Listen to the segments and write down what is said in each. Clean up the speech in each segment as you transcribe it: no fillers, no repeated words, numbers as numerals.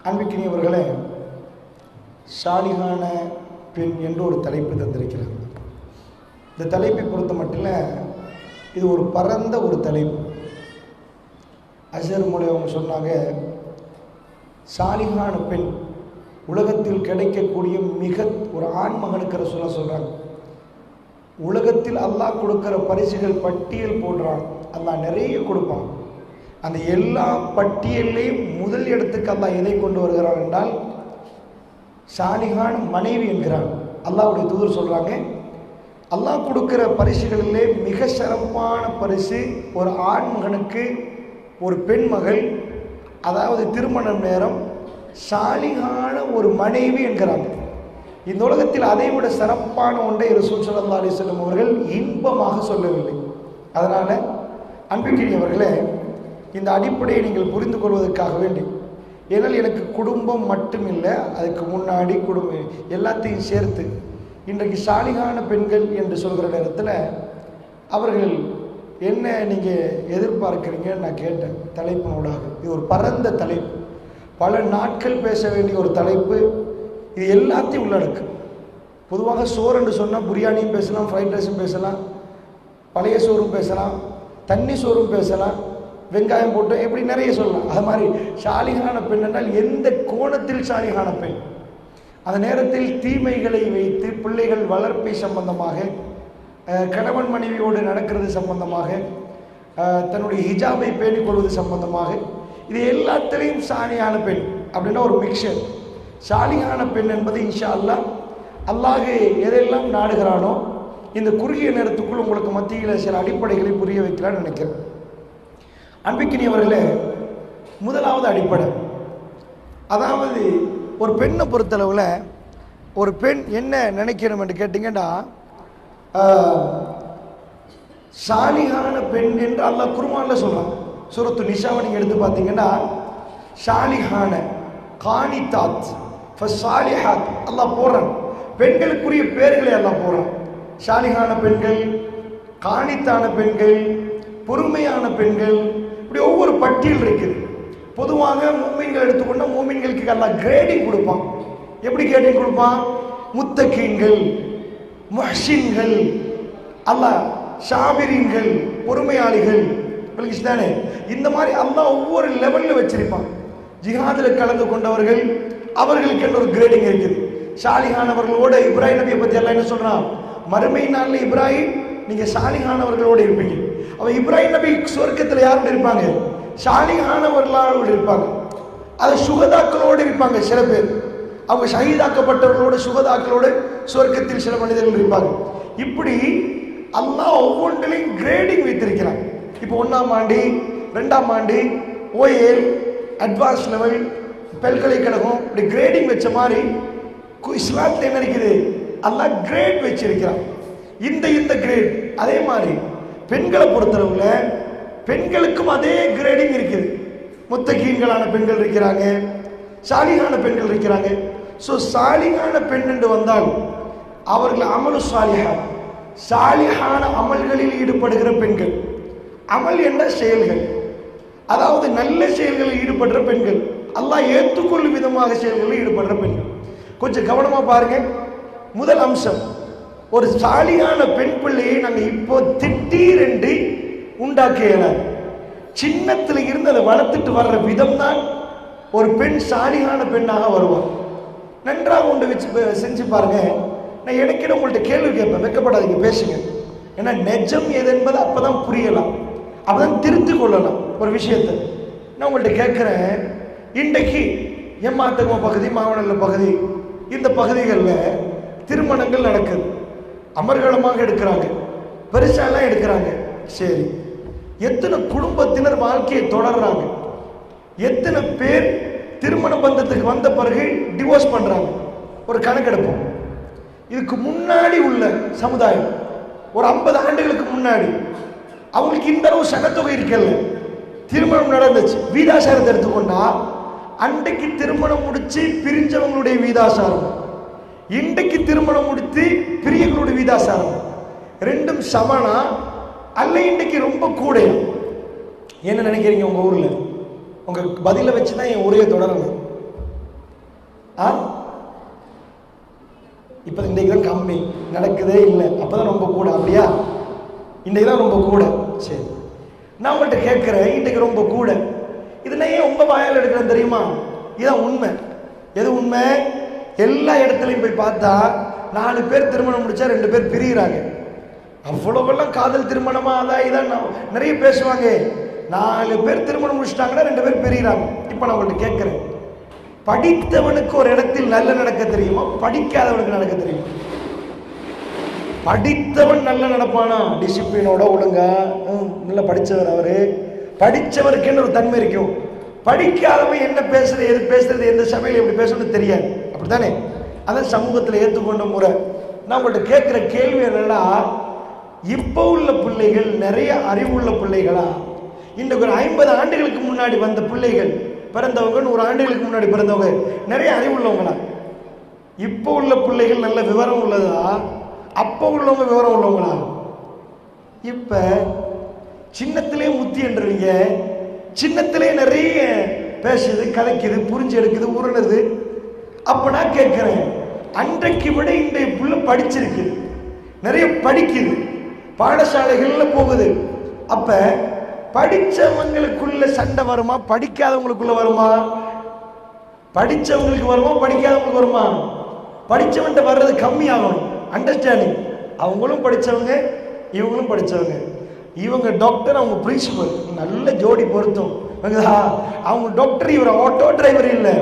அன்பிற்கினியவர்களே, சாலிகான பெண் என்று ஒரு தலைப்பு தந்திருக்கிறார். இந்த தலைப்பை பொறுத்த மட்டும் இது ஒரு பரந்த ஒரு தலைப்பு. அஷர் மூலம் அவங்க சொன்னாங்க, சாலிகான பெண் உலகத்தில் கிடைக்கக்கூடிய மிக ஒரு ஆண் மகனுக்கிற சொல்கிறாங்க. உலகத்தில் அல்லாஹ் கொடுக்கிற பரிசுகள் பட்டியல் போடுறான். அல்லாஹ் நிறைய கொடுப்பான். அந்த எல்லா பட்டியலையும் முதல் இடத்துக்கு அல்லாஹ் எதை கொண்டு வருகிறான் என்றால் சாலிகான் மனைவி என்கிறான். அல்லாஹ்வுடைய தூதர் சொல்றாங்க, அல்லாஹ் கொடுக்கிற பரிசுகளிலே மிக சிறப்பான பரிசு ஒரு ஆண் மகனுக்கு ஒரு பெண் மகள், அதாவது திருமண நேரம் சாலிகான ஒரு மனைவி என்கிறாங்க. இந்த உலகத்தில் அதை விட சிறப்பான ஒன்றை ரசூல் ஸல்லல்லாஹு அலைஹி வஸல்லம் அவர்கள் இன்பமாக சொல்லவில்லை. அதனால அன்பிற்கினியவர்களே, இந்த அடிப்படையை நீங்கள் புரிந்து கொள்வதற்காக வேண்டி, ஏனால் எனக்கு குடும்பம் மட்டும் இல்லை, அதுக்கு முன்னாடி குடும்பம் எல்லாத்தையும் சேர்த்து இன்றைக்கு சாலிகான பெண்கள் என்று சொல்கிற நேரத்தில் அவர்கள் என்ன நீங்கள் எதிர்பார்க்குறீங்கன்னு நான் கேட்டேன் தலைப்பினோடாக. இது ஒரு பரந்த தலைப்பு, பல நாட்கள் பேச வேண்டிய ஒரு தலைப்பு. இது எல்லாத்தையும் உள்ளடக்கு. பொதுவாக சோறு என்று சொன்னால் பிரியாணியும் பேசலாம், ஃப்ரைட் ரைஸும் பேசலாம், பழைய சோறும் பேசலாம், தண்ணி சோறும் பேசலாம், வெங்காயம் போட்டு எப்படி நிறைய சொல்லலாம். அது மாதிரி சாலிகான பெண் என்றால் எந்த கோணத்தில் சாலிகான பெண், அந்த நேரத்தில் தீமைகளை வைத்து பிள்ளைகள் வளர்ப்பை சம்பந்தமாக, கணவன் மனைவியோடு நடக்கிறது சம்பந்தமாக, தன்னுடைய ஹிஜாபை பேணிக்கொள்வது சம்பந்தமாக, இது எல்லாத்திலையும் சாலிகான பெண் அப்படின்னா ஒரு மிக்சர். சாலிகான பெண் என்பது இன்ஷா அல்லாஹ் அல்லாஹ் எதெல்லாம் நாடுகிறானோ இந்த குறுகிய நேரத்துக்குள் உங்களுக்கு மத்தியில் சில அடிப்படைகளை புரிய வைக்கலான்னு நினைக்கிறேன். அன்பிற்கினியவர்களே, முதலாவது அடிப்படை, அதாவது ஒரு பெண்ணை பொறுத்தளவில் ஒரு பெண் என்ன நினைக்கணும் என்று கேட்டிங்கன்னா, சாலிகான பெண் என்று அல்லாஹ் குர்ஆன்ல சொல்கிறான். சூரத்து நிசாவை நீங்கள் எடுத்து பார்த்தீங்கன்னா, சாலிகான கானிதாத் ஃபஸாலிஹாத் அல்லாஹ் போடுறான். பெண்களுக்குரிய பேர்களை எல்லாம் போடுறான். சாலிகான பெண்கள், காணித்தான பெண்கள், பொறுமையான பெண்கள், இப்படி ஒவ்வொரு பட்டியல் இருக்குது. பொதுவாக மூமின்கள் எடுத்துக்கொண்டால் மூமின்களுக்கு எல்லாம் கிரேடிங் கொடுப்பான். எப்படி கிரேடிங் கொடுப்பான்? முத்தகீன்கள், முஹ்சின்கள், அல்லாஹ் ஷாபிரீன்கள், பொறுமையாளிகள், தானே? இந்த மாதிரி அல்லாஹ் ஒவ்வொரு லெவலில் வச்சிருப்பான். ஜிஹாதில் கலந்து கொண்டவர்கள் அவர்களுக்கு ஒரு கிரேடிங் இருக்குது. சாலிகானவர்களோட இப்ராஹிம் நபியை பற்றி எல்லாம் என்ன சொல்றான்? மறுமை நாளில் இப்ராஹிம் நீங்க சாலிகானவர்களோடு இருப்பீங்க. அவ இப்ராஹிம் நபி சொர்க்கத்தில் யாரோடு இருப்பாங்க? சாலிகானவர்களோடு இருப்பாங்க. அது சுகதாக்களோடு இருப்பாங்க. சில பேர் அவங்க ஷஹீதாக்கப்பட்டவர்களோட சுகதாக்களோடு சொர்க்கத்தில் சில மனிதர்கள் இருப்பாங்க. இப்படி அல்லாஹ் ஒவ்வொன்றிலையும் கிரேடிங் வைத்திருக்கிறான். இப்போ 1ஆம் ஆண்டு, 2ஆம் ஆண்டு, ஓஏல், அட்வான்ஸ் லெவல், பல்கலைக்கழகம், இப்படி கிரேடிங் வச்ச மாதிரி இஸ்லாத்தில் என்ன இருக்குது? அல்லாஹ் கிரேட் வச்சிருக்கிறான். இந்த கிரேட். அதே மாதிரி பெண்களை பொறுத்தளவுல பெண்களுக்கும் அதே கிரேடிங் இருக்குது. முத்தகீன்களான பெண்கள் இருக்கிறாங்க, சாலிகான பெண்கள் இருக்கிறாங்க. ஸோ சாலிகான பெண் என்று வந்தால் அவர்கள் அமலு சாலிஹா, சாலிகான அமல்களில் ஈடுபடுகிற பெண்கள். அமல் என்ற செயல்கள், அதாவது நல்ல செயல்களில் ஈடுபடுற பெண்கள், அல்லாஹ் ஏற்றுக்கொள்ளும் விதமாக செயல்களில் ஈடுபடுற பெண்கள். கொஞ்சம் கவனமா பாருங்க. முதல் அம்சம், ஒரு சாலிகான பெண் பிள்ளையை நாங்கள் இப்போ திடீரென்று உண்டாக்க இயலாது. சின்னத்தில் இருந்து அதை வளர்த்துட்டு வர்ற விதம் தான் ஒரு பெண் சாலிகான பெண்ணாக வருவார். நன்றாக ஒன்று வச்சு செஞ்சு பாருங்க. நான் இடைக்கிட உங்கள்கிட்ட கேள்வி கேட்பேன், வெட்கப்படாதீங்க, பேசுங்க. ஏன்னா நெஜம் எது என்பது அப்பதான் புரியலாம், அப்பதான் திருத்தி கொள்ளலாம் ஒரு விஷயத்தை. நான் உங்கள்கிட்ட கேட்குறேன், இன்றைக்கு எம்மாத்தகம பகுதி, மாவனல்ல பகுதி, இந்த பகுதிகளில் திருமணங்கள் நடக்குது. அமர்கலமாக எடுக்கிறாங்க, பெருசாலாம் எடுக்கிறாங்க. சரி, எத்தனை குடும்பத்தினர் வாழ்க்கையை தொடர்றாங்க? எத்தனை பேர் திருமண பந்தத்துக்கு வந்த பிறகு டிவோர்ஸ் பண்றாங்க? ஒரு கணக்கெடுப்போம். இதுக்கு முன்னாடி உள்ள சமுதாயம், ஒரு 50 ஆண்டுகளுக்கு முன்னாடி அவங்களுக்கு இந்த அளவு சனத்தொகை இருக்கல. திருமணம் நடந்துச்சு, வீதாசாரத்தை எடுத்துக்கொண்டா அன்றைக்கு திருமணம் முடிச்சு பிரிஞ்சவங்களுடைய வீதாசாரம், இன்றைக்கு திருமணம் முடித்து பிரியங்களுடைய வீதாசாரம் ரெண்டும் சமனா அல்ல இன்றைக்கு ரொம்ப கூட? என்ன நினைக்கிறீங்க உங்க ஊர்ல? உங்க பதில வச்சுதான் என் உரையை தொடரணும். இப்போ இன்றைக்கு தான் கம்மி, நடக்குதே இல்லை, அப்போ தான் ரொம்ப கூட. அப்படியா? இன்றைக்கு தான் ரொம்ப கூட. சரி, நான் உங்கள்கிட்ட கேட்குறேன், இன்றைக்கு ரொம்ப கூட. இதில் ஏன் ரொம்ப வாயால் எடுக்கிறேன் தெரியுமா? இதுதான் உண்மை. எது உண்மை? எல்லா இடத்துலையும் போய் பார்த்தா 4 பேர் திருமணம் முடிச்சா 2 பேர் பிரிகிறாங்க. அவ்வளோவெல்லாம் காதல் திருமணமா அதான் இதான் நிறைய பேசுவாங்க. 4 பேர் திருமணம் முடிச்சிட்டாங்கன்னா 2 பேர் பிரிகிறாங்க. இப்போ நான் உங்கள்கிட்ட கேட்குறேன், படித்தவனுக்கு ஒரு இடத்தில் நல்ல நடக்க தெரியுமா? படிக்காதவனுக்கு நடக்க தெரியுமா? படித்தவன் நல்ல நடப்பானா? டிசிப்ளினோட ஒழுங்கா நல்லா படித்தவர். அவரு படித்தவருக்கு என்ன ஒரு தன்மை இருக்கும். படிக்காதவன் என்ன பேசுறது, எது பேசுறது, எந்த சபையில் எப்படி பேசணும்னு தெரியாது. அப்படித்தானே? அதான் சமூகத்தில் ஏற்றுக்கொண்ட முறை. நான் உங்கள்கிட்ட கேட்குற கேள்வி என்னன்னா, இப்போ உள்ள பிள்ளைகள் நிறைய அறிவுள்ள பிள்ளைகளா, இன்றைக்கு ஒரு 50 ஆண்டுகளுக்கு முன்னாடி வந்த பிள்ளைகள் பிறந்தவங்க, 100 ஆண்டுகளுக்கு முன்னாடி பிறந்தவங்க நிறைய அறிவுள்ளவங்களா? இப்போ உள்ள பிள்ளைகள் நல்ல விவரம் உள்ளதா, அப்போ உள்ளவங்க விவரம் உள்ளவங்களா? இப்போ சின்னத்திலே முத்தி என்றீங்க, சின்னத்திலே நிறைய பேசுது, கதைக்குது, புரிஞ்சு எடுக்குது, உருணுது. அப்போ நான் கேட்குறேன், அன்றைக்கு விட இன்றைய புள்ள படிச்சிருக்கு, நிறைய படிக்குது, பாடசாலைகளில் போகுது. அப்போ படித்தவங்களுக்குள்ள சண்டை வருமா, படிக்காதவங்களுக்குள்ள வருமா? படித்தவங்களுக்கு வருமா, படிக்காதவங்களுக்கு வருமா? படித்தவன்கிட்ட வர்றது கம்மியாகணும். அண்டர்ஸ்டாண்டிங். அவங்களும் படித்தவங்க, இவங்களும் படித்தவங்க. இவங்க டாக்டர், அவங்க பிரின்சிபல், நல்ல ஜோடி பொருத்தம். அவங்க டாக்டர், இவர் ஆட்டோ டிரைவர் இல்லை,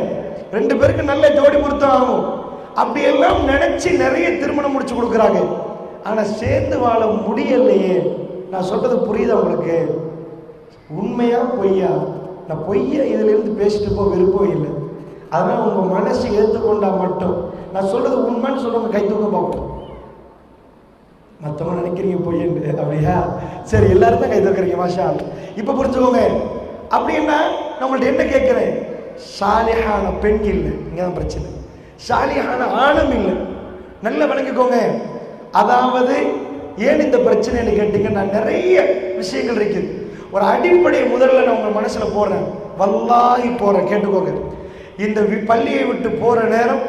2 பேருக்கு நல்ல ஜோடி பொருத்தம் ஆகும். அப்படியெல்லாம் நினைச்சு நிறைய திருமணம் முடிச்சு கொடுக்குறாங்க. ஆனால் சேர்ந்து வாழ முடியலையே. நான் சொல்றது புரியுதா உங்களுக்கு? உண்மையா பொய்யா? நான் பொய்யா இதிலிருந்து பேசிட்டு போக விருப்பம் இல்லை. அதனால் உங்கள் மனசு ஏற்றுக்கொண்டா மட்டும். நான் சொல்றது உண்மைன்னு சொல்லுங்க, கை தூக்க பார்ப்போம். மற்றவங்க நினைக்கிறீங்க பொய்யன்று, அப்படியா? சரி, எல்லாரும் தான் கை தூக்குறீங்க, மாஷா. இப்போ புரிஞ்சுக்கோங்க. அப்படின்னா நான் உங்கள்ட்ட என்ன கேட்குறேன், சாலிஹான பெண் இல்லை, இங்கே தான் பிரச்சனை. சாலிஹான ஆணும் இல்லை. நல்லா விளங்கிக்கோங்க. அதாவது ஏன் இந்த பிரச்சனைன்னு கேட்டீங்கன்னா, நிறைய விஷயங்கள் இருக்குது. ஒரு அடிப்படை முதல்ல நான் உங்கள் மனசில் போடுறேன், வல்லாஹி போகிறேன், கேட்டுக்கோங்க. இந்த பள்ளியை விட்டு போகிற நேரம்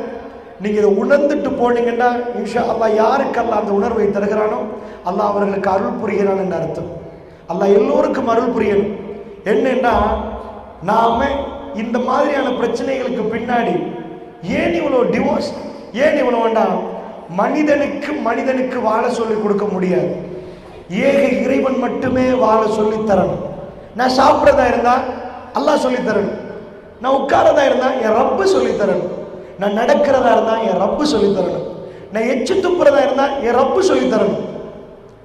நீங்கள் இதை உணர்ந்துட்டு போனீங்கன்னா, இன்ஷா அல்லாஹ் யாருக்கெல்லாம் அந்த உணர்வை தருகிறானோ அல்லாஹ் அவர்களுக்கு அருள் புரிகிறான் என்று அர்த்தம். அல்லாஹ் எல்லோருக்கும் அருள் புரியணும். என்னன்னா, நாம இந்த மாதிரியான பிரச்சனைகளுக்கு பின்னாடி ஏன் இவ்வளோ டிவோர்ஸ், ஏன் இவ்வளோ வேண்டாம்? மனிதனுக்கு வாழ சொல்லி கொடுக்க முடியாது. ஏக இறைவன் மட்டுமே வாழ சொல்லி தரணும். நான் சாப்பிட்றதா இருந்தா அல்லாஹ் சொல்லி தரணும். நான் உட்காரதா இருந்தா என் ரப்பு சொல்லி தரணும். நான் நடக்கிறதா இருந்தா என் ரப்பு சொல்லி தரணும். நான் எச்சு துப்புறதா இருந்தா என் ரப்பு சொல்லி தரணும்.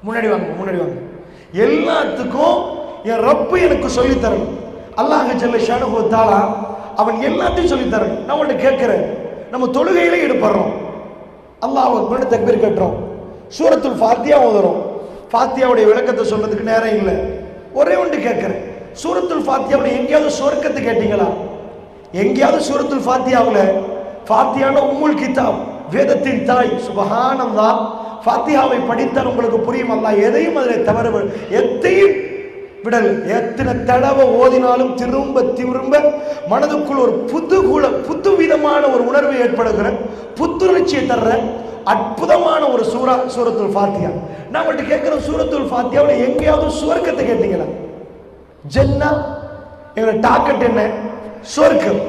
முன்னாடி வாங்க. எல்லாத்துக்கும் என் ரப்பு எனக்கு சொல்லி தரணும். அல்லாஹ் ஜல்ல ஷானஹு வ தஆலா அவன் எல்லாத்தையும் சொல்லி தரணும். நான் உங்கள்கிட்ட கேட்கிறேன், நம்ம தொழுகையில ஈடுபடுறோம், அல்லாஹ் அக்பர் தக்பீர் கட்டுறோம், சூரத்துல் ஃபாத்தியா ஓதுறோம். ஃபாத்தியாவுடைய விளக்கத்தை சொல்றதுக்கு நேரம் இல்லை. ஒரே ஒன்று கேட்கிறேன், சூரத்துல் ஃபாத்தியாவுடைய எங்கேயாவது சுவர்க்கத்தை கேட்டீங்களா? எங்கேயாவது சூரத்துல் ஃபாத்தியாவில், ஃபாத்தியான உம்முல் கிதாப், வேதத்தின் தாய், சுபஹானல்லாஹ், ஃபாத்தியாவை படித்தால் உங்களுக்கு புரியும். அல்லாஹ் எதையும் அதில் தவறு எத்தையும் விடல். எத்தனை தடவை ஓதினாலும் திரும்ப மனதுக்குள் ஒரு புது விதமான ஒரு உணர்வு ஏற்படுகிற, புத்துணர்ச்சியை தர்ற அற்புதமான ஒரு சூரத்துல் ஃபாத்தியா. நான் உங்கள்கிட்ட கேட்கிற, சூரத்துல் ஃபாத்தியாவில் எங்கேயாவது சுவர்க்கத்தை கேட்டீங்களா? ஜன்னா எங்களோட டாக்கெட் என்ன? சுவர்க்கம்.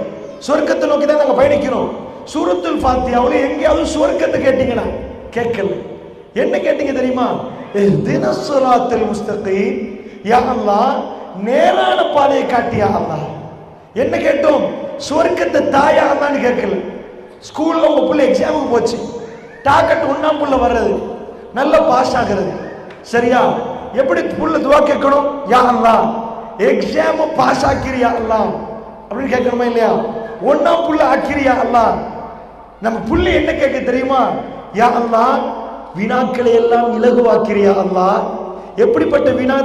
சுவர்க்கத்தை நோக்கி தான் நாங்கள் பயணிக்கிறோம். சூரத்துல் ஃபாத்தியாவில் எங்கேயாவது சுவர்க்கத்தை கேட்டீங்களா? கேட்கல. என்ன கேட்டீங்க தெரியுமா? இஹ்தினஸ் ஸிராத்தல் முஸ்தகீம், யா அல்லாஹ் நேரான பாதையை காட்டியா அல்லாஹ். என்ன கேட்டோம்? சுவர்க்கத்தை தாயா அல்லான்னு கேட்கல. ஸ்கூல்ல உங்க பிள்ளை எக்ஸாமுக்கு போச்சு, டாக்கெட் 1ஆம் புள்ள வர்றது, நல்ல பாஸ் ஆகிறது, சரியா? எப்படி புள்ள துவா கேட்கணும்? யா அல்லாஹ் எக்ஸாம் பாஸ் ஆக்கிறியா அல்லாஹ் அப்படின்னு கேட்கணுமா இல்லையா? 1ஆம் புள்ள ஆக்கிறியா அல்லாஹ். நம்ம புள்ள என்ன கேட்க தெரியுமா? யா அல்லாஹ் வினாக்களை எல்லாம் இலகுவாக்கிறியா அல்லாஹ். எப்படிப்பட்ட வினா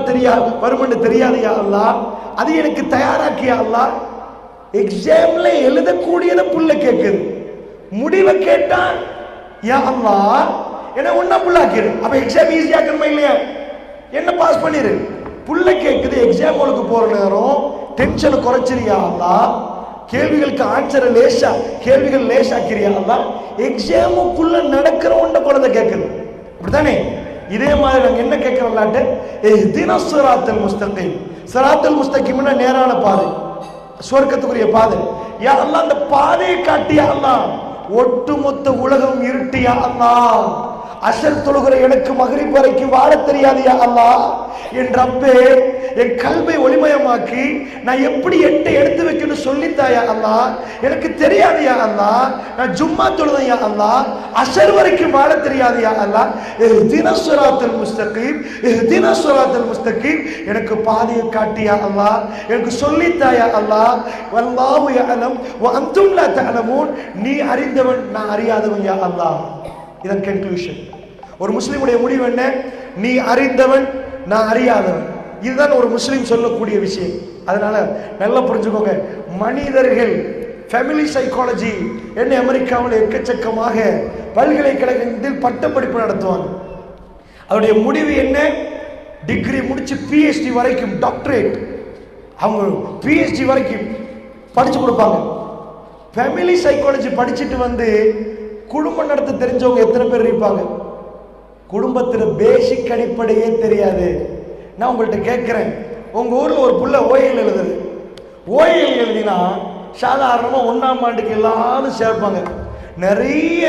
வருமென்று தெரியாது யா அல்லாஹ், அது எனக்கு தயாராக்கியா அல்லாஹ். எக்ஸாம்ல எழுதக்கூடியத புள்ள கேட்குது, முடிவை கேட்டா யா அல்லாஹ் என்ன 1ஆம் புள்ள ஆக்கிரு. அப்ப எக்ஸாம் ஈஸியா இருக்கணுமா இல்லையா? என்ன பாஸ் பண்ணிரு. புள்ள கேட்குது, எக்ஸாம் உங்களுக்கு போற நேரம் டென்ஷனை குறைச்சிரியா அல்லாஹ். கேள்விகளுக்கு ஆன்சர் லேசா, கேள்விகள் லேசாக்கிறியா அல்லா? எக்ஸாமுக்குள்ள நடக்கிறவன்ட குழந்தை கேட்குது, அப்படித்தானே? இதே மாதிரி நாங்க என்ன கேட்கிறோம்லாட்டு, இஹ்தின ஸிராத்தல் முஸ்தகீம். ஸிராத்தல் முஸ்தகீம்னா நேரான பாதை, சொர்க்கத்துக்குரிய பாதை. யா அல்லாஹ் அந்த பாதையை காட்டியா அல்லாஹ். ஒட்டுமொத்த உலகம் இருட்டியா அல்லாஹ். அசர் தொழுகிற எனக்கு மக்ரிப் வரைக்கும் வாழ தெரியாதியா அல்லாஹ். என் ரப்பே, என் கல்வை ஒளிமயமாக்கி நான் எப்படி எட்டை எடுத்து வைக்கணும் சொல்லித்தாயா அல்லாஹ். எனக்கு தெரியாதியா அல்லாஹ். நான் ஜும்மா தொழுதையா அல்லாஹ், அசர் வரைக்கும் வாழ தெரியாதியா அல்லாஹ். இஹ்தின ஸிராத்தல் முஸ்தகீம், இஹ்தின ஸிராத்தல் முஸ்தகீம். எனக்கு பாதையை காட்டியா அல்லாஹ், எனக்கு சொல்லித்தாயா அல்லாஹ். வல்லாஹு யஅலம் வ அன்தும் லா தஅலமூன். நீ அறிந்தவன், நான் அறியாதவன் யா அல்லாஹ். இதன் கன்க்ளூஷன். ஒரு முஸ்லிமுடைய முடிவு என்ன? நீ அறிந்தவன், நான் அறியாதவன். இதுதான் ஒரு முஸ்லிம் சொல்லக்கூடிய விஷயம். அதனால நல்லா புரிஞ்சுக்கோங்க. மனிதர்கள் ஃபேமிலி சைக்காலஜி என்ன அமெரிக்காவில் எக்கச்சக்கமாக பல்கலைக்கழகத்தில் பட்டப்படிப்பு நடத்துவாங்க. அவருடைய முடிவு என்ன? டிகிரி முடிச்சு பிஹெச்டி வரைக்கும், டாக்டரேட், அவங்க பிஹெச்டி வரைக்கும் படிச்சு கொடுப்பாங்க. ஃபேமிலி சைக்காலஜி படிச்சுட்டு வந்து குடும்பம் நடத்த தெரிஞ்சவங்க எத்தனை பேர் இருப்பாங்க? குடும்பத்தில் பேசிக் அடிப்படையே தெரியாது. நான் உங்கள்கிட்ட கேட்குறேன், உங்கள் ஊரில் ஒரு புள்ள ஓஎல் எழுதுது. ஓஎல் எழுதினா சாதாரணமாக 1ஆம் ஆண்டுக்கு எல்லாரும் சேர்ப்பாங்க, நிறைய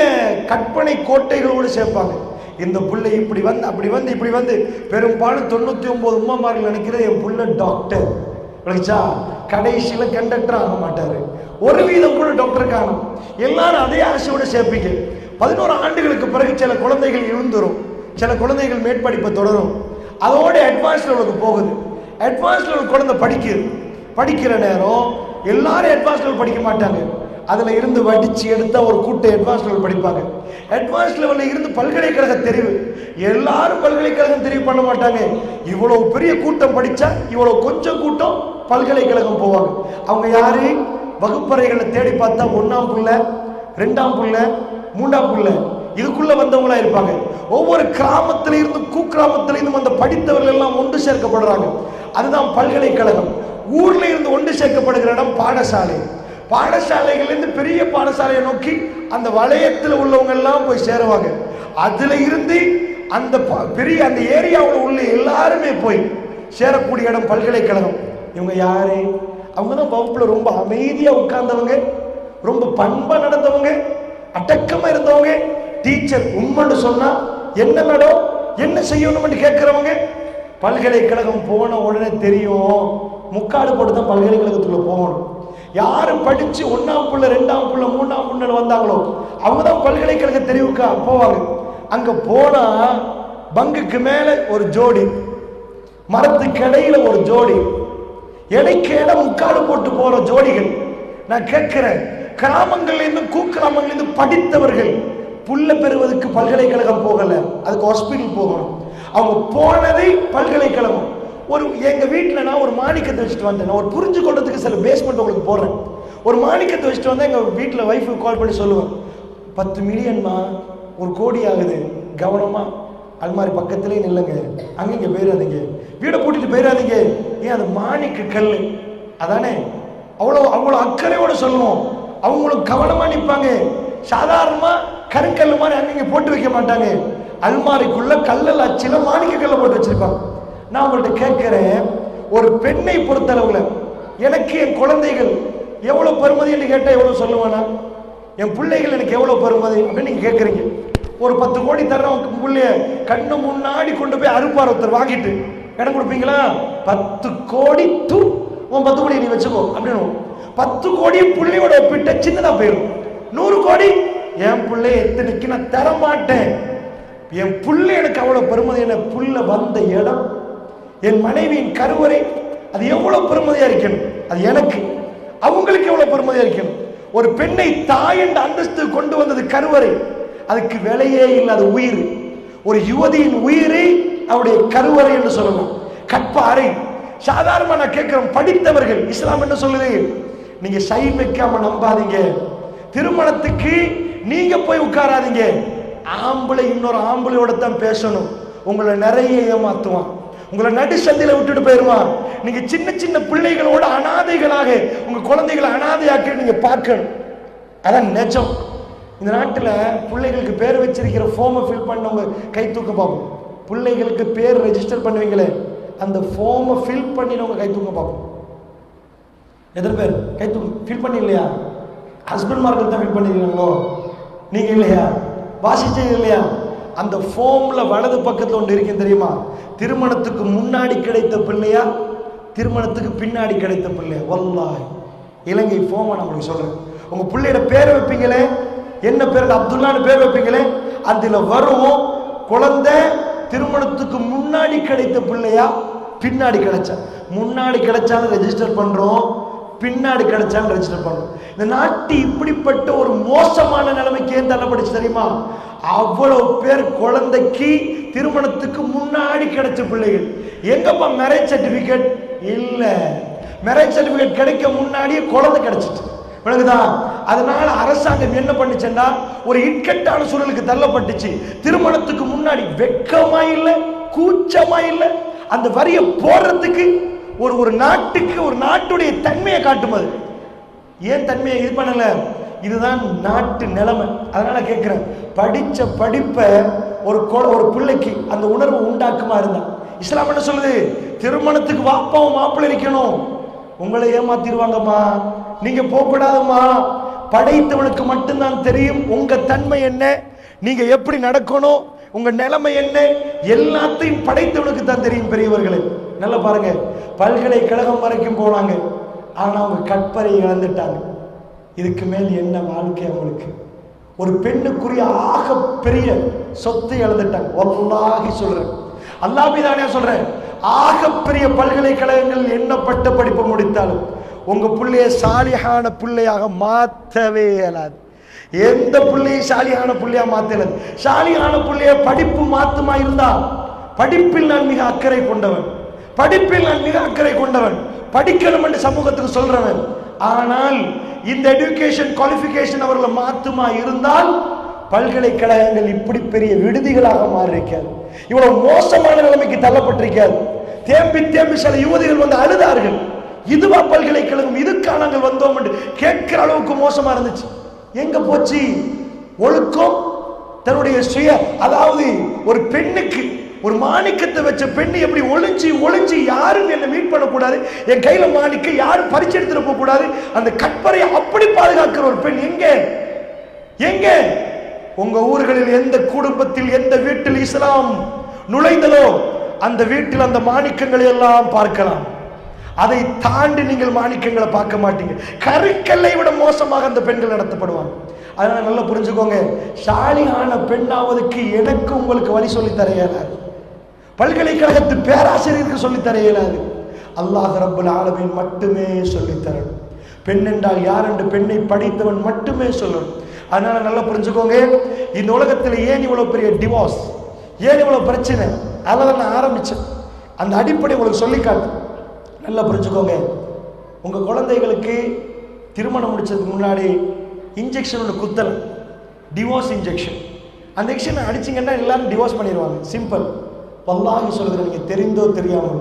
கற்பனை கோட்டைகளோடு சேர்ப்பாங்க. இந்த புள்ளை இப்படி வந்து அப்படி வந்து இப்படி வந்து பெரும்பாலும் 99 உமாமார்கள் நினைக்கிறது என் புள்ள டாக்டர் விளைச்சா, கடைசியில் கண்டக்டர் ஆக மாட்டார். ஒரு வீதம் கூட டாக்டர் காணும். எல்லாரும் அதே ஆசையோட சேர்ப்பீங்க. 11 ஆண்டுகளுக்கு பிறகு சில குழந்தைகள் எழுந்துரும், சில குழந்தைகள் மேற்படிப்பை தொடரும். அதோட அட்வான்ஸ் லெவலுக்கு போகுது. அட்வான்ஸ் லெவல் குழந்தை படிக்கிற நேரம் எல்லாரும் அட்வான்ஸ் லெவல் படிக்க மாட்டாங்க. அதில் இருந்து வடிச்சு எடுத்தா ஒரு கூட்டம் அட்வான்ஸ் லெவல் படிப்பாங்க. அட்வான்ஸ் லெவலில் இருந்து பல்கலைக்கழக தெரிவு, எல்லாரும் பல்கலைக்கழகம் தெரிவு பண்ண மாட்டாங்க. இவ்வளவு பெரிய கூட்டம் படித்தா இவ்வளவு கொஞ்சம் கூட்டம் பல்கலைக்கழகம் போவாங்க. அவங்க யாரு? வகுப்பறைகளை தேடி பார்த்தா 1ஆம் புள்ள, 2ஆம் புள்ள, 3ஆம் புள்ள, இதுக்குள்ள வந்தவங்களா இருப்பாங்க. ஒவ்வொரு கிராமத்தில இருந்து குக்கிராமத்தில இருந்து அந்த படித்தவர்கள் எல்லாம் ஒன்று சேர்க்கப்படுறாங்க. அதுதான் பல்கலைக்கழகம். ஊர்ல இருந்து ஒன்று சேர்க்கப்படுகிற இடம் பாடசாலை. பாடசாலைகளிலிருந்து பெரிய பாடசாலையை நோக்கி அந்த வளையத்தில் உள்ளவங்க எல்லாம் போய் சேருவாங்க. அதுல இருந்து அந்த பெரிய அந்த ஏரியாவில் உள்ள எல்லாருமே போய் சேரக்கூடிய இடம் பல்கலைக்கழகம். இவங்க யாரு? அவங்க தான் வகுப்புல ரொம்ப அமைதியா உட்கார்ந்தவங்க, ரொம்ப பண்பா நடந்தவங்க, அடக்கமா இருந்தவங்க. டீச்சர் உண்மைன்னு சொன்னா என்ன மேடம் என்ன செய்யணும்னு கேட்கிறவங்க. பல்கலைக்கழகம் போன உடனே தெரியும், முக்காடு போட்டு தான் பல்கலைக்கழகத்துக்குள்ள போகணும். யாரு படிச்சு 1ஆம் புள்ள, 2ஆம் புள்ள, 3ஆம் புள்ள வந்தாங்களோ அவங்க தான் பல்கலைக்கழக தெரிவுக்கா போவாங்க. அங்க போனா பங்குக்கு மேல ஒரு ஜோடி, மரத்துக்கு இடையில ஒரு ஜோடி, இடைக்கு இடம் முக்காடு போட்டு போற ஜோடிகள். நான் கேட்கிறேன், கிராமங்கள்ல இருந்து குக்கிராமங்கள்ல இருந்து படித்தவர்கள் புள்ள பெறுவதற்கு பல்கலைக்கழகம் போகல, அதுக்கு ஹாஸ்பிட்டல் போகணும். அவங்க போனதை பல்கலைக்கழகம். ஒரு எங்க வீட்டுல நான் ஒரு மாணிக்கத்தை வச்சுட்டு வந்தேன். நான் ஒரு புரிஞ்சு கொள்றதுக்கு சில பேஸ்மெண்ட் உங்களுக்கு போடுறேன். ஒரு மாணிக்கத்தை வச்சுட்டு வந்தா எங்க வீட்டுல வைஃபுக்கு கால் பண்ணி சொல்லுவேன், 10 மில்லியன்மா, 1 கோடி ஆகுது, கவனமா அல்மாரி பக்கத்திலே நில்லுங்க, அங்க போயிடாதீங்க, வீடை பூட்டிட்டு போயிடாதீங்க. ஏன்? அது மாணிக்க கல் அதானே. அவ்வளவு அக்கறையோட சொல்லுவோம். அவங்களுக்கு கவனமா நிற்பாங்க. சாதாரணமா கருங்கல் மாதிரி அங்க போட்டு வைக்க மாட்டாங்க. அல்மாரிக்குள்ள கல்லல் அச்சில மாணிக்க கல்ல போட்டு வச்சிருப்பாங்க. நான் உங்கள்கிட்ட கேட்கிறேன், ஒரு பெண்ணை பொறுத்தளவுல எனக்கு என் குழந்தைகள் எவ்வளவு பெருமதின்னு கேட்டா எவ்வளவு சொல்லுவானா? என் பிள்ளைகள் எனக்கு எவ்வளவு பெருமதி அப்படின்னு நீங்க கேட்கறீங்க. ஒரு 10 கோடி தர்றவங்க பிள்ளைய கண்ணு முன்னாடி கொண்டு போய் அறுப்பார் ஒருத்தர், வாங்கிட்டு இடம் கொடுப்பீங்களா? 10 கோடி தூ, உன் 10 கோடி நீ வச்சுக்கோ அப்படின்னு. 10 கோடி புள்ளையோட ஒப்பிட்ட சின்னதா போயிடும். 100 கோடி என் பிள்ளை எத்தனைக்கு நான் தர மாட்டேன். என் புள்ள எனக்கு அவ்வளவு பெருமதி. என்ன புள்ள வந்த இடம், என் மனைவியின் கருவறை, அது எவ்வளவு பெருமதியா இருக்கணும். அது எனக்கு, அவங்களுக்கு எவ்வளவு பெருமதியா இருக்கணும். ஒரு பெண்ணை தாய் என்ற அந்தஸ்து கொண்டு வந்தது கருவறை, அதுக்கு விலையே இல்லாத உயிர். ஒரு யுவதியின் உயிரை அவருடைய கருவறை என்று சொல்லணும், கற்பாறை. சாதாரணமா நான் கேட்கிறோம், படித்தவர்கள் இஸ்லாம் என்ன சொல்லுது? நீங்க சைன் வைக்காம நம்பாதீங்க. திருமணத்துக்கு நீங்க போய் உட்காராதீங்க. ஆம்பளை இன்னொரு ஆம்பளையோட தான் பேசணும். உங்களை நிறைய ஏமாத்துவான். உங்களை நடு சந்தையில விட்டுட்டு போயிருவான். நீங்க சின்ன சின்ன பிள்ளைகளோட அனாதைகளாக உங்க குழந்தைகளை அனாதையாக்க நீங்க பார்க்கணும். அதான் நிஜம். இந்த நாட்டில் பிள்ளைகளுக்கு பேர் வச்சிருக்கிற ஃபார்மை ஃபில் பண்ணவங்க கை தூக்க பார்ப்போம். பிள்ளைகளுக்கு பேர் ரெஜிஸ்டர் பண்ணுவீங்களே, அந்த ஃபார்மை ஃபில் பண்ணினவங்க கை தூக்க பார்ப்போம். எத்தனை பேர் கை தூக்க ஃபில் பண்ணி இல்லையா? ஹஸ்பண்ட் மார்க்கெட் தான் ஃபில் பண்ணிருக்கீங்களோ? நீங்க இல்லையா? வாசிச்சது இல்லையா? அந்த ஃபார்ம்ல வலது பக்கத்தில் ஒன்று இருக்கு தெரியுமா? திருமணத்துக்கு முன்னாடி கிடைத்த பிள்ளையா, திருமணத்துக்கு பின்னாடி கிடைத்த பிள்ளையா? வல்லாஹ் இலங்கை ஃபார்மை நான் உங்களுக்கு சொல்றேன். உங்க பிள்ளையோட பேரை வைப்பீங்களே, என்ன பேர்? அப்துல்லான்னு பேர் வைப்பீங்களே, அதுல வரும் குழந்தை திருமணத்துக்கு முன்னாடி கிடைத்த பிள்ளையா பின்னாடி கிடைச்சா? முன்னாடி கிடைச்சாலும் ரெஜிஸ்டர் பண்றோம், பின்னாடி கிடைச்சாலும் ரெஜிஸ்டர் பண்றோம். இந்த நாட்டு இப்படிப்பட்ட ஒரு மோசமான நிலைமைக்கு ஏன் தள்ளப்பட்டுச்சு தெரியுமா? அவ்வளவு பேர் குழந்தைக்கு திருமணத்துக்கு முன்னாடி கிடைச்ச பிள்ளைகள். எங்கப்பா மேரேஜ் சர்டிபிகேட்? இல்ல, மேரேஜ் சர்டிபிகேட் கிடைக்க முன்னாடியே குழந்தை கிடைச்சிட்டு. அதனால அரசாங்கம் என்ன பண்ணுச்சுன்னா ஒரு இக்கட்டான சூழலுக்கு தள்ளப்பட்டுச்சு. திருமணத்துக்கு முன்னாடி வெக்கமா இல்ல, கூச்சமா இல்ல, அந்த வரிய போடுறதுக்கு ஒரு நாட்டுக்கு ஒரு நாட்டுடைய தன்மையை காட்டும். அது ஏன் தன்மையை இது பண்ணல? இதுதான் நாட்டு நிலைமை. அதனால கேட்கிறேன், படிச்ச படிப்பை ஒரு பிள்ளைக்கு அந்த உணர்வு உண்டாக்குமா இருந்தா இஸ்லாம் என்ன சொல்லுது? திருமணத்துக்கு வாப்பாவும் மாப்பிள்ளை இருக்கணும். உங்களை ஏமாத்திடுவாங்கம்மா, நீங்க போகக்கூடாதுமா. படைத்தவனுக்கு மட்டும்தான் தெரியும் உங்க தன்மை என்ன, நீங்க எப்படி நடக்கணும், உங்க நிலைமை என்ன, எல்லாத்தையும் படைத்தவனுக்கு தான் தெரியும். பெரியவர்களே நல்லா பாருங்க, பல்கலைக்கழகம் வரைக்கும் போனாங்க, ஆனா அவங்க கற்பரை இழந்துட்டாங்க. இதுக்கு மேல் என்ன வாழ்க்கை அவங்களுக்கு? ஒரு பெண்ணுக்குரிய ஆக பெரிய சொத்தை இழந்துட்டாங்க. வல்லாஹி சொல்றேன், அல்லாஹ் தானே சொல்றேன், ஆக பெரிய பல்கலைக்கழகங்கள் எண்ணப்பட்ட படிப்பு முடித்தாலும் உங்க பிள்ளைய சாலிஹான பிள்ளையாக மாற்றவே இயலாது. எந்த பிள்ளையும் சாலிஹான பிள்ளையா மாத்தல. சாலிஹான பிள்ளைய படிப்பு மாத்துமா இருந்தா, படிப்பில் நான் மிக அக்கறை கொண்டவன், படிப்பில் நான் மிக அக்கறை கொண்டவன், படிக்கணும் என்று சமூகத்துக்கு சொல்றவன். ஆனால் இந்த எஜுகேஷன் குவாலிஃபிகேஷன் அவர்களை மாத்துமா இருந்தால் பல்கலைக்கழகங்கள் இப்படி பெரிய விடுதிகளாக மாறியிருக்காது, இவ்வளவு மோசமான நிலைமைக்கு தள்ளப்பட்டிருக்காது. தேம்பி தேம்பி சில யுவதிகள் வந்து அழுதார்கள், இதுவா பல்கலைக்கழகம், இதுக்காக நாங்கள் வந்தோம் என்று கேட்கிற அளவுக்கு மோசமா இருந்துச்சு. எங்க போச்சு ஒழுக்கம்? தன்னுடைய சுய, அதாவது ஒரு பெண்ணுக்கு ஒரு மாணிக்கத்தை வச்ச பெண்ணு எப்படி ஒளிஞ்சு ஒளிஞ்சு யாரும் என்னை மீட் பண்ணக்கூடாது, என் கையில மாணிக்க யாரும் பறிச்சு எடுத்துட்டு போக கூடாது, அந்த கற்பரையை அப்படி பாதுகாக்கிற ஒரு பெண் எங்கே? எங்கே? உங்க ஊர்களில் எந்த குடும்பத்தில் எந்த வீட்டில் இஸ்லாம் நுழைந்ததோ அந்த வீட்டில் அந்த மாணிக்கங்களை எல்லாம் பார்க்கலாம். அதை தாண்டி நீங்கள் மாணிக்கங்களை பார்க்க மாட்டீங்க. கருக்கல்லை விட மோசமாக அந்த பெண்கள் நடத்தப்படுவாங்க. அதனால நல்லா புரிஞ்சுக்கோங்க, சாலிஹான பெண்ணாவதுக்கு எனக்கு உங்களுக்கு வழி சொல்லி தர இயலாது, பல்கலைக்கழகத்து பேராசிரியருக்கு சொல்லி தர இயலாது, அல்லாஹ் ரப்பல் ஆலமீன் மட்டுமே சொல்லித்தரணும். பெண் என்றால் யார் என்று பெண்ணை படித்தவன் மட்டுமே சொல்லணும். அதனால நல்லா புரிஞ்சுக்கோங்க, இந்த உலகத்தில் ஏன் இவ்வளவு பெரிய டிவோர்ஸ், ஏன் இவ்வளவு பிரச்சனை, அதெல்லாம் நான் ஆரம்பிச்சேன். அந்த அடிப்படை உங்களுக்கு சொல்லி காட்டு. நல்லா புரிஞ்சுக்கோங்க, உங்க குழந்தைகளுக்கு திருமணம் முடிச்சதுக்கு முன்னாடி இன்ஜெக்ஷன் ஒன்று குத்தல், டிவோர்ஸ் இன்ஜெக்ஷன். அந்த இன்ஜெக்ஷனை அடிச்சிங்கன்னா எல்லாரும் டிவோர்ஸ் பண்ணிடுவாங்க. சிம்பிள். வல்லாஹி சொல்கிறேன், நீங்க தெரிந்தோ தெரியாமல்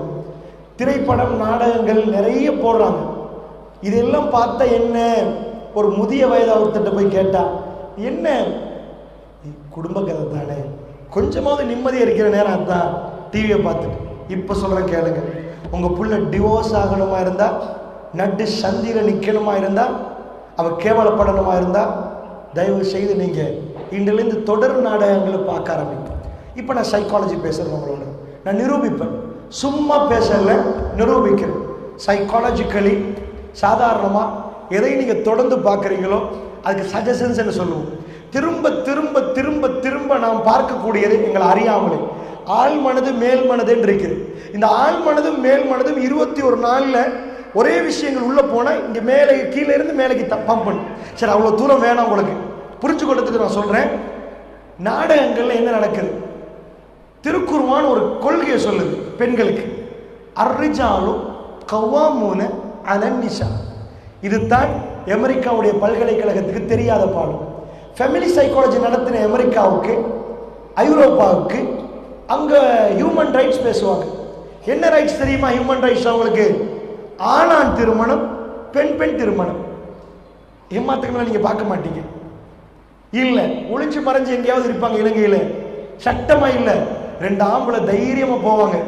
திரைப்படம் நாடகங்கள் நிறைய போடுறாங்க. இதெல்லாம் பார்த்தா என்ன, ஒரு முதிய வயது ஒருத்தட்ட போய் கேட்டா என்ன குடும்ப கதை தானே, கொஞ்சமாவது நிம்மதியாக இருக்கிற நேரம் அதுதான் டிவியை பார்த்துட்டு. இப்போ சொல்கிறேன் கேளுங்க, உங்கள் புள்ள டிவோர்ஸ் ஆகணுமா இருந்தா, நட்டு சந்தியில நிற்கணுமா இருந்தா, அவ கேவலப்படணுமா இருந்தா, தயவு செய்து நீங்கள் இன்றிலிருந்து தொடர் நாடகங்களை பார்க்க ஆரம்பிப்பேன். இப்போ நான் சைக்காலஜி பேசுகிறேன், உங்களோட நான் நிரூபிப்பேன், சும்மா பேசல, நிரூபிக்கிறேன். சைக்காலஜிக்கலி சாதாரணமாக எதை நீங்கள் தொடர்ந்து பார்க்குறீங்களோ அதுக்கு சஜஷன்ஸ் என்ன சொல்லுவோம். திரும்ப திரும்ப திரும்ப திரும்ப நாம் பார்க்கக்கூடியது எங்களை அறியாமலே ஆள் மனது மேல் மனதுன்னு இருக்குது. இந்த ஆள் மனதும் மேல் மனதும் 21 நாளில் ஒரே விஷயங்கள் உள்ள போனால் இங்கே மேலே கீழே இருந்து மேலேக்கு பம்ப் பண்ணும். சரி, அவ்வளோ தூரம் வேணாம், உங்களுக்கு புரிஞ்சு கொண்டதுக்கு நான் சொல்கிறேன். நாடகங்களில் என்ன நடக்குது? திருக்குர்ஆன் ஒரு கொள்கையை சொல்லுது பெண்களுக்கு, அர்ரிஜாலும் கவ்வாமூன அலன் நிசா. இதுதான் அமெரிக்காவுடைய பல்கலைக்கழகத்துக்கு தெரியாத பாடம். ஃபேமிலி சைக்காலஜி நடத்தின அமெரிக்காவுக்கு, ஐரோப்பாவுக்கு அங்கே ஹியூமன் ரைட்ஸ் பேசுவாங்க. என்ன ரைட்ஸ் தெரியுமா? ஹியூமன் ரைட்ஸ் அவங்களுக்கு ஆணான் திருமணம், பெண் பெண் திருமணம். ஏமாத்துக்கணும் நீங்க பார்க்க மாட்டீங்க. இல்ல ஒளிஞ்சு மறைஞ்சு எங்கேயாவது இருப்பாங்க இலங்கையில, சட்டமா இல்ல. 2 ஆம்பளை தைரியமா போவாங்க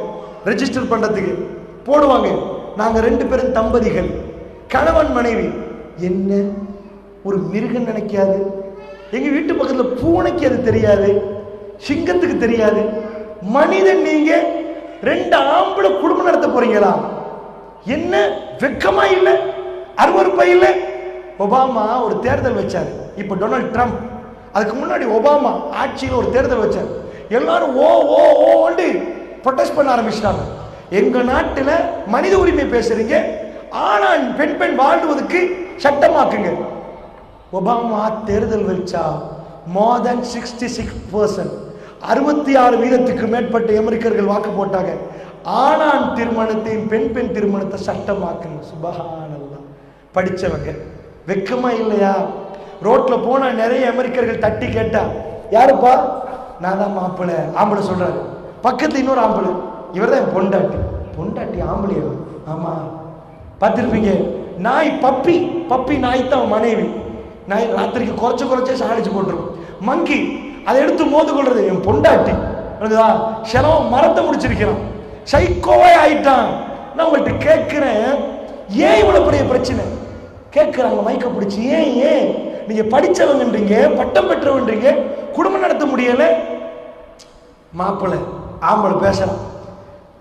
ரெஜிஸ்டர் பண்றதுக்கு, போடுவாங்க நாங்க 2 பேரும் தம்பதிகள், கணவன் மனைவி. என்ன ஒரு மிருகம் நினைக்காது, எங்க வீட்டு பக்கத்துல பூனைக்கு அது தெரியாது, சிங்கத்துக்கு தெரியாது. மனிதன் நீங்க 2 ஆம்பளை குடும்பம் நடத்த போறீங்களா? என்ன வெக்கமா இல்ல, அருவருப்பா இல்ல? ஒபாமா ஒரு தேர்தல் வச்சாரு, இப்ப டொனால்ட் ட்ரம்ப். அதுக்கு முன்னாடி ஒபாமா ஆட்சியில் ஒரு தேர்தல் வச்சார். எல்லாரும் ஓ ஓ ஓண்டு ப்ரொடெஸ்ட் பண்ண ஆரம்பிச்சிட்டாங்க. எங்க நாட்டில் மனித உரிமை பேசுறீங்க, ஆனால் பெண் பெண் வாழ்வதற்கு சட்டமாக்குங்க. ஒபாமா தேர்தல் வச்சா more than 66%, 66% மேற்பட்ட அமெரிக்கர்கள் வாக்கு போட்டாங்க. ஆணான் திருமணத்தையும் பெண் பெண் திருமணத்தை சட்டமாக்குங்க. சுபஹானல்லாஹ். படிச்சவங்க வெக்கமா இல்லையா? ரோட்ல போனா நிறைய அமெரிக்கர்கள் தட்டி கேட்டா, யாருப்பா? நான் தான் மாப்பிள்ளை. ஆம்பளை சொல்றாரு. பக்கத்துல இன்னொரு ஆம்பளை, இவர் தான் பொண்டாட்டி. பொண்டாட்டி ஆம்பளையா? ஆமா. பார்த்திருப்பீங்க நாய், பப்பி, பப்பி நாய் தான் மனைவி. நாய் ராத்திரிக்கு குறைச்சே சாடிச்சு போட்டுரும். மங்கி அதை எடுத்து மோது கொள்றது என் பொண்டாட்டி. செலவு மரத்தை முடிச்சிருக்கிறான், சைக்கோவே ஆயிட்டான். நான் உங்கள்கிட்ட கேட்கிறேன், ஏன் இவ்வளவு பெரிய பிரச்சனை? கேட்கிறாங்க மைக்க பிடிச்சி, ஏன் நீங்க படிச்சவங்கன்றீங்க, பட்டம் பெற்றவன்றீங்க, குடும்பம் நடத்த முடியல. மாப்பிள்ளை ஆம்பளை பேசலாம்.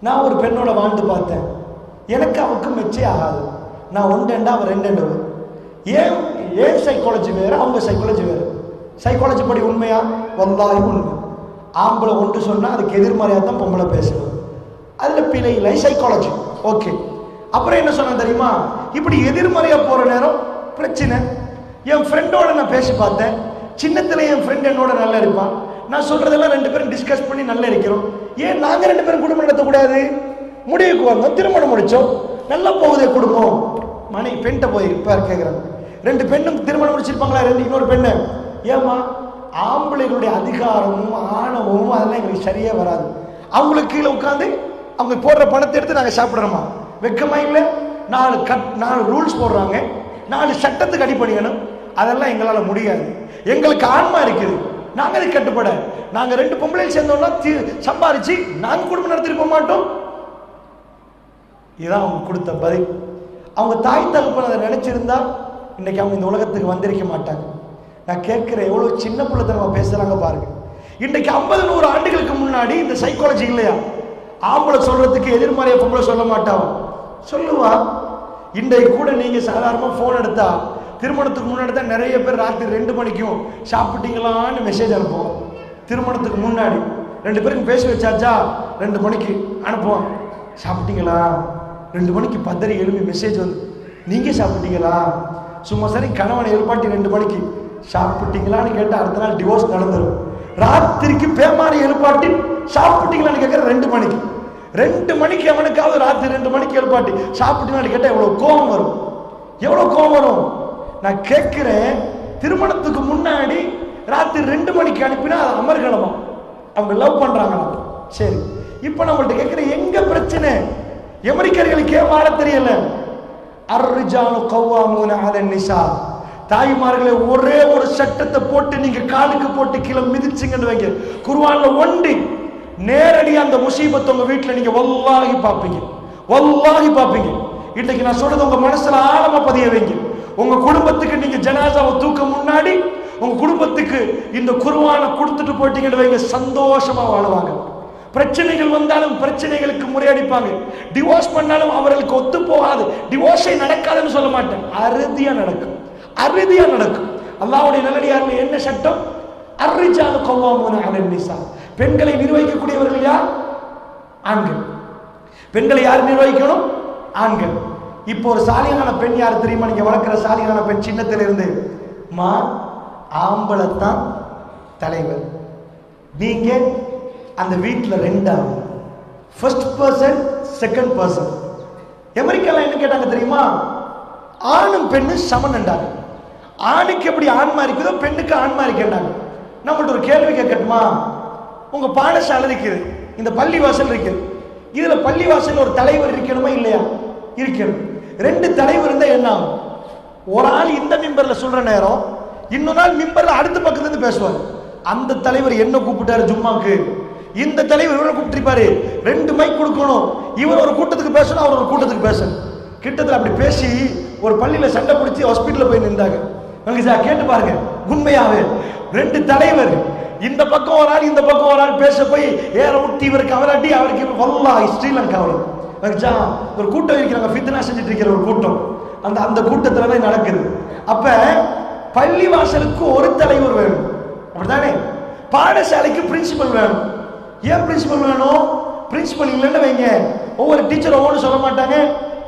நான் ஒரு பெண்ணோட வாழ்ந்து பார்த்தேன், எனக்கு அவருக்கு மெச்சே ஆகாது. நான் 1 அவன் 2. ஏன் சைக்காலஜி வேறு, அவங்க சைக்காலஜி வேறு. சைக்காலஜி படி உண்மையா? வந்தாய் உண்மை. ஆம்பளை ஒன்று சொன்னா அதுக்கு எதிர்மறையா தான் பொம்பளை பேசுறது, அதுல பிழை இல்லை. Psychology okay. அப்புறம் என்ன சொன்ன தெரியுமா? இப்படி எதிர்மறையா போற நேரம் பிரச்சனை. என் ஃப்ரெண்டோட நான் பேசி பார்த்தேன், சின்னத்துல என் ஃப்ரெண்ட் என்னோட நல்லா இருப்பான். நான் சொல்றதெல்லாம் 2 பேரும் டிஸ்கஸ் பண்ணி நல்லா இருக்கிறோம். ஏன் நாங்க 2 பேரும் குடும்பம் நடத்தக்கூடாது? முடிவுக்கு வந்தோம், திருமணம் முடிச்சோம், நல்லா போகுதே குடும்பம். மணி பெண்கிட்ட போய் பேர் கேட்குறாங்க, 2 பெண்ணும் திருமணம் முடிச்சிருப்பாங்களா? 2 இன்னொரு பெண்ணு. ஏமா? ஆம்பளைகளுடைய அதிகாரமும் ஆணவமும் அதெல்லாம் எங்களுக்கு சரியே வராது. அவங்களுக்கு கீழே உட்காந்து அவங்க போடுற பணத்தை எடுத்து நாங்கள் சாப்பிட்றோமா? வெக்கமா இல்லை? 4 ரூல்ஸ் போடுறாங்க, 4 சட்டத்துக்கு அடிப்படையணும். அதெல்லாம் எங்களால் முடியாது. எங்களுக்கு ஆன்மா இருக்குது, நாங்கள் அதுக்கு கட்டுப்பட. நாங்கள் 2 பொம்பளையும் சேர்ந்தோம்னா சம்பாரிச்சு நாங்கள் குடும்பம் நடத்திருக்க மாட்டோம். இதுதான் அவங்க கொடுத்த பதில். அவங்க தாய் தகப்பன் அதை நினைச்சிருந்தா இன்னைக்கு அவங்க இந்த உலகத்துக்கு வந்திருக்க மாட்டாங்க. நான் கேட்கிறேன், எவ்வளவு சின்ன பிள்ளைத்தனமா பேசுறாங்க பாருங்க. இன்றைக்கு 50-100 ஆண்டுகளுக்கு முன்னாடி இந்த சைக்காலஜி இல்லையா? ஆம்பளை சொல்றதுக்கு எதிர்மறையா பொம்பளை சொல்ல மாட்டான், சொல்லுவா. இன்றைக்கு கூட நீங்க சாதாரணமா போன் எடுத்தா, திருமணத்துக்கு முன்னாடி தான் நிறைய பேர் ராத்திரி 2 மணிக்கும் சாப்பிட்டீங்களான்னு மெசேஜ் அனுப்புவோம். திருமணத்துக்கு முன்னாடி 2 பேருக்கு பேசி வச்சாச்சா 2 மணிக்கு அனுப்புவோம், சாப்பிட்டீங்களா? 2 மணிக்கு பதறி எழுப்பி மெசேஜ் வந்து, நீங்க சாப்பிட்டீங்களா? சும்மா சரி கணவனை எழுப்பாட்டி 2 மணிக்கு சாப்பிட்டீங்களான்னு கேட்டால் அடுத்த நாள் டிவோர்ஸ் நடந்துடும். ராத்திரிக்கு பேமாரி எழுப்பாட்டி சாப்பிட்டீங்களான்னு கேட்குற 2 மணிக்கு. 2 மணிக்கு அவனுக்காவது ராத்திரி 2 மணிக்கு எழுப்பாட்டி சாப்பிட்டீங்களான்னு கேட்டால் எவ்வளோ கோபம் வரும், எவ்வளோ கோபம் வரும். நான் கேட்கிறேன், திருமணத்துக்கு முன்னாடி ராத்திரி 2 மணிக்கு அனுப்பினா அது அமர்கலமா? அவங்க லவ் பண்றாங்களா? சரி, இப்போ நம்மள்ட்ட கேட்கிறேன், எங்க பிரச்சனை? அமெரிக்கர்களுக்கே வாழ தெரியல. அர்ரிஜாலு கவ்வாமூன அலன் நிசா. தாய்மார்களை ஒரே ஒரு சட்டத்தை போட்டு நீங்க காலுக்கு போட்டு கீழே மிதிச்சிங்கன்னு வைங்க, குர்ஆன்ல ஒண்டி நேரடியா அந்த முசீபத் உங்க வீட்டுல நீங்க வல்லாஹி பாப்பீங்க, வல்லாஹி பாப்பீங்க. இன்னைக்கு நான் சொல்றது உங்க மனசுல ஆழமா பதிய வைங்க. உங்க குடும்பத்துக்கு நீங்க ஜனாசாவை தூக்க முன்னாடி உங்க குடும்பத்துக்கு இந்த குர்ஆனை கொடுத்துட்டு போயிட்டீங்கன்னு வைங்க, சந்தோஷமா வாழுவாங்க. பிரச்சனைகள் வந்தாலும் பிரச்சனைகளுக்கு முறையடிப்பாங்க. டிவோர்ஸ் பண்ணாலும் அவர்களுக்கு ஒத்து போகாது. டிவோர்ஸே நடக்காதுன்னு சொல்ல மாட்டேன், அறுதியா நடக்கும், அறுதியா நடக்கும். அல்லாஹ்வுடைய நல்லடியார்கள் என்ன சட்டம்? அர்ரிஜாலு கவ்வாமூன அலன் நிசா. பெண்களை நிர்வகிக்கக்கூடியவர்கள் யார்? ஆண்கள். பெண்களை யார் நிர்வகிக்கணும்? ஆண்கள். இப்போ ஒரு சாலியான பெண் யார் தெரியுமா? நீங்க வளர்க்கிற சாலியான பெண் சின்னத்திலிருந்து மா ஆம்பளை தான் தலைவர், நீங்க அந்த வீட்டில் 2ஆவது, ஃபர்ஸ்ட் பர்சன் செகண்ட் பர்சன். அமெரிக்கால என்ன கேட்டாங்க தெரியுமா? ஆணும் பெண்ணும் சமன்ண்டாங்க. ஆணுக்கு எப்படி ஆன்மா இருக்குதோ பெண்ணுக்கு ஆன்மா இருக்கின்றாங்க. நம்மள்ட்ட ஒரு கேள்வி கேட்கட்டுமா? உங்க பாடசாலை இருக்குது, இந்த பள்ளி வாசல் இருக்குது, இதுல பள்ளிவாசல் ஒரு தலைவர் இருக்கணுமா இல்லையா? இருக்கணும். ரெண்டு தலைவர் இருந்தா என்ன ஆகும்? ஒரு ஆள் இந்த மிம்பர்ல சொல்ற நேரம் இன்னொரு நாள் மிம்பர்ல அடுத்த பக்கத்துல இருந்து பேசுவார். அந்த தலைவர் என்ன கூப்பிட்டாரு ஜும்மாக்கு, இந்த தலைவர் இவரை கூப்பிட்டுருப்பாரு. ரெண்டு மைக் கொடுக்கணும். இவர் ஒரு கூட்டத்துக்கு பேசணும், அவர் ஒரு கூட்டத்துக்கு பேசணும். கிட்டத்தில் அப்படி பேசி ஒரு பள்ளியில சண்டை பிடிச்சி ஹாஸ்பிட்டல்ல போய் நின்றாங்க. கேட்டு பாருங்க, உண்மையாவே ரெண்டு தலைவர், இந்த பக்கம் ஒரு ஆள் இந்த பக்கம் ஒரு ஆள் பேச போய் ஏற விட்டு இவருக்கு அவராட்டி அவருக்கு வல்லாஹி ஸ்ரீலங்காவில் ஒரு கூட்டம் இருக்கிறாங்க, ஃபித்னா செஞ்சுட்டு இருக்கிற ஒரு கூட்டம். அந்த கூட்டத்துல தான் நடக்குது. அப்ப பள்ளி வாசலுக்கு ஒரு தலைவர் வேணும், அப்படித்தானே? பாடசாலைக்கு பிரின்சிபல் வேணும். ஏன் பிரின்சிபல் வேணும்? பிரின்சிபல் இல்லைன்னு வைங்க, ஒவ்வொரு டீச்சர் ஒவ்வொன்று சொல்ல மாட்டாங்க.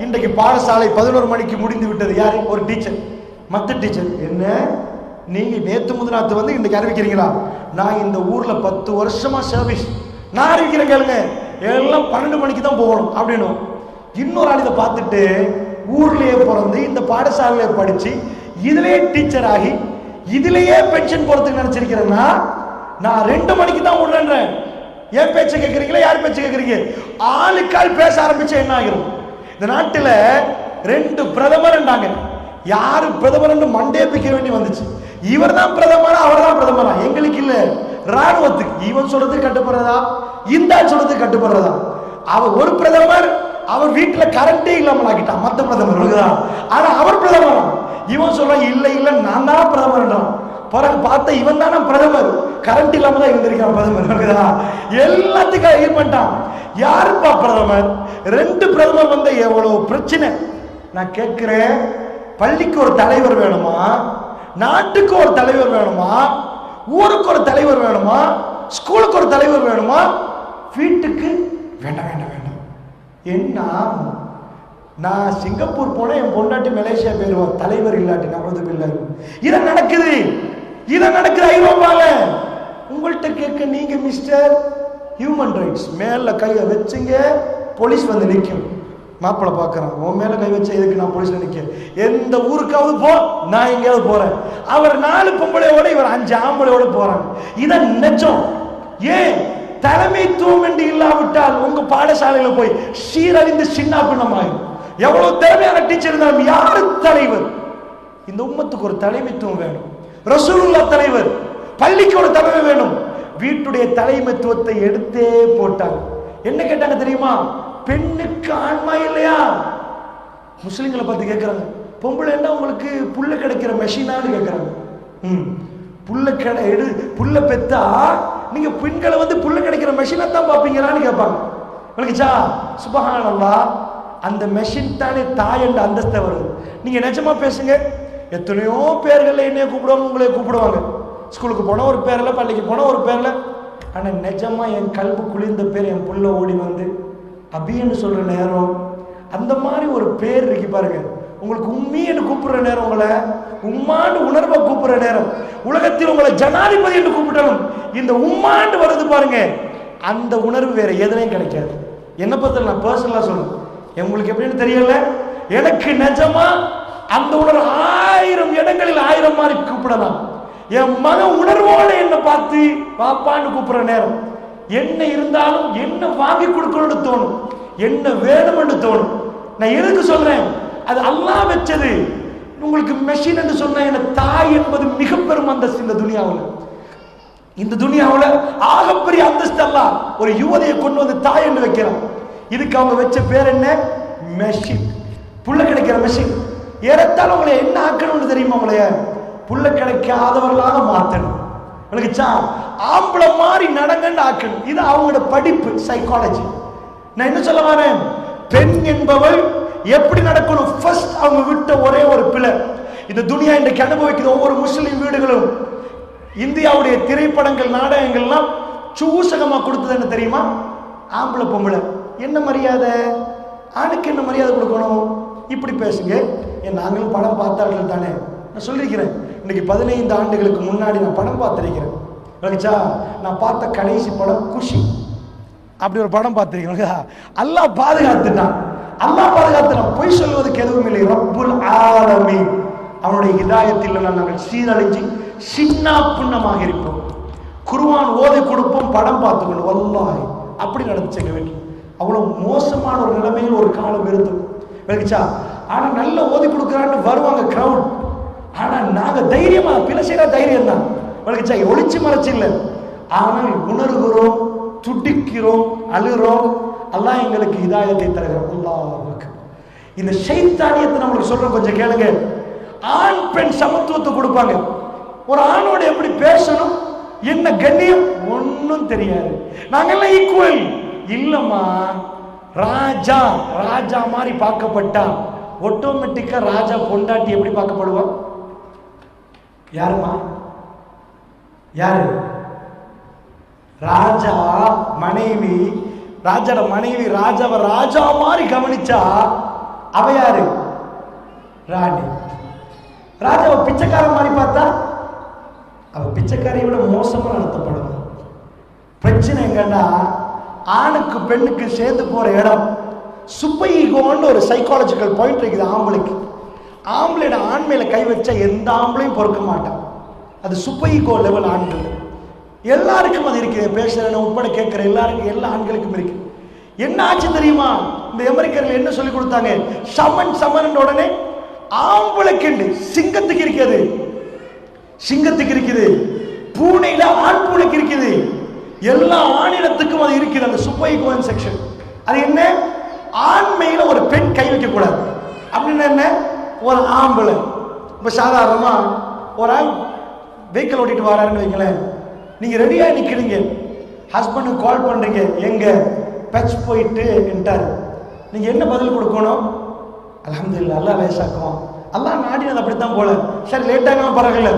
இன்றைக்கு பாடசாலை 11 மணிக்கு முடிந்து விட்டது. யாரு? ஒரு டீச்சர். மற்ற டீச்சர் என்ன, நீங்க நேத்து முதநாத்து வந்து இன்னைக்கு அறிவிக்கிறீங்களா? நான் இந்த ஊர்ல 10 வருஷமா சர்வீஸ், நான் அறிவிக்கிறேன் கேளுங்க, எல்லாம் 12 மணிக்கு தான் போகணும் அப்படின்னு. இன்னொரு ஆள் இதை பார்த்துட்டு ஊர்லயே பிறந்து இந்த பாடசாலையில படிச்சு இதுலயே டீச்சர் ஆகி இதுலயே பென்ஷன் போறதுக்கு நினைச்சிருக்கிறேன்னா நான் 2 மணிக்கு தான் விடுறேன். ஏன் பேச்ச கேட்கறீங்களா? யார் பேச்ச கேட்கறீங்க? ஆளுக்கால் பேச ஆரம்பிச்சா என்ன ஆகிரும்? இந்த நாட்டுல 2 பிரதமர் இருந்தாங்க. யாரு பிரதமர் மண்டே பிக்க வேண்டி வந்துச்சு. இவர் தான் பிரதமரா அவர் தான் பிரதமரா? எங்களுக்கு இல்ல, ராணுவத்துக்கு. இவன் சொல்றது கட்டுப்படுறதா, இந்த சொல்றது கட்டுப்படுறதா? அவர் ஒரு பிரதமர், அவர் வீட்டுல கரண்டே இல்லாமல் ஆக்கிட்டான் மத்த பிரதமர். ஆனா அவர் பிரதமர். இவன் சொல்றான் இல்ல இல்ல நான் தான் பிரதமர். பிறகு பார்த்த இவன் தானே பிரதமர், கரண்ட் இல்லாம தான் இருந்திருக்கான் பிரதமர். எல்லாத்துக்கும் இது பண்ணிட்டான். யாருப்பா பிரதமர்? 2 பிரதமர் வந்த எவ்வளவு பிரச்சனை. நான் கேட்கிறேன், பள்ளிக்கு ஒரு தலைவர் வேணுமா? நாட்டுக்கு ஒரு தலைவர் வேணுமா? ஊருக்கு ஒரு தலைவர் வேணுமா? ஸ்கூலுக்கு ஒரு தலைவர் வேணுமா? வீட்டுக்கு வேண்டாம் வேண்டாம் வேண்டாம். என்ன, நான் சிங்கப்பூர் போனேன், என் பொண்டாட்டி மலேசியா போயிருவோம், தலைவர் இல்லாட்டி நமது இல்லை. இதை நடக்குது, இதை நடக்குது ஐரோப்பால. உங்கள்கிட்ட கேட்க நீங்க மிஸ்டர் ஹியூமன் ரைட்ஸ் மேல கையை வச்சுங்க, போலீஸ் வந்து நிற்கும். மாப்பிள்ளை பார்க்கறான், உன் மேல கை வச்ச எதுக்கு நான் போலீஸ்ல நிக்க? எந்த ஊருக்காவது போ, நான் எங்கேயாவது போறேன். அவர் 4 பொம்பளையோட இவர் 5 ஆம்பளையோட போறாங்க. இதான் நிஜம். ஏன் தலைமைத்துவம் என்று இல்லாவிட்டால் உங்க பாடசாலையில போய் சீரழிந்து சின்ன பின்னமாகும். எவ்வளவு திறமையான டீச்சர் இருந்தாலும் யாரு தலைவர்? இந்த உம்மத்துக்கு ஒரு தலைமைத்துவம் வேணும். ரசூலுல்லாஹ் தலைவர், பள்ளிக்கு ஒரு தலைமை வேணும். வீட்டுடைய தலைமைத்துவத்தை எடுத்தே போட்டாங்க. என்ன கேட்டாங்க தெரியுமா? பெண்ணுக்கு ஆன்மா இல்லையா? முஸ்லிம்களை பார்த்து கேட்கிறாங்க, பொம்பளை என்ன உங்களுக்கு புல்ல கிடைக்கிற மெஷினான்னு கேட்கிறாங்க. புல்ல பெத்தா நீங்க பெண்களை வந்து புல்ல கிடைக்கிற மெஷினை தான் பார்ப்பீங்களான்னு கேட்பாங்க. விளக்குச்சா? சுபஹானல்லாஹ், அந்த மெஷின் தானே தாய் என்ற அந்தஸ்தை வருது. நீங்க நிஜமா பேசுங்க. எத்தனையோ பேர்கள் என்னைய கூப்பிடுவாங்க, உங்களைய கூப்பிடுவாங்க. ஸ்கூலுக்கு போன ஒரு பேர்ல, பள்ளிக்கு போன ஒரு பேர்ல. ஆனா நிஜமா என் கல்பு குளிர்ந்த பேர் என் புள்ள ஓடி வந்து அபின்னு சொல்ற நேரம், அந்த மாதிரி ஒரு பேர் இருக்கு பாருங்க. உங்களுக்கு உம்மின்னு கூப்பிடுற நேரம், உங்களை உம்மாண்டு உணர்வை கூப்பிடுற நேரம், உலகத்தில் உங்களை ஜனாதிபதி என்று கூப்பிடணும். இந்த உம்மாண்டு வருது பாருங்க, அந்த உணர்வு வேற எதுலையும் கிடைக்காது. என்ன பத்தி நான் பர்சனலா சொல்றேன், உங்களுக்கு எப்படின்னு தெரியல, எனக்கு நிஜமா அந்த உணர்வு 1000 இடங்களில் 1000 மாதிரி கூப்பிடலாம். என் மக உணர்வோட என்ன பார்த்து பாப்பான்னு கூப்பிடுற நேரம், என்ன இருந்தாலும் என்ன வாங்கி கொடுக்கணும்னு தோணும், என்ன வேணும்னு தோணும். நான் எதுக்கு சொல்றேன்? அது அல்லாஹ் வச்சது. உங்களுக்கு மெஷின் என்று சொன்ன என்ன, தாய் என்பது மிக பெரும் அந்தஸ்து இந்த துனியாவில். இந்த துனியாவில் ஆகப்பெரிய அந்தஸ்து அல்லாஹ் ஒரு யுவதியை கொண்டு வந்து தாய் என்று வைக்கிறான். இதுக்கு அவங்க வச்ச பேர் என்ன? மெஷின். புள்ள கிடைக்கிற மெஷின். ஏறத்தாலும் உங்களை என்ன ஆக்கணும்னு தெரியுமா? உங்களைய புள்ள கிடைக்காதவர்களாக மாற்றணும். விளக்குச்சா? ஆம்பளை மாதிரி நடங்கன்னு ஆக்கணும். இது அவங்களோட படிப்பு, சைக்காலஜி. நான் என்ன சொல்ல வரேன், பெண் என்பவள் எப்படி நடக்கணும்? ஃபர்ஸ்ட் அவங்க விட்ட ஒரே ஒரு பிள்ளை. இந்த துனியா இன்றைக்கு அனுபவிக்கிற ஒவ்வொரு முஸ்லிம் வீடுகளும் இந்தியாவுடைய திரைப்படங்கள், நாடகங்கள்லாம் சூசகமா கொடுத்தது என்ன தெரியுமா? ஆம்பளை பொம்பளை என்ன மரியாதை, ஆணுக்கு என்ன மரியாதை கொடுக்கணும், இப்படி பேசுங்க. நாங்களும் படம் பார்த்தார்கள் தானே. நான் சொல்லியிருக்கிறேன், இன்னைக்கு 15 ஆண்டுகளுக்கு முன்னாடி நான் படம் பார்த்திருக்கிறேன். விளக்குச்சா? நான் பார்த்த கடைசி படம் குஷி. அப்படி ஒரு படம் பார்த்திருக்கீங்க. அல்லாஹ் பாதுகாத்துட்டான், அல்லாஹ் பாதுகாத்துட்டான். பொய் சொல்வதற்கு எதுவும் இல்லை. ரப்புல் ஆலமீன் அவனுடைய ஹிதாயத்தில் நாங்கள் சீரழிஞ்சு சின்ன பின்னமாக இருப்போம். குர்ஆன் ஓதி கொடுப்போம், படம் பார்த்துக்கணும். வல்லாஹி அப்படி நடந்துச்சு எங்க வீட்டில். அவ்வளவு மோசமான ஒரு நிலைமையில் ஒரு காலம் இருந்தது விளக்குச்சா. ஆனா நல்ல ஓதி கொடுக்குறான்னு வருவாங்க கிரவுட். ஆனா நாங்க தைரியமா பிழை செய்யற தைரியம் தான் விளக்குச்சா, ஒளிச்சு மறைச்சு இல்லை. ஆனால் உணர்கிறோம், துடிக்கிறோம், அழுகிறோம். அல்லாஹ் எங்களுக்கு ஹிதாயத்தை தருகிறோம். அல்லாஹ் இந்த ஷைத்தானியத்தை நம்மளுக்கு சொல்ற கொஞ்சம் கேளுங்க. ஆண் பெண் சமத்துவத்தை கொடுப்பாங்க. ஒரு ஆணோட எப்படி பேசணும், என்ன கண்ணியம் ஒன்னும் தெரியாது. நாங்கெல்லாம் ஈக்குவல் இல்லம்மா. ராஜா ராஜா மாதிரி பார்க்கப்பட்டா ஆட்டோமேட்டிக்கா ராஜா பொண்டாட்டி எப்படி பார்க்கப்படுவான்? யாருமா? யாரு? ராஜா மனைவி, ராஜாட மனைவி ராஜாவை ராஜா மாதிரி கவனிச்சா அவ யாரு? ராணி. ராஜாவை பிச்சைக்காரன் மாதிரி பார்த்தா அவ பிச்சைக்காரியை விட மோசமா நடத்தப்படும். பிரச்சனை எங்கன்னா ஆணுக்கு பெண்ணுக்கு சேர்ந்து போற இடம் சூப்பர் ஈகோன்னு ஒரு சைக்காலஜிக்கல் பாயிண்ட் இருக்குது ஆம்பளைக்கு. ஆம்பளையோட ஆண்மையில கை வச்சா எந்த ஆம்பளையும் பொறுக்க மாட்டான். அது சூப்பர் ஈகோ லெவல் ஆண்கள். எல்லாருக்கும் அது இருக்குது. பேசுறேன் உட்பட கேட்கிற எல்லாருக்கும், எல்லா ஆண்களுக்கும் இருக்கு. என்ன ஆச்சு தெரியுமா? இந்த அமெரிக்கர்கள் என்ன சொல்லி கொடுத்தாங்க? சமன் சமன் உடனே ஆம்பளைக்கு சிங்கத்துக்கு இருக்குது, சிங்கத்துக்கு இருக்குது, பூனையில ஆண் பூனைக்கு இருக்குது, எல்லா ஆணினத்துக்கும் அது இருக்குது. அந்த சூப்பர் ஈகோ செக்ஷன். அது என்ன? ஆண்மையில ஒரு பெண் கை வைக்க கூடாது அப்படின்னு. என்ன? ஒரு ஆம்பளை இப்ப சாதாரணமா ஒரு ஆள் வெஹிக்கிள் ஓட்டிட்டு வராருன்னு வைங்களேன், நீங்க ரெடியா நிக்கிறீங்க, ஹஸ்பண்டுக்கு கால் பண்றீங்க, எங்க பச் போயிட்டு என்றாரு. நீங்க என்ன பதில் கொடுக்கணும்? அல்ஹம்துலில்லாஹ், அல்லாஹ் லேசாக்குவான், அல்லாஹ் நாடினது அப்படித்தான் போல, சரி லேட்டாக பரவாயில்ல.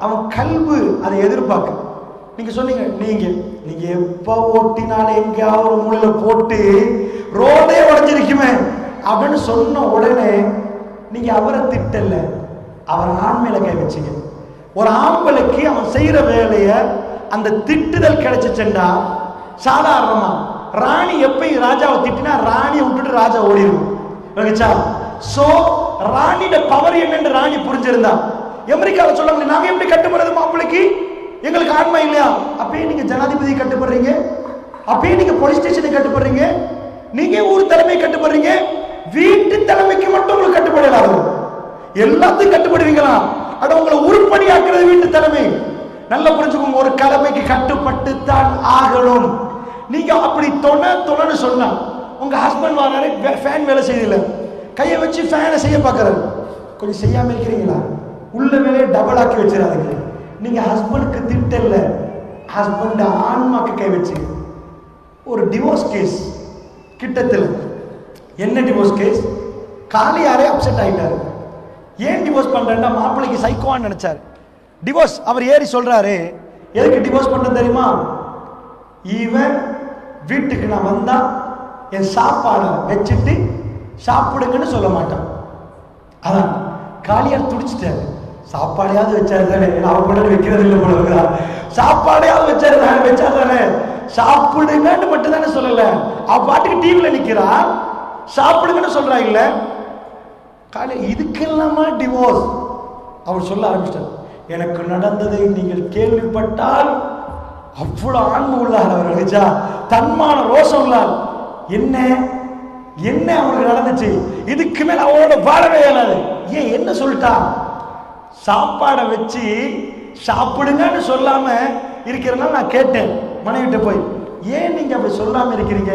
அவன் கல்பு அதை எதிர்பார்க்க. நீங்க சொன்னீங்க, நீங்க எப்ப ஓட்டினாலும் எங்கேயாவது ஒரு மூலையில போட்டு ரோடே உடைஞ்சிருக்குமே அப்படின்னு சொன்ன உடனே நீங்க அவரை திட்டல, அவர் ஆண்மையில கை வச்சீங்க. ஒரு ஆம்பளைக்கு அவன் செய்யற வேலைய அந்த திட்டுதல் கிடைச்சிச்சுண்டா சாதாரணமா ராணி எப்பயும் ராஜாவை திட்டினா ராணியை விட்டுட்டு ராஜா ஓடிடும். சோ ராணியோட பவர் என்னன்னு ராணி புரிஞ்சிருந்தா அமெரிக்காவை சொல்ல நாங்க எப்படி கட்டுப்படுறது மாப்பிளைக்கு? எங்களுக்கு ஆண்மை இல்லையா? அப்பயே நீங்க ஜனாதிபதி கட்டுப்படுறீங்க, அப்பயே நீங்க போலீஸ் ஸ்டேஷனை கட்டுப்படுறீங்க, நீங்க ஊர் தலைமை கட்டுப்படுறீங்க, வீட்டு தலைமைக்கு மட்டும் உங்களுக்கு கட்டுப்படலாது, எல்லாத்தையும் கட்டுப்படுவீங்களா? அட உங்களை உருப்படியாக்குறது வீட்டு தலைமை. நல்லா புரிஞ்சுக்கோங்க, ஒரு கடமைக்கு கட்டுப்பட்டு தான் ஆகணும். நீங்க அப்படி தொணன்னு சொன்னா உங்க ஹஸ்பண்ட் வராரு, ஃபேன் வேலை செய்யல, கையை வச்சு ஃபேனை செய்ய பார்க்கறாரு, கொஞ்சம் செய்யாம இருக்கிறீங்களா? உள்ள வேலையை டபுள் ஆக்கி வச்சிடாதீங்க. நீங்க ஹஸ்பண்டுக்கு திட்டல, ஹஸ்பண்ட் ஆன்மாக்கு கை வச்சு ஒரு டிவோர்ஸ் கேஸ் கிட்டத்தில். என்ன டிவோர்ஸ் கேஸ்? காலியாரே அப்செட் ஆயிட்டாரு. ஏன் டிவோர்ஸ் பண்றேன்னா மாப்பிள்ளைக்கு சைக்கோவான்னு நினைச்சாரு. டிவோர்ஸ் அவர் ஏறி சொல்றாரு, எதுக்கு டிவோர்ஸ் பண்ற தெரியுமா? இவன் வீட்டுக்கு நான் வந்தா என் சாப்பாடை வச்சுட்டு சாப்பிடுங்கன்னு சொல்ல மாட்டான். அதான் காலியார் துடிச்சிட்டாரு. சாப்பாடையாவது வச்சாரு தானே, அவன் கூட வைக்கிறது இல்லை போல, சாப்பாடையாவது வச்சாரு தானே, வச்சா தானே, சாப்பிடுங்கன்னு மட்டும் தானே சொல்லல. அவ பாட்டுக்கு டிவில நிக்கிறா, சாப்பிடுங்கன்னு சொல்றா இல்ல. காலை இதுக்கெல்லாமா டிவோர்ஸ்? அவர் சொல்ல ஆரம்பிச்சிட்டார், எனக்கு நடந்ததை நீங்கள் கேள்விப்பட்டால் அவ்வளவு ஆன்மை உள்ளார் அவர், தன்மான ரோஷம் உள்ளார். என்ன என்ன அவனுக்கு நடந்துச்சு? இதுக்கு மேல அவனோட வாழவே இயலாது. ஏன்? என்ன சொல்லிட்டா? சாப்பாடை வச்சு சாப்பிடுங்கன்னு சொல்லாம இருக்கிறனால நான் கேட்டேன் மனைவிட்ட போய், ஏன் நீங்க அப்படி சொல்லாம இருக்கிறீங்க?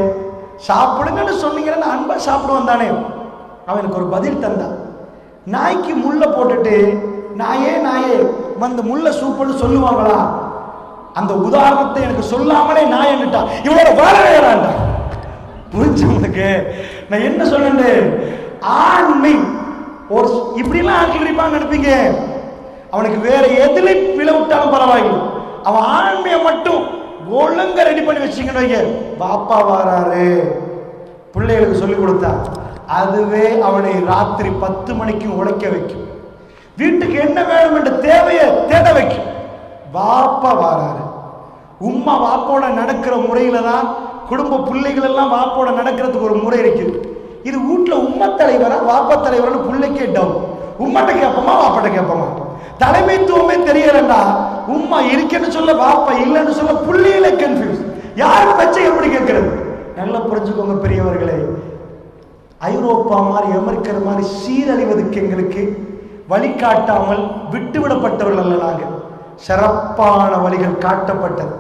சாப்பிடுங்கன்னு சொன்னீங்கன்னா அன்பா சாப்பிடுவான் தானே. அவனுக்கு ஒரு பதில் தந்தான். நாய்க்கு முள்ள போட்டுட்டு நாயே வந்து முள்ள சூப்புன்னு சொல்லுவாங்களா? அந்த உதாரணத்தை எனக்கு சொல்லாமலே நாய் என்னட்டா, இவனோட வாழவே வேண்டாண்டா. புரிஞ்சு உனக்கு நான் என்ன சொன்னேன்? ஆண்மை ஒரு இப்படிலாம் ஆட்கள் இருப்பாங்க நினைப்பீங்க. அவனுக்கு வேற எதுல விழ விட்டாலும் பரவாயில்லை, அவன் ஆண்மையை மட்டும் ஒழுங்க ரெடி பண்ணி வச்சுக்கணும். பாப்பா வாராரு, பிள்ளைகளுக்கு சொல்லி கொடுத்தா அதுவே அவனை ராத்திரி 10 மணிக்கு உழைக்க வைக்கும். வீட்டுக்கு என்ன வேணும் என்ற தேவையை தேட வைக்கும். வாப்பா வாராரு. உம்மா வாப்போட நடக்கிற முறையில தான் குடும்ப பிள்ளைகள் எல்லாம் வாப்போட நடக்கிறதுக்கு ஒரு முறை இருக்கு. இது வீட்டுல உம்மா தலைவரா வாப்பா தலைவரான்னு பிள்ளைக்கே டவுன். உம்மாட்ட கேட்போமா வாப்பாட்ட கேட்போமா? தலைமைத்துவமே தெரியலண்டா. உம்மா இருக்குன்னு சொல்ல வாப்பா இல்லைன்னு சொல்ல பிள்ளைகளே கன்ஃபியூஸ். யாரு பச்சை எப்படி கேட்கறது? நல்லா புரிஞ்சுக்கோங்க பெரியவர்களே, ஐரோப்பா மாதிரி அமெரிக்கா மாதிரி சீரழிவதற்கு எங்களுக்கு வழிகாட்டாமல் விட்டுவிடப்பட்டவர்கள் அல்ல நாங்கள். சிறப்பான வழிகள் காட்டப்பட்டது.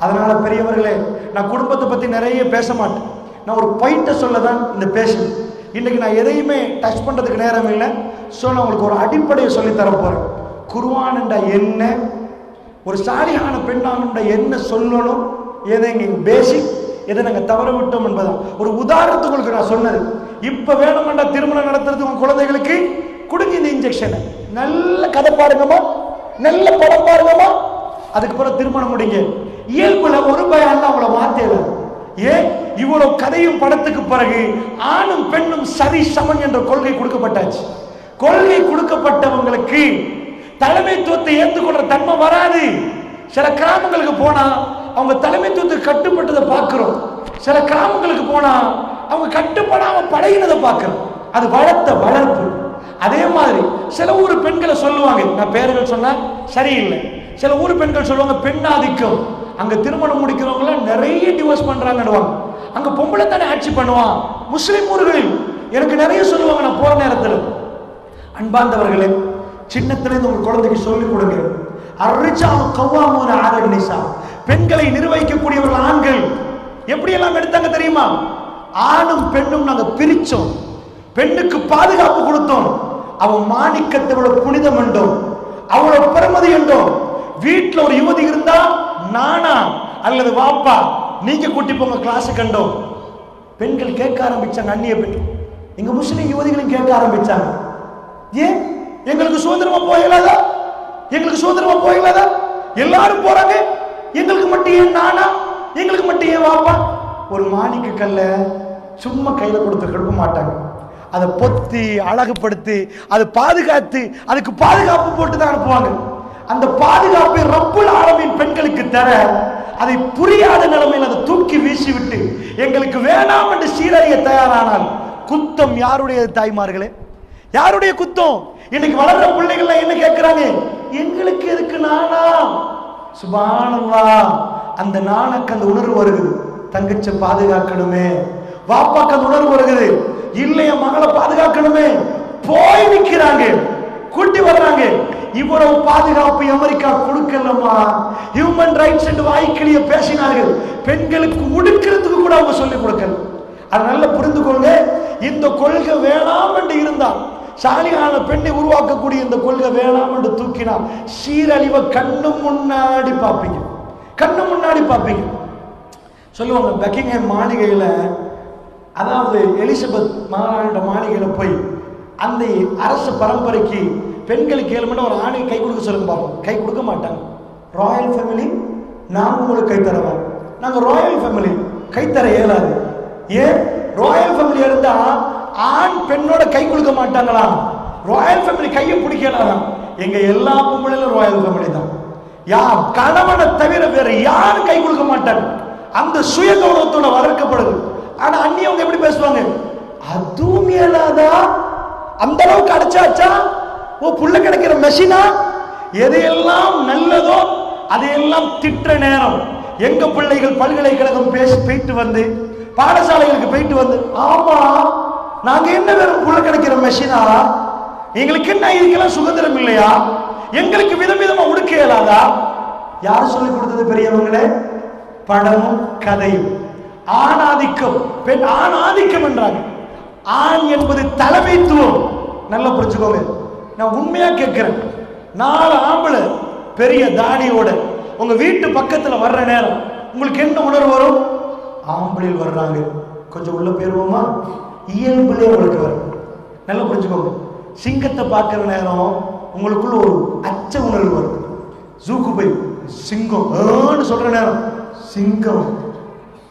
அதனால பெரியவர்களே, நான் குடும்பத்தை பத்தி நிறைய பேச மாட்டேன். நான் ஒரு பாயிண்ட்டை சொல்ல தான் இந்த பேசுறேன். இன்னைக்கு நான் எதையுமே டச் பண்றதுக்கு நேரம் இல்லை. ஸோ நான் உங்களுக்கு ஒரு அடிப்படையை சொல்லி தர போறேன். குர்ஆன் என்ற என்ன, ஒரு சாலிஹான பெண்ணான என்ன சொல்லணும், எதை எங்க பேசிக், எதை நாங்கள் தவற விட்டோம் என்பதான் ஒரு உதாரணத்துக்கு நான் சொன்னது. இப்ப வேணுமெண்டா திருமணம் நடத்துறது உங்க குழந்தைகளுக்கு கொடுங்க இந்த இன்ஜெக்ஷன். நல்ல கதை பாருங்கம்மா, நல்ல படம் பாருங்கம்மா, அதுக்கு பிறகு திருமணம் முடிங்க. இயல்புல ஒரு பயம் அவங்கள மாத்தேல. ஏன் இவ்வளவு கதையும் படத்துக்கு பிறகு ஆணும் பெண்ணும் சரி சமன் என்ற கொள்கை கொடுக்கப்பட்டாச்சு. கொள்கை கொடுக்கப்பட்டவங்களுக்கு தலைமைத்துவத்தை ஏற்றுக்கொள்ற தன்மை வராது. சில கிராமங்களுக்கு போனா அவங்க தலைமைத்துவத்துக்கு கட்டுப்பட்டதை பார்க்கிறோம். சில கிராமங்களுக்கு போனா அவங்க கட்டுப்படாம பழகினதை பார்க்கிறோம். அது வளர்த்த வளர்ப்பு. அதே மாதிரி சில ஊர் பெண்களை சொல்லுவாங்க, நான் பேர்கள் சொன்னா சரியில்லை, சில ஊர் பெண்கள் சொல்லுவாங்க பெண்ணாதிக்கம். அங்க திருமணம் முடிக்கிறவங்க நிறைய டிவோர்ஸ் பண்றாங்க. அங்க பொம்பளை தானே ஆட்சி பண்ணுவான். முஸ்லிம் ஊர்களில் எனக்கு நிறைய சொல்லுவாங்க. நான் போற நேரத்தில் அன்பார்ந்தவர்களே, சின்னத்திலிருந்து உங்க குழந்தைக்கு சொல்லிக் கொடுங்க. அர்ரிஜாலு கவ்வாமூன அலன் நிஸா, பெண்களை நிர்வகிக்கக்கூடியவர்கள் ஆண்கள். எப்படி எல்லாம் எடுத்தாங்க தெரியுமா? ஆணும் பெண்ணும் நாங்க பிரிச்சோம். பெண்ணுக்கு பாதுகாப்பு கொடுத்தோம். அவன் மாணிக்கத்தை அவ்வளவு புனிதம் என்றோம், அவ்வளவு பெருமதி என்றோம். வீட்டுல ஒரு யுவதி இருந்தா நானா அல்லது வாப்பா நீங்க கூட்டி போங்க கிளாஸ் கண்டோம். பெண்கள் கேட்க ஆரம்பிச்சாங்க. அந்நிய பெண் எங்க முஸ்லிம் யுவதிகளும் கேட்க ஆரம்பிச்சாங்க. ஏன் எங்களுக்கு சுதந்திரமா போகலாதா, எங்களுக்கு சுதந்திரமா போகலாதா, எல்லாரும் போறாங்க, எங்களுக்கு மட்டும் ஏன் நானா, எங்களுக்கு மட்டும் ஏன் வாப்பா? ஒரு மாணிக்க கல்ல சும்மா கையில கொடுத்து கொடுக்க மாட்டாங்க. அதை பொத்தி அழகுபடுத்தி அதை பாதுகாத்து அதுக்கு பாதுகாப்பு போட்டு தான் அனுப்புவாங்க. அந்த பாதுகாப்பை ரப்புல் ஆலமீன் பெண்களுக்கு தர அதை புரியாத நிலைமையில் அதை தூக்கி வீசிவிட்டு எங்களுக்கு வேணாம் என்று சீரழிய தயாரானால் குத்தம் யாருடைய? தாய்மார்களே, யாருடைய குத்தம்? இன்னைக்கு வளர்ற பிள்ளைகள் என்ன கேட்கிறாங்க? எங்களுக்கு எதுக்கு நானா? சுப்ஹானல்லாஹ், அந்த நானுக்கு அந்த உணர்வு வருது. தங்கச்ச பாதுகாக்கணுமே, வாப்பாக்கு அந்த உணர்வு வருகிறது. இல்லைய மகளை பாதுகாக்கணுமே, போய் நிக்கிறாங்க, கூட்டி வர்றாங்க. இவ்வளவு பாதுகாப்பு அமெரிக்கா கொடுக்கலமா? ஹியூமன் ரைட்ஸ் என்று வாய்க்கிலேயே பேசினார்கள். பெண்களுக்கு உடுக்கிறதுக்கு கூட அவங்க சொல்லிக் கொடுக்கல. அது நல்லா புரிந்து கொள்ளுங்க. இந்த கொள்கை வேணாம் என்று இருந்தால், சாலியான பெண்ணை உருவாக்கக்கூடிய இந்த கொள்கை வேணாம் என்று தூக்கினா சீரழிவை கண்ணு முன்னாடி பார்ப்பீங்க, கண்ணு முன்னாடி பார்ப்பீங்க. சொல்லுவாங்க பக்கிங்ஹாம் மாளிகையில, அதாவது எலிசபெத் மகாராணியோட மாளிகையில போய் அந்த அரசு பரம்பரைக்கு பெண்களுக்கு 7 மணி ஒரு ஆணையை கை கொடுக்க சொல்லுங்க பார்ப்போம். கை கொடுக்க மாட்டாங்க. ராயல் ஃபேமிலி நாங்க உங்களுக்கு கை தருவோம். நாங்க ராயல் ஃபேமிலி கை தர இயலாது. ஏன்? ராயல் ஃபேமிலி இருந்தா ஆண் பெண்ணோட கை கொடுக்க மாட்டாங்களா? ராயல் ஃபேமிலி கையை பிடிக்கலாம். எங்க எல்லா பொம்பளையும் ராயல் ஃபேமிலி தான். யார் கணவனை தவிர வேற யாரும் கை கொடுக்க மாட்டாங்க. அந்த சுய கௌரவத்தோட வளர்க்கப்படுது. ஆனா அண்ணியவங்க எப்படி பேசுவாங்க? அதுவும் இயலாதா? அந்த அளவுக்கு அடைச்சாச்சா? ஓ புள்ள கிடைக்கிற மெஷினா? எதையெல்லாம் நல்லதோ அதையெல்லாம் திட்ட நேரம். எங்க பிள்ளைகள் பல்கலைக்கழகம் போயிட்டு வந்து, பாடசாலைகளுக்கு போயிட்டு வந்து, ஆமா நாங்க என்ன வேறும் புள்ள கிடைக்கிற மெஷினா? எங்களுக்கு என்ன இதுக்கெல்லாம் சுதந்திரம் இல்லையா? எங்களுக்கு விதவிதமா உடுக்க இயலாதா? யார் சொல்லி கொடுத்தது பெரியவங்களே? படமும் கதையும். ஆணாதிக்கம், பெண் ஆணாதிக்கம் என்றாங்க. ஆண் என்பது தலைமைத்துவம். நல்லா புரிஞ்சுக்கோங்க. நான் உண்மையா கேட்கிறேன். 4 ஆம்பளை பெரிய தாடியோட உங்க வீட்டு பக்கத்துல வர்ற நேரம் உங்களுக்கு என்ன உணர்வு வரும்? ஆம்பளையில் வர்றாங்க, கொஞ்சம் உள்ள போயிருவோமா? இயல்புலே உங்களுக்கு வரும். நல்லா புரிஞ்சுக்கோங்க. சிங்கத்தை பார்க்கிற நேரம் உங்களுக்குள்ள ஒரு அச்ச உணர்வு வரும். ஜூக்கு போய் சிங்கம் சொல்ற நேரம் சிங்கம்.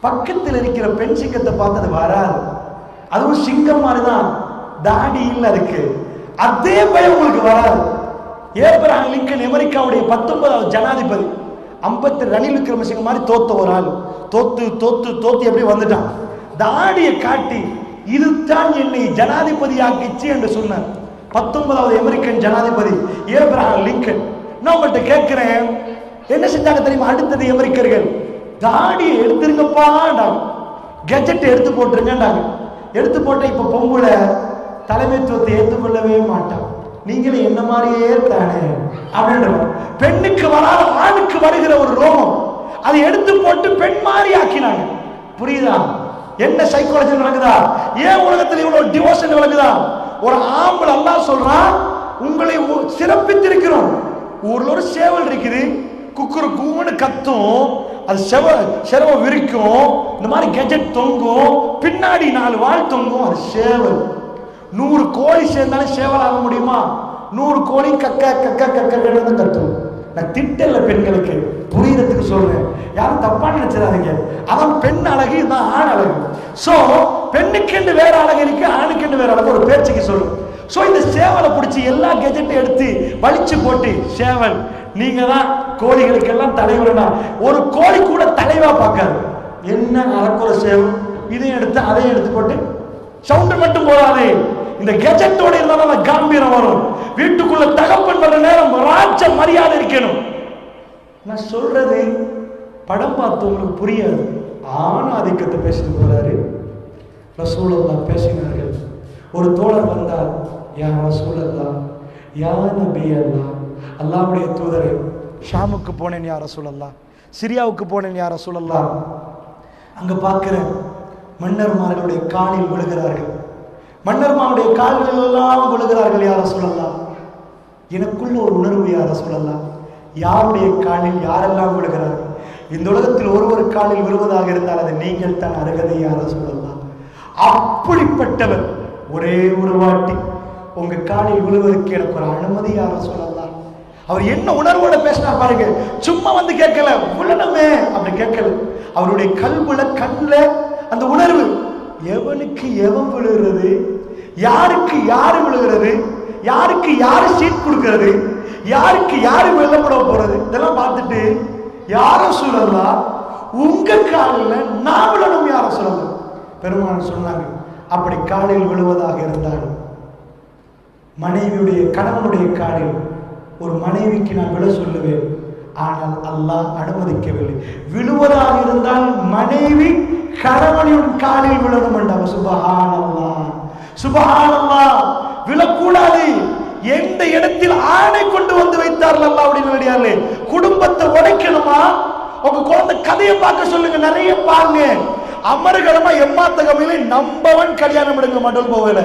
பக்கத்தில் இருக்கிற பெண் சிங்கத்தை பார்த்தது வராது. அதுவும் சிங்கம் மாதிரிதான், தாடி இல்லை அதுக்கு. அதே பயம் உங்களுக்கு வராது. ஏப்ரஹாம் லிங்கன் அமெரிக்காவுடைய 19வது ஜனாதிபதி. 50 ரணில் விக்ரமசிங்க மாதிரி தோத்த ஒரு ஆள். தோத்து எப்படி வந்துட்டான்? தாடியை காட்டி இதுதான் என்னை ஜனாதிபதி ஆக்கிச்சு என்று சொன்னார். 19வது அமெரிக்கன் ஜனாதிபதி ஏப்ரஹாம் லிங்கன். நான் உங்கள்கிட்ட கேட்கிறேன், என்ன செஞ்சாங்க தெரியுமா? அடுத்தது அமெரிக்கர்கள் தாடியை எடுத்துருங்கப்பா. கெஜெட் எடுத்து போட்டுருங்கன்றாங்க. எடுத்து போட்ட இப்ப பொம்புல தலைமைத்துவத்தை ஏற்றுக்கொள்ளவே மாட்டான். நீங்களும் என்ன மாதிரியே தானே அப்படின்ற பெண்ணுக்கு வராத ஆணுக்கு வருகிற ஒரு ரோகம் அதை எடுத்து போட்டு பெண் மாதிரி ஆக்கினாங்க. புரியுதா என்ன சைக்காலஜி நடக்குதா? ஏன் உலகத்தில் இவ்வளவு டிவோர்ஸ் நடக்குதா? ஒரு ஆம்பளை அல்லாஹ் சொல்றான், உங்களை சிறப்பித்திருக்கிறோம். ஊர்ல ஒரு சேவல் இருக்குது, குக்குரு கூன்னு கத்தும், அது செரவ விரிக்கும், இந்த மாதிரி கெஜெட் தொங்கும், பின்னாடி 4 வால் தொங்கும், அது சேவல். 100 கோழி சேர்ந்தாலும் சேவல் ஆக முடியுமா? 100 கோழி கக்க கக்க கக்க கத்தும். நான் திட்டல பெண்களுக்கு, புரியறதுக்கு சொல்றேன், யாரும் தப்பா நினைச்சிடாதீங்க. அதான் பெண் அழகு, இதுதான் ஆண் அழகு. சோ பெண்ணுக்கு வேற அழகு இருக்கு, ஆணுக்கு வேற அழகு. ஒரு பேச்சுக்கு சொல்லும். சோ இந்த சேவலை பிடிச்சி எல்லா கெஜெட்டும் எடுத்து வலிச்சு போட்டு, சேவல் நீங்க தான் கோழிகளுக்கெல்லாம் தலைவர்னா, ஒரு கோழி கூட தலைவா பார்க்காது. என்ன அறக்குற சேவல், இதையும் எடுத்து அதையும் எடுத்து போட்டு சவுண்ட் மட்டும் போடாது, இந்த கெஜெட்டோட இருந்தாலும் காம்பீரம் வரும். வீட்டுக்குள்ள தகப்பன் வர நேரம் ராஜ மரியாதை இருக்கணும். நான் சொல்றது படம் பார்த்து உங்களுக்கு புரியாது. ஆணாதிக்கத்தை பேசிட்டு போறாரு. ரசூலுல்லாஹ் பேசினார்கள். ஒரு தோழர் வந்தார், யா ரசூலுல்லாஹ், யா நபி அல்லாஹ், அல்லாஹ்வுடைய தூதரே, ஷாமுக்கு போனேன் யா ரசூலுல்லாஹ், சிரியாவுக்கு போனேன் யா ரசூலுல்லாஹ், அங்க பார்க்கிறேன் மன்னர்மார்களுடைய காலில் விழுகிறார்கள், மன்னர்மாருடைய கால்கள் எல்லாம் விழுகிறார்கள் யா ரசூலுல்லாஹ். எனக்குள்ள ஒரு உணர்வு யா ரசூலுல்லாஹ், யாருடைய காலில் யாரெல்லாம் விழுகிறார்கள்? இந்த உலகத்தில் ஒருவர் காலில் விழுவதாக இருந்தால் அது நீங்கள் தான் அருகதை யா ரசூலுல்லாஹ். அப்படிப்பட்டவர் ஒரே ஒரு வாட்டி உங்க காலில் விழுவதற்கு எனக்கு ஒரு அனுமதி யா ரசூலுல்லாஹ். அவர் என்ன உணர்வோட பேசினார் பாருங்க. சும்மா வந்து கேட்கல, விழணுமே அப்படி கேட்கல. அவருடைய கல்வில கண்ணுல அந்த உணர்வு, எவனுக்கு எவன் விழுகிறது, யாருக்கு யாரு விழுகிறது, யாருக்கு யாரு சீட் கொடுக்கிறது, யாருக்கு யாரு வெள்ளப்பட போறது, இதெல்லாம் பார்த்துட்டு யார சொல்லலாம், உங்க காலில் நான் விழணும் யார சொல்லலாம். பெருமாள் சொன்னாங்க, அப்படி காலில் விழுவதாக இருந்தால் மனைவியுடைய கணவனுடைய காலில் ஒரு மனைவிக்கு நான் விழ சொல்லுவேன். ஆனால் அல்லாஹ் அனுமதிக்கவில்லை. விழுவதாக இருந்தால் மனைவி கணவனின் காலில் விழணும் என்றாங்க. சுபஹானல்லாஹ், சுபஹானல்லாஹ். விழக்கூடாது. எந்த இடத்தில் ஆணை கொண்டு வந்து வைத்தார்கள் அல்லாஹ்வுடைய நல்லடியார்களே. குடும்பத்தை உடைக்கணுமா? உங்க குழந்தை கதையை பார்க்க சொல்லுங்க, நிறைய பாருங்க. அமர்கலமா எம்மாத்தகமையில நம்பவன் கல்யாணம் எடுங்க, மடல் போகல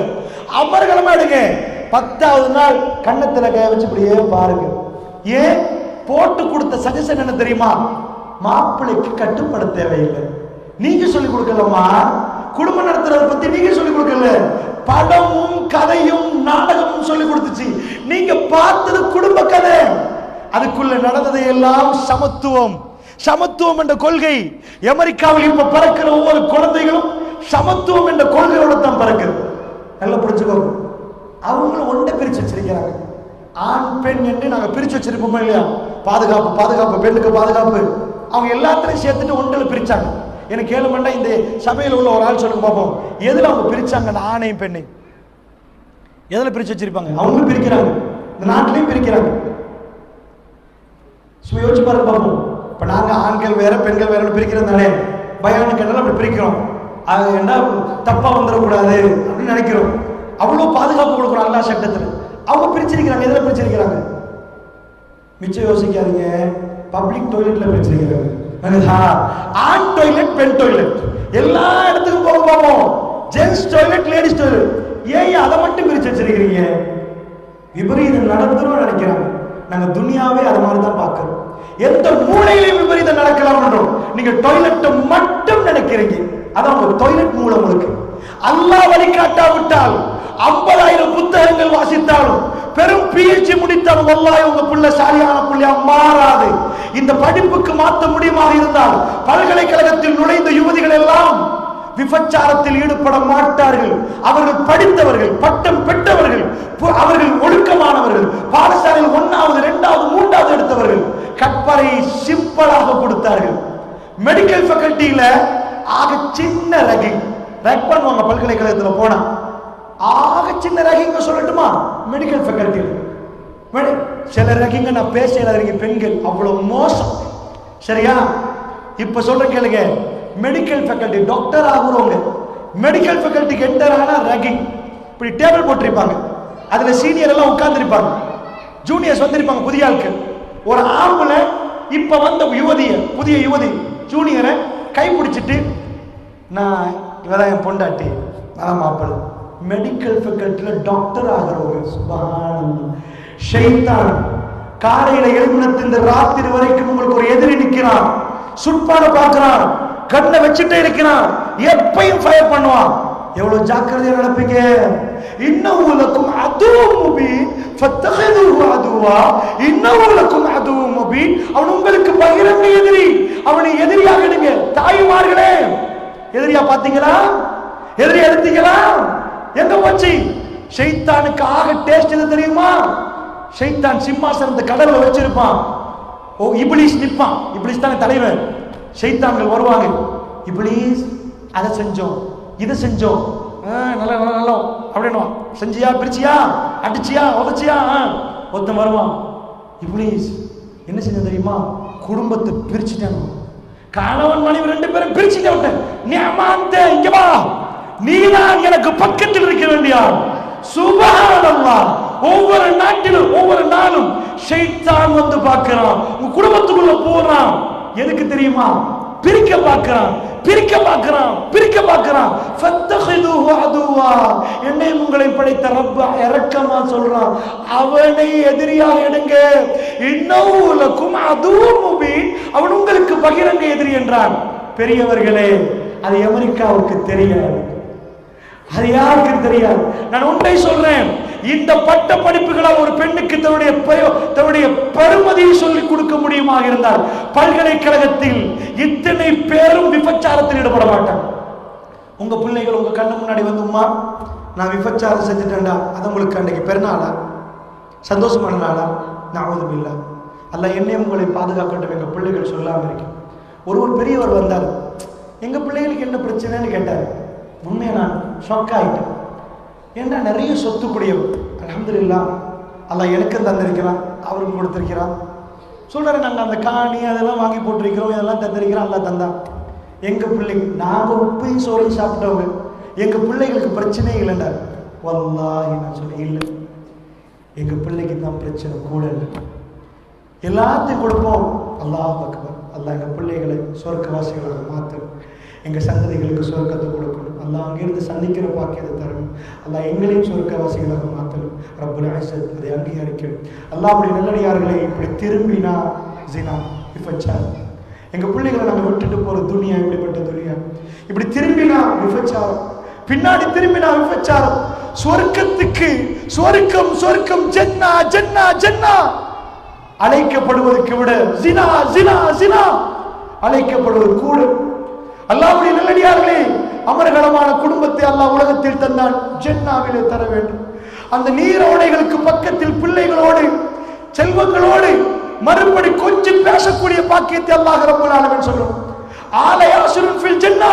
அமர்கலமா எடுங்க. 10வது நாள் கண்ணத்துல கை வச்சு இப்படியே பாருங்க. ஏன் போட்டு கொடுத்த சஜஷன் என்ன தெரியுமா? மாப்பிள்ளைக்கு கட்டுப்பட தேவையில்லை, நீங்க சொல்லிக் கொடுக்கலமா. குடும்பம் நடத்துறத பத்தி நீங்க சொல்லிக் கொடுக்கல, படமும் கதையும் நாடகமும் சொல்லிக் கொடுத்துச்சு. நீங்க பார்த்தது குடும்ப கதை, அதுக்குள்ள நடந்ததை எல்லாம் சமத்துவம். சமத்துவம் என்ற கொள்கை அமெரிக்காவில் இப்ப பறக்கிற ஒவ்வொரு குழந்தைகளும் சமத்துவம் என்ற கொள்கையோட தான் பறக்கிறது. நல்லா புரிஞ்சுக்கோங்க. அவங்களும் ஒன்றை பிரிச்சு வச்சிருக்கிறாங்க. ஆண் பெண் என்று நாங்க பிரிச்சு வச்சிருப்போமா இல்லையா? பாதுகாப்பு, பாதுகாப்பு, பெண்ணுக்கு பாதுகாப்பு. அவங்க எல்லாத்தையும் சேர்த்துட்டு ஒன்றில் பிரிச்சாங்க. எனக்கு கேளு வேண்டாம், இந்த சபையில் உள்ள ஒரு ஆள் சொல்லுங்க பார்ப்போம், எதுல அவங்க பிரிச்சாங்க? ஆணையும் பெண்ணையும் எதுல பிரிச்சு வச்சிருப்பாங்க? அவங்களும் பிரிக்கிறாங்க, இந்த நாட்டிலையும் பிரிக்கிறாங்க. சும்மா யோசிச்சு பாருங்க பார்ப்போம். இப்ப நாங்க ஆண்கள் வேற பெண்கள் வேற பிரிக்கிறதுனாலே பயானுக்கு அப்படி பிரிக்கிறோம். அது என்ன தப்பா வந்துடக்கூடாது அப்படின்னு நினைக்கிறோம். அவ்வளவு பாதுகாப்பு கொடுக்குறோம் அல்லா சட்டத்தில். அவங்க பிரிச்சிருக்கிறாங்க. எதுல பிரிச்சிருக்கிறாங்க? மிச்சம் யோசிக்காதீங்க. பப்ளிக் டாய்லெட்ல பிரிச்சிருக்கிறாங்க. ஆண் டாய்லெட், பெண் டாய்லெட், எல்லா இடத்துக்கும் போக பார்ப்போம். Gents toilet, ladies toilet. ஏன் அதை மட்டும் பிரிச்சு வச்சிருக்கிறீங்க? விபரீதம் நடந்துரும் நினைக்கிறாங்க. நாங்க துனியாவே அது மாதிரி தான் பார்க்கிறோம். எந்த மூலையிலையும் விபரீதம் நடக்கலாம். நீங்க டாய்லெட்டை மட்டும் நினைக்கிறீங்க. அதான் உங்க டாய்லெட் மூலம் இருக்கு. அல்லாஹ் வழிகாட்டாவிட்டால் 50,000 புத்தகங்கள் வாசித்தாலும், பெரும் பிஎச்டி முடித்தாலும் வல்லாஹி உங்க புள்ள சாலியான புள்ளையா மாறாது. இந்த படிப்புக்கு மாற்ற முடியுமாக இருந்தால் பல்கலைக்கழகத்தில் நுழைந்த யுவதிகள் எல்லாம் விபச்சாரத்தில் ஈடுபட மாட்டார்கள். அவர்கள் படித்தவர்கள், பட்டம் பெற்றவர்கள், அவர்கள் ஒழுக்கமானவர்கள், பாடசாலையில் 1வது 2வது 3வது எடுத்தவர்கள். கற்பரை சிம்பிளாக கொடுத்தார்கள். மெடிக்கல் ஃபேக்கல்டியில ஆக சின்ன ரகிங் பண்ணுவாங்க. பல்கலைக்கழகத்தில் போனா ஆக சின்ன ரகிங்க சொல்லட்டுமா? மெடிக்கல் ஃபேக்கல்டியில் சில ரகிங்க நான் பேசுறீங்க பெண்கள் அவ்வளவு மோசம். சரியா? இப்ப சொல்ற கேளுங்க, மெடிக்கல் ஃபேக்கல்டி டாக்டர் ஆகுறவங்க மெடிக்கல் ஃபேக்கல்டிக்கு என்டர் ஆனா ரேகிங். இப்படி டேபிள் போட்டிருப்பாங்க, அதுல சீனியர் எல்லாம் உட்கார்ந்துருப்பாங்க, ஜூனியர்ஸ் வந்திருப்பாங்க. புதிய ஆட்கள் ஒரு ஆம்பளை இப்ப வந்த யுவதிய புதிய யுவதி ஜூனியரை கை பிடிச்சிட்டு, நான் இவதான் என் பொண்டாட்டி, நான் மாப்பிள்ளை, மெடிக்கல் ஃபேக்கல்டில டாக்டர் ஆகிறவங்க. சுப்ஹானல்லாஹ். ஷைத்தான் காலையில எழுந்திருந்து ராத்திரி வரைக்கும் உங்களுக்கு ஒரு எதிரி நிக்கிறான், சுட்பான பார்க்கிறான், கண்ணை வச்சுட்டே இருக்கிறான், எப்பையும் ஃபயர் பண்ணுவான். எவ்வளவு ஜாக்கிரதையா நடப்பீங்க. இன்னஹு லக்கும் அதுவும் முபீன் ஃபத்தஹதுஹு அதுவா, இன்னஹு லக்கும் அதுவும் முபீன். அவன் உங்களுக்கு பகிரங்க எதிரி, அவனை எதிரியாக எடுங்க. தாய்மார்களே, எதிரியா பாத்தீங்களா? எதிரி எடுத்தீங்களா? எங்க போச்சு? ஷைத்தானுக்கு ஆக டேஸ்ட் எது தெரியுமா? ஷைத்தான் சிம்மாசனத்தை கடல்ல வச்சிருப்பான். ஓ, இப்லீஸ் நிப்பான். இப்லீஸ் தானே தலைவர். ஷைத்தான்கள் வருவாங்க. இப்லீஸ் அதை செஞ்சோம், இதை செஞ்சோம், நல்ல நல்ல அப்படின்னுவா. செஞ்சியா, பிரிச்சியா, அடிச்சியா, உதச்சியா, ஒருத்தன் வருவான். இப்லீஸ் என்ன செஞ்ச தெரியுமா? குடும்பத்தை பிரிச்சுட்டாங்க. கணவன் மனைவி ரெண்டு பேரும் பிரிச்சுட்டே விட்டேன். நீ அம்மாந்த இங்க வா, நீதான் எனக்கு பக்கத்தில் இருக்க வேண்டியா. சுப்ஹானல்லாஹ். ஒவ்வொரு நாட்டிலும் ஒவ்வொரு நாளும் ஷைத்தான் வந்து பார்க்கிறான், உங்க குடும்பத்துக்குள்ள போறான். எதுக்கு தெரியுமா? பிரிக்க பார்க்கிறான், பிரிக்க பார்க்கிறான், பிரிக்க பார்க்கிறான். ஃபத்தஹதுஹு அதுவா. என்னை உங்களை படைத்த ரப்ப இரக்கமா சொல்றான், அவனை எதிரியாக எடுங்க. இன்னஹு லக்கும் அதுவும் முபீன். அவன் உங்களுக்கு பகிரங்க எதிரி என்றான். பெரியவர்களே, அது அமெரிக்காவுக்கு தெரியாது, அது யாருக்கு தெரியாது. நான் உண்மை சொல்றேன், இந்த பட்ட படிப்புகளால் ஒரு பெண்ணுக்கு தன்னுடைய பெருமதியை சொல்லிக் கொடுக்க முடியுமாக இருந்தால் பல்கலைக்கழகத்தில் இத்தனை பேரும் விபச்சாரத்தில் ஈடுபட மாட்டாங்க. உங்க பிள்ளைகள் உங்க கண்ணு முன்னாடி வந்து, உம்மா நான் விபச்சாரம் செஞ்சுட்டேன்டா, அது உங்களுக்கு அன்றைக்கு பெருநாளா, சந்தோஷமான நாளா? நஅூதுபில்லாஹ். அல்லாஹ் என்னையும் உங்களை பாதுகாக்கட்டும். எங்க பிள்ளைகள் சொல்லாம இருக்கு. ஒரு பெரியவர் வந்தார், எங்க பிள்ளைகளுக்கு என்ன பிரச்சனைன்னு கேட்டார். உண்மையை நான் ஷாக் ஆகிட்டேன். ஏன்னா நிறைய சொத்துக்குடையவர், அல்ஹம்துலில்லாஹ், அல்லாஹ் எனக்கும் தந்திருக்கிறான், அவருக்கும் கொடுத்திருக்கிறான். சொல்றாரு, நாங்கள் அந்த காணி அதெல்லாம் வாங்கி போட்டிருக்கிறோம், இதெல்லாம் தந்திருக்கிறோம், அல்லாஹ் தந்தான். எங்க பிள்ளைங்க, நாங்க உப்பையும் சோறையும் சாப்பிட்டவங்க, எங்க பிள்ளைகளுக்கு பிரச்சனை இல்லைண்டா. வல்லாஹி நான் சொல்ல இல்லை, எங்க பிள்ளைக்கு தான் பிரச்சனை கூட இல்லை. எல்லாத்தையும் கொடுப்போம். அல்லாஹ் அக்பர். அல்லாஹ் எங்க பிள்ளைகளை சொர்க்கவாசிகளாக மாற்றணும், எங்க சந்ததிகளுக்கு சொர்க்கத்தை கொடுக்கணும். அல்லாஹ் அங்கிருந்து சந்திக்கிற பாக்கியத்தை தரணும். அல்லாஹ் எங்களையும் சொர்க்கவாசிகளாக மாற்றணும். ரப்புல் இஸ்ஸத் அதை அங்கீகரிக்கணும். அல்லாஹ் அப்படி நல்லடியார்களை இப்படி திரும்பினா ஜினா விபச்சாரம். எங்க பிள்ளைகளை நாங்கள் விட்டுட்டு போற துனியா இப்படிப்பட்ட துனியா. இப்படி திரும்பினா விபச்சாரம், பின்னாடி திரும்பினா விபச்சாரம். சொர்க்கத்துக்கு சொர்க்கம் சொர்க்கம் ஜன்னா ஜன்னா ஜன்னா அழைக்கப்படுவதற்கு விட ஜினா ஜினா ஜினா அழைக்கப்படுவது கூட. அல்லாஹ்வுடைய நல்லடியார்களே, அமர்கலமான குடும்பத்தை அல்லாஹ் உலகத்தில் தந்தான், ஜன்னாவிலே தர வேண்டும். அந்த நீரோடைகளுக்கு பக்கத்தில் பிள்ளைகளோடு செல்வங்களோடு மறுபடி கொஞ்சம் பேசக்கூடிய பாக்கியத்தை அல்லாஹ் ரப்பல் ஆலமீன் சொல்லும். ஆல யாசுருன் ஃபில் ஜன்னா,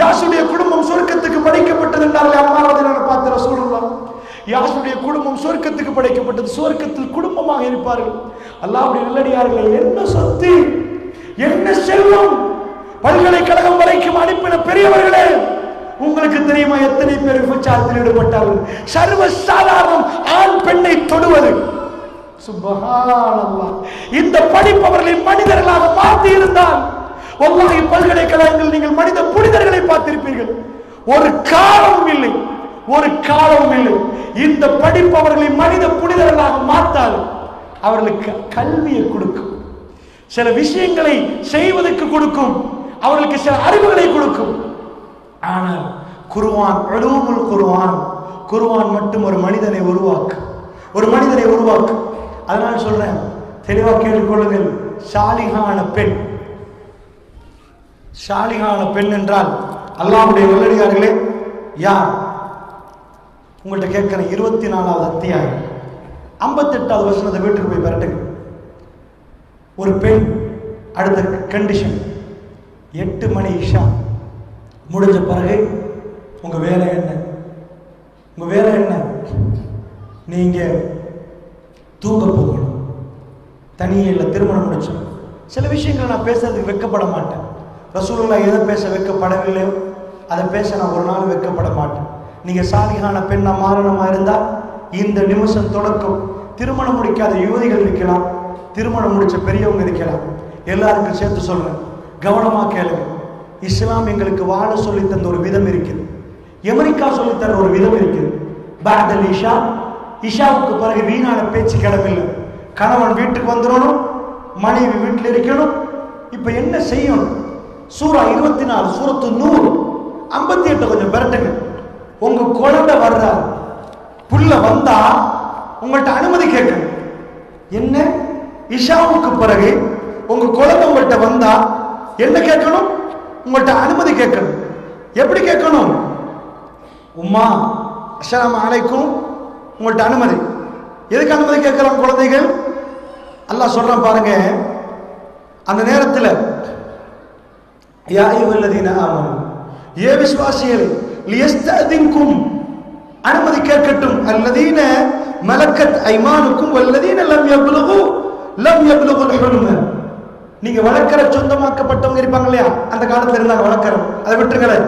யாசுடைய குடும்பம் சொர்க்கத்துக்கு படைக்கப்பட்டது என்றார்கள் அம்மா ரலியல்லாஹு பார்த்த ரசூலுல்லாஹ். யாசுடைய குடும்பம் சொர்க்கத்துக்கு படைக்கப்பட்டது, சொர்க்கத்தில் குடும்பமாக இருப்பார்கள். அல்லாஹ்வுடைய நல்லடியார்களே, என்ன சொத்து, என்ன செல்வம், பல்கலைக்கழகம் வரைக்கும் அனுப்பின பெரியவர்களே, உங்களுக்கு தெரியுமா எத்தனை பேர் விபச்சாரத்தில் ஈடுபட்டார்கள்? சர்வ சாதாரணம் ஆண் பெண்ணை தொடுவது. சுப்ஹானல்லாஹ். இந்த படிப்பவர்களை மனிதர்களாக மாற்றி இருந்தால் வல்லாஹி பல்கலைக்கழகங்கள் நீங்கள் மனித புனிதர்களை பார்த்திருப்பீர்கள். ஒரு காலமும் இல்லை, ஒரு காலமும் இல்லை. இந்த படிப்பவர்களை மனித புனிதர்களாக மாற்றால் அவர்களுக்கு கல்வியை கொடுக்கும், சில விஷயங்களை செய்வதற்கு கொடுக்கும், அவர்களுக்கு சில அறிவுகளை கொடுக்கும். ஆனால் குர்ஆன், உலூமுல் குர்ஆன், குர்ஆன் மட்டும் ஒரு மனிதனை உருவாக்கு, ஒரு மனிதனை உருவாக்கு. அதனால் சொல்றேன், தெளிவா கேட்டுக்கொள்ளுங்கள். சாலிகான பெண், சாலிகான பெண் என்றால் அல்லாஹ்வுடைய நல்லடியார்களே யார்? உங்கள்கிட்ட கேட்கிறேன். 24வது அத்தியாயம் 58வது வசனத்தை வீட்டுக்கு போய் பரட்டுங்க. ஒரு பெண், அடுத்த கண்டிஷன், 8 மணி இஷா முடிஞ்ச பிறகு உங்க வேலை என்ன? உங்க வேலை என்ன? நீங்க தூங்க போகணும். தனியே இல்லை, திருமணம் முடிச்சோம். சில விஷயங்களை நான் பேசுறதுக்கு வெட்கப்பட மாட்டேன். ரசூலுல்லாஹ் எதை பேச வைக்கப்படவில்லையோ அதை பேச நான் ஒரு நாள் வைக்கப்பட மாட்டேன். நீங்க சாலிகான பெண்ணா மாறணுமா இருந்தா இந்த நிமிஷம் தொடக்கம் திருமணம் முடிக்காத யுவதிகள் இருக்கலாம், திருமணம் முடிச்ச பெரியவங்க இருக்கலாம், எல்லாருக்கும் சேர்த்து சொல்றேன், கவனமா கேளுங்க. இஸ்லாம் எங்களுக்கு வாழ சொல்லி தந்த ஒரு விதம் இருக்குது, அமெரிக்கா சொல்லித்தர ஒரு விதம் இருக்குது. பாதல் இஷா, இஷாவுக்கு பிறகு வீணான பேச்சு கிடமில்லை. கணவன் வீட்டுக்கு வந்துடணும், மனைவி வீட்டில் இருக்கணும். இப்ப என்ன செய்யணும்? சூரா 24 சூரத்து நூர் 58 கொஞ்சம் பெரட்டுங்க. உங்க குழந்தை வர்ற புள்ள வந்தா உங்கள்கிட்ட அனுமதி கேட்கணும். என்ன? இஷாவுக்கு பிறகு உங்க குழந்தை உங்கள்கிட்ட வந்தா என்ன கேட்கணும்? உங்கள்கிட்ட அனுமதி கேட்கணும். எப்படி கேட்கணும்? உம்மா அஸ்ஸலாமு அலைக்கும், உங்கள்கிட்ட அனுமதி. எதுக்கு அனுமதி கேட்கிறான் குழந்தைகள்? அல்லாஹ் சொல்றான் பாருங்க, அந்த நேரத்தில் யா அய்யுஹல்லதீன ஆமனு, ஏ விசுவாசிகளே, லியஸ்தஅதின்கும், அனுமதி கேட்கட்டும், அல்லதீன மலக்கத் ஐமானுக்கும் வல்லதீன லம் யப்லுகுல் ஹுல்ம, நீங்க வளர்க்கிற சொந்தமாக்கப்பட்டவங்க இருப்பாங்க இல்லையா, அந்த காலத்துல இருந்தாங்க வளர்க்கிறோம், அதை விட்டுருங்களேன்.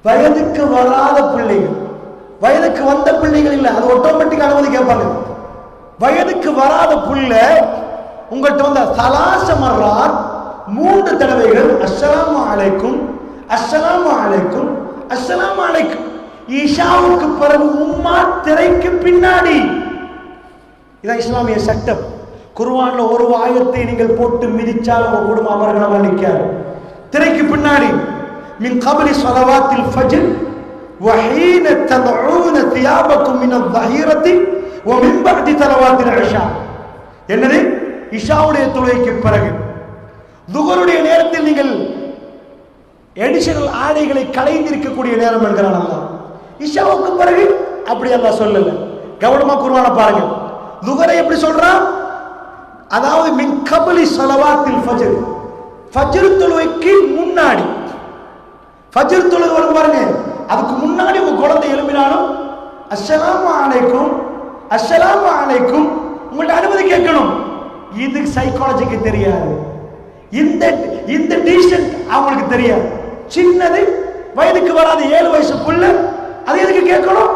வயதுக்கு வராத பிள்ளைகள், வயதுக்கு வந்த பிள்ளைகள் இல்லை, அது ஆட்டோமேட்டிக் அனுமதி கேட்பாங்க. வயதுக்கு வராத பிள்ளை உங்கள்கிட்ட வந்த சலாச மர்ராத் 3 தடவைகள் அஸ்ஸலாமு அலைக்கும் அஸ்ஸலாமு அலைக்கும் அஸ்ஸலாமு அலைக்கும். ஈஷாவுக்கு பிறகு உம்மா திரைக்கு பின்னாடி. இதான் இஸ்லாமிய சட்டம். குர்ஆன்ல ஒரு ஆயத்தை நீங்கள் போட்டு மிதிச்சால் உங்க குடும்பம் அமர்கணமா நிற்காது. திரைக்கு பின்னாடி மின் கபலி ஸலவாத்தில் ஃபஜ்ர் வஹீன ததஊன தியாபக்கும் மினல் ظஹீரத்தி வமின் பஅதி ஸலவாத்தில் இஷா. என்னது? இஷாவுடைய தொழுகைக்கு பிறகு துஹருடைய நேரத்தில் நீங்கள் எடிஷனல் ஆடைகளை களைந்திருக்கக்கூடிய நேரம் என்கிறான் அல்லாஹ். இஷாவுக்கு பிறகு அப்படி அல்லாஹ் சொல்லல. கவனமா குர்ஆனை பாருங்க. துஹரை எப்படி சொல்றான்? அதாவது மின் கபலி ஸலவாத்தில் ஃபஜ்ர், ஃபஜ்ர் தொழுகைக்கு முன்னாடி. ஃபஜ்ர் தொழுகை வரும் பாருங்க, அதுக்கு முன்னாடி உங்க குழந்தை எழும்பினாலும் அஸ்ஸலாமு அலைக்கும் அஸ்ஸலாமு அலைக்கும் உங்கள்ட்ட அனுமதி கேட்கணும். இது சைக்காலஜிக்கு தெரியாது, இந்த டீசன்ட் அவங்களுக்கு தெரியாது. சின்னது வயதுக்கு வராது 7 வயசு புள்ள, அது எதுக்கு கேட்கணும்?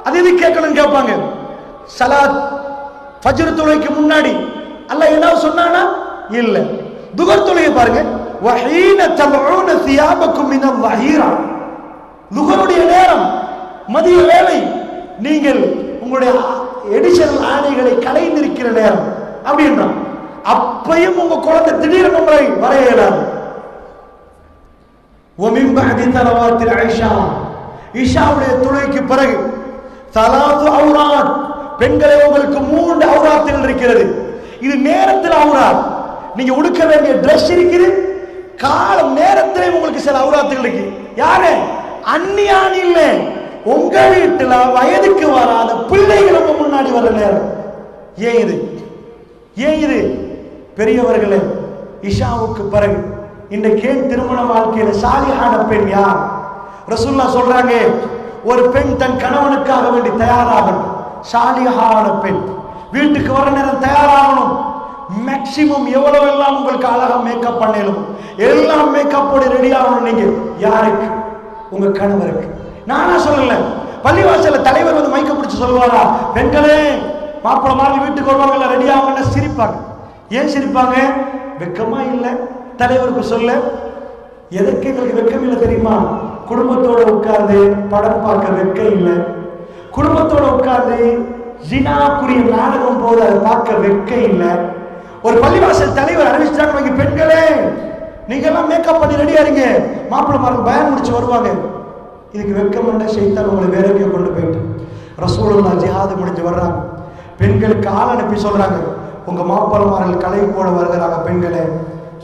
அது எதுக்கு கேட்கணும் கேட்பாங்க. சலாத் ஃபஜ்ர் தொழுகைக்கு முன்னாடி அல்லாஹ் என்ன சொன்னானா? இல்ல. துஹர் தொழுகை பாருங்க, வஹீன ததஊன தியாபக்கும் மினல் ظஹீரா, துஹருடைய நேரம் மதிய வேளை, நீங்கள் உங்களுடைய எடிஷனல் ஆடைகளை களைந்திருக்கிற நேரம் அப்படின்றான். அப்பையும் உங்க குழந்தை திடீரென உங்களை வர இயலாது. வமின் பஅதி ஸலவாத்தில் இஷா, இஷாவுடைய தொழுகைக்கு பிறகு ஸலாத்து அவுராத், பெண்களே உங்களுக்கு 3 அவுராத்துகள் இருக்கிறது. இது நேரத்தில் அவுராத், நீங்க உடுக்க வேண்டிய ட்ரெஸ் இருக்குது, காலம் நேரத்திலே உங்களுக்கு சில அவுராத்துகள் இருக்கு. யாரு? அந்நியான் இல்ல, உங்க வீட்டுல வயதுக்கு வராத பிள்ளைகள் உங்க முன்னாடி வர நேரம். ஏன் இது? ஏன் இது? பெரியவர்களே, இஷாவுக்கு பிறகு இன்றைக்கு ஏன் திருமண வாழ்க்கையில சாலிஹான பெண் யார்? ரசூலுல்லாஹ் சொல்றாங்க, ஒரு பெண் தன் கணவனுக்காக வேண்டி தயாராகணும். சாலிஹான பெண் வீட்டுக்கு வர நேரம் தயாராகணும். மேக்சிமம் எவ்வளவு எல்லாம் உங்களுக்கு அழகா மேக்கப் பண்ணலும் எல்லாம் மேக்கப்போட ரெடி ஆகணும். நீங்க யாருக்கு? உங்க கணவருக்கு. நானா சொல்லல, பள்ளிவாசல்ல தலைவர் வந்து மைக்க பிடிச்சு சொல்லுவாரா, பெண்களே மாப்பிள்ளை மாதிரி வீட்டுக்கு வருவாங்கல்ல, ரெடி ஆகுங்க. சிரிப்பாங்க. ஏன் சிரிப்பாங்க? வெக்கமா இல்ல தலைவருக்கு சொல்ல? எதற்கு எங்களுக்கு வெக்கம் இல்லை தெரியுமா? குடும்பத்தோட உட்கார்ந்து படம் பார்க்க வெக்கம் இல்லை, குடும்பத்தோட உட்கார்ந்து ஜினாக்குரிய நாடகம் போது அதை பார்க்க வெக்கம் இல்லை. ஒரு பள்ளிவாசல் தலைவர் அறிவிச்சாங்க, பெண்களே நீங்க எல்லாம் மேக்கப் பண்ணி ரெடியா இருங்க, மாப்பிள்ளை மார்கள் பயன் முடிச்சு வருவாங்க. இதுக்கு வெக்கம் என்ன செய்தால் உங்களை வேற எங்கேயோ கொண்டு போயிட்டு. ரசூலுல்லாஹ் ஜிஹாது முடிஞ்சு வர்றாங்க, பெண்களுக்கு ஆள் அனுப்பி சொல்றாங்க, உங்க மாப்பிள்ளமார்கள் கலை போட வருகிறாங்க, பெண்களை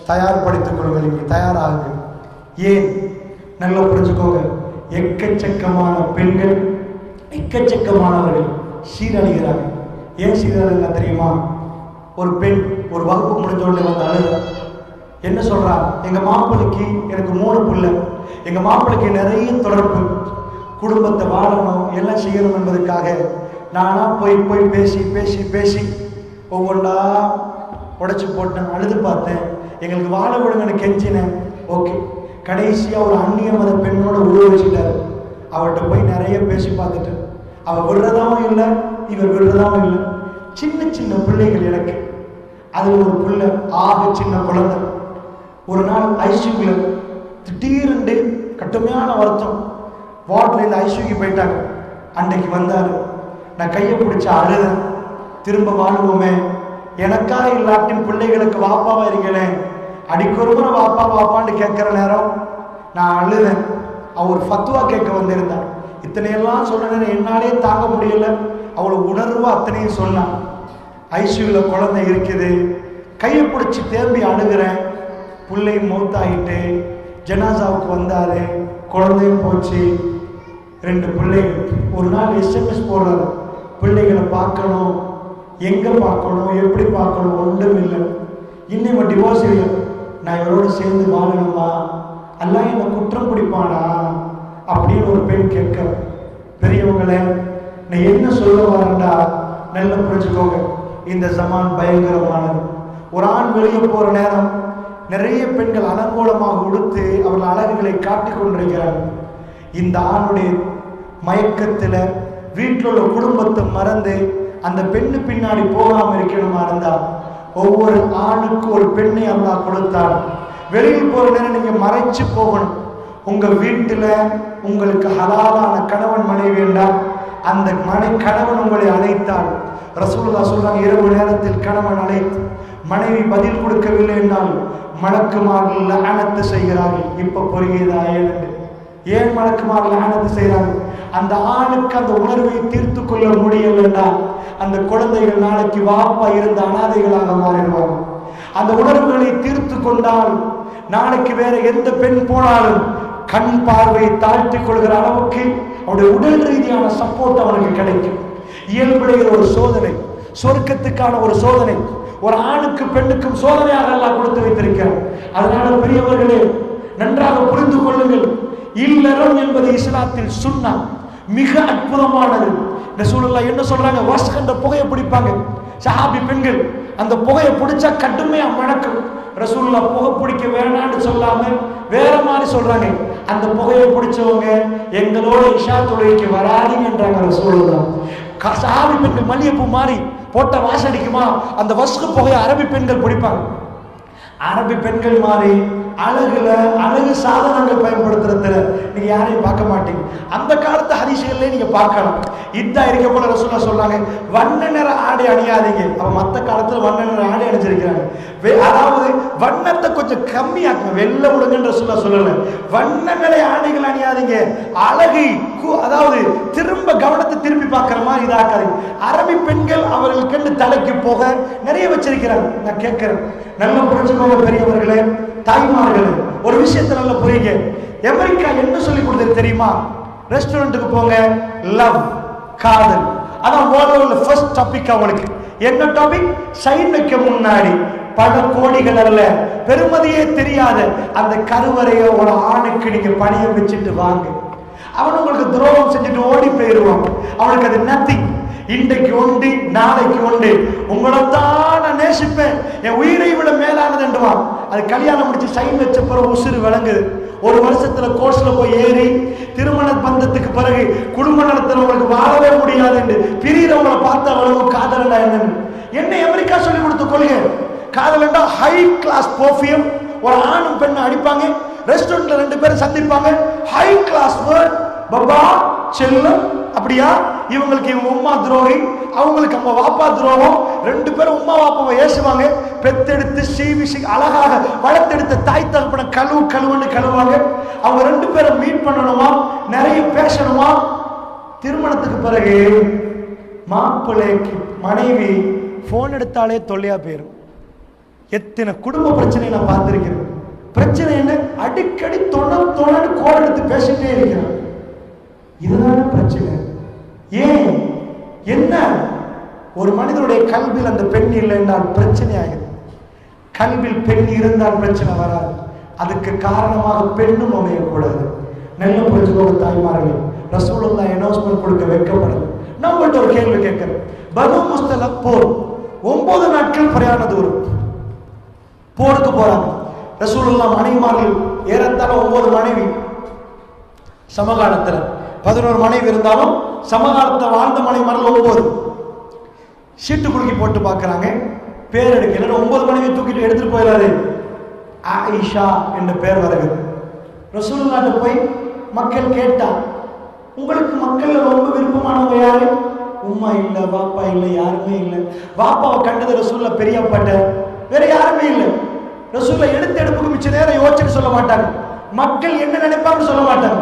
தயார்படுத்திக் கொள்ளுங்கள், நீங்க தயாராகுங்க. ஏன்? நல்லா புரிஞ்சுக்கோங்க, எக்கச்சக்கமான பெண்கள் எக்கச்சக்கமானவர்கள் சீரழிகிறாங்க. ஏன் சீரழிங்க தெரியுமா? ஒரு பெண் ஒரு வகுப்பு முடிஞ்ச உடனே வந்து அழுத, என்ன சொல்றா? எங்க மாப்பிள்ளைக்கு எனக்கு 3 பிள்ளை, எங்க மாப்பிள்ளைக்கு நிறைய தொடர்பு, குடும்பத்தை வாழணும் எல்லாம் செய்யணும் என்பதற்காக நானா போய் போய் பேசி பேசி பேசி ஒவ்வொன்றா உடைச்சு போட்டேன், அழுது பார்த்தேன், எங்களுக்கு வாழ விடுங்கன்னு கெஞ்சினேன். ஓகே, கடைசியா ஒரு அந்நிய மத பெண்ணோட உருவ வச்சுட்டாரு. அவர்கிட்ட போய் நிறைய பேசி பார்த்துட்டு அவள் விடுறதாவும் இல்லை, இவர் விடுறதாவும் இல்லை. சின்ன சின்ன பிள்ளைகள் எனக்கு, அது ஒரு பிள்ளை ஆக சின்ன குழந்தை. ஒரு நாள் ஐசியூல திடீரென்று கடுமையான வருத்தம், வார்டில் இந்த ஐசியூக்கு போயிட்டாங்க. அன்றைக்கு வந்தாரு, நான் கையை பிடிச்ச அழுதேன். திரும்ப வாழ்வோமே, எனக்காக இல்லாட்டின் பிள்ளைகளுக்கு வாப்பாவா இருக்கேன், அடிக்கொருமுறை வாப்பா வாப்பான்னு கேட்குற நேரம் நான் அழுதேன். அவர் ஃபத்வா கேட்க வந்திருந்தார். இத்தனையெல்லாம் சொன்னேன்னு என்னாலே தாங்க முடியல. அவளை உணர்வா அத்தனையும் சொன்னான். ஐசியூல குழந்தை இருக்குது, கையை பிடிச்சி தேம்பி அழுகிறேன். பிள்ளை மௌத்தாயிட்டு ஜனாசாவுக்கு வந்தாரு, குழந்தையும் போச்சு. 2 பிள்ளைகள். ஒரு நாள் எஸ்எம்எஸ் போடுறாரு, பிள்ளைகளை பார்க்கணும், எங்க பார்க்கணும், எப்படி பார்க்கணும், ஒன்றும் இல்லை. இன்னும் டிவோர்ஸ் இல்லை, நான் இவரோடு சேர்ந்து வாழணுமா, எல்லாம் என்னை குற்றம் பிடிப்பானா அப்படின்னு ஒரு பெண் கேட்க. பெரியவங்களே, நான் என்ன சொல்ல வரேன்டா நல்லா புரிஞ்சுக்கோங்க. இந்த ஜமான் பயங்கரமானது. ஒரு ஆண் வெளியே போற நேரம் நிறைய பெண்கள் அலங்கோலமாக உடுத்து அவர்கள் அழகுகளை காட்டிக் கொண்டிருக்கிறார்கள். இந்த ஆணுடைய மயக்கத்துல வீட்டில் உள்ள குடும்பத்தை மறந்து அந்த பெண்ணு பின்னாடி போகாம இருக்கணுமா இருந்தா, ஒவ்வொரு ஆணுக்கு ஒரு பெண்ணை அல்லாஹ் கொடுத்தார். வெளியில் போற நேரம் நீங்க மறைச்சு போகணும். உங்க வீட்டுல உங்களுக்கு ஹலாலான கணவன் மனைவி என்றால் அந்த கணவன் உங்களை அழைத்தால், ரசூலுல்லாஹ் சொல்றாங்க, இரவு நேரத்தில் கணவன் அழைத்து மனைவி பதில் கொடுக்கவில்லை என்றால் மலக்குமார்கள் லஅனத்து செய்கிறார்கள். இப்ப புரியுதா ஏன் மலக்குமார்கள் லஅனத்து செய்கிறாங்க? அந்த ஆணுக்கு அந்த உணர்வை தீர்த்து கொள்ள முடியலைன்னா அந்த குழந்தைகள் நாளைக்கு வாப்பா இருந்த அனாதைகளாக மாறிடுவாங்க. அந்த உணர்வுகளை தீர்த்து கொண்டால் நாளைக்கு வேற எந்த பெண் போனாலும் கண் பார்வை தாழ்த்தி கொள்கிற அளவுக்கு அவருடைய உடல் ரீதியான சப்போர்ட் அவனுக்கு கிடைக்கும். இயல்புடைய ஒரு சோதனை, சொர்க்கத்துக்கான ஒரு சோதனை, ஒரு ஆணுக்கு பெண்ணுக்கும் சோதனையாக எல்லாம் கொடுத்து வைத்திருக்கிறார். அதனால பெரியவர்களே நன்றாக புரிந்து கொள்ளுங்கள். இல்லறம் என்பது இஸ்லாத்தில் சுன்னா, மிக அற்புதமானது. ரசூலுல்லாஹ் என்ன சொல்றாங்க, வாஸ்கண்ட புகையை பிடிப்பாங்க சஹாபி பெண்கள். அந்த புகையை பிடிச்சா கடுமையா மணக்கும். ரசூலுல்லாஹ் புகை பிடிக்க வேணான்னு சொல்லாம வேற மாதிரி சொல்றாங்க, அந்த புகையை பிடிச்சவங்க எங்களோட இஷா தொழுகைக்கு வராதீங்கன்றாங்க ரசூலுல்லாஹ். சஹாபி பெண்கள் மல்லிகைப்பூ மாதிரி போட்ட வாசடிக்குமா, அந்த வஸ்கு புகையை அரபி பெண்கள் பிடிப்பாங்க. அரபி பெண்கள் மாதிரி அழகு சாதனங்கள் பயன்படுத்துறதுல நீங்க யாரையும் பார்க்க மாட்டீங்க. அந்த காலத்து ஹதீஸ்கள்ல நீங்க பார்க்கலாம். இதா இருக்க போல ரசூலுல்லாஹ் சொல்றாங்க, வண்ண நிற ஆடை அணியாதீங்க. அவ மத்த காலத்துல வண்ண நிற ஆடை அணிஞ்சிருக்கிறாங்க. அதாவது வண்ணத்தை கொஞ்சம் கம்மியாக்குங்க, வெள்ள விடுங்கன்னு ரசூலுல்லாஹ் சொல்லல. வண்ண நிற ஆடைகள் அணியாதீங்க, அழகை அதாவது திரும்ப கவனத்தை திருப்பி பார்க்கிற மாதிரி இதாக்காதீங்க. அரபி பெண்கள் அவர்களுக்கு தலைக்கு போக நிறைய வச்சிருக்கிறாங்க. நான் கேட்கிறேன், நல்ல புரிஞ்சுக்கோங்க பெரியவர்களே, தாய்மார்களே, ஒரு விஷயத்தை நல்லா புரியுங்க. அமெரிக்கா என்ன சொல்லி கொடுத்தது தெரியுமா? ரெஸ்டாரண்ட்டுக்கு போங்க, லவ், காதல். அதான் வேர்ல்ட்ல ஃபர்ஸ்ட் டாபிக். அவங்களுக்கு என்ன டாபிக்? சைன் வைக்க முன்னாடி பல கோடிகள் அல்ல, பெருமதியே தெரியாத அந்த கருவறையை ஒரு ஆணுக்கு நீங்க பணிய வச்சுட்டு வாங்க. அவன் உங்களுக்கு துரோகம் செஞ்சுட்டு ஓடி போயிடுவான். அவனுக்கு அது நத்திங். இன்றைக்கு உண்டு, நாளைக்கு உண்டு. உங்களைத்தான் நான் நேசிப்பேன், என் உயிரை விட மேலானது என்றுவான். அது கல்யாணம் முடிச்சு சைன் வச்ச பிறகு உசுறு விளங்குது. ஒரு வருஷத்துல கோர்ஸ்ல போய் ஏறி திருமண பந்தத்துக்கு பிறகு குடும்ப நடத்துறவங்களுக்கு வாழவே முடியாது என்று பிரியறவங்களை பார்த்து அவ்வளவு காதலண்டா என்னன்னு என்ன அமெரிக்கா சொல்லி கொடுத்த கொள்கை. காதலண்டா ஹை கிளாஸ் பர்ஃபியூம். ஒரு ஆணும் பெண்ணை அடிப்பாங்க, ரெஸ்டாரண்ட்ல 2 பேரும் சந்திப்பாங்க, ஹை கிளாஸ் வேர்ட், பப்பா செல்லம். அப்படியா? இவங்களுக்கு இவங்க உம்மா துரோகி, அவங்களுக்கு அவங்க வாப்பா துரோகம். 2 பேரும் உம்மா வாப்பாவை ஏசுவாங்க. பெத்தெடுத்து சீவி அழகாக வளர்த்தெடுத்த தாய் தகப்பனை கழுவுன்னு கழுவாங்க. அவங்க 2 பேரும் மீட் பண்ணணுமா, நிறைய பேசணுமா. திருமணத்துக்கு பிறகு மாப்பிள்ளைக்கு மனைவி போன் எடுத்தாலே தொல்லையா போயிடும். எத்தனை குடும்ப பிரச்சனை நான் பார்த்திருக்கிறேன். பிரச்சனை என்ன? அடிக்கடி தொண்ணு கோல் எடுத்து பேசிட்டே இருக்கிறான். இதுதான பிரச்சனை. ஏன்? என்ன? ஒரு மனிதனுடைய கல்வியில் அந்த பெண் இல்லை என்றால் பிரச்சனை ஆகுது. கல்வியில் பெண் இருந்தால் பிரச்சனை வராது. அதுக்கு காரணமாக பெண்ணும் அமையக்கூடாது. நல்ல புரிஞ்சுக்கோங்க தாய்மார்கள். ரசூலுல்லாஹ் அனௌன்ஸ்மெண்ட் கொடுக்க வைக்கப்படல. நான் உங்கள்கிட்ட ஒரு கேள்வி கேட்கிறேன். பனு முஸ்தலக் போர் 9 நாட்கள் பிரயாண தூரம். போருக்கு போறாங்க. ரசூலுல்லாஹ் மனைவிமார்கள் ஏறத்தாழ 9 மனைவி. சமகாலத்தில் 11 மனைவி இருந்தாலும் சமகாலத்தில் வாழ்ந்த மனைவிமார்கள் 9. சீட்டு குலுக்கி போட்டு பார்க்குறாங்க, பேர் எடுக்க 9 மனைவி தூக்கிட்டு எடுத்துட்டு போயிடாரு. ஆயிஷா என்ற பேர் வருகிறது. ரசூலுல்லாஹ்ட்ட போய் மக்கள் கேட்டா, உங்களுக்கு மக்கள்ல ரொம்ப விருப்பமானவங்க யாரு? உம்மா இல்லை, வாப்பா இல்லை, யாருமே இல்லை. வாப்பாவை கண்டது ரசூலுல்லாஹ் பெரியப்பட்ட, வேற யாருமே இல்லை. ரசூலுல்லாஹ் எடுப்புக்கு மிச்ச நேரம் யோசிச்சு சொல்ல மாட்டாங்க, மக்கள் என்ன நினைப்பாங்கன்னு சொல்ல மாட்டாங்க.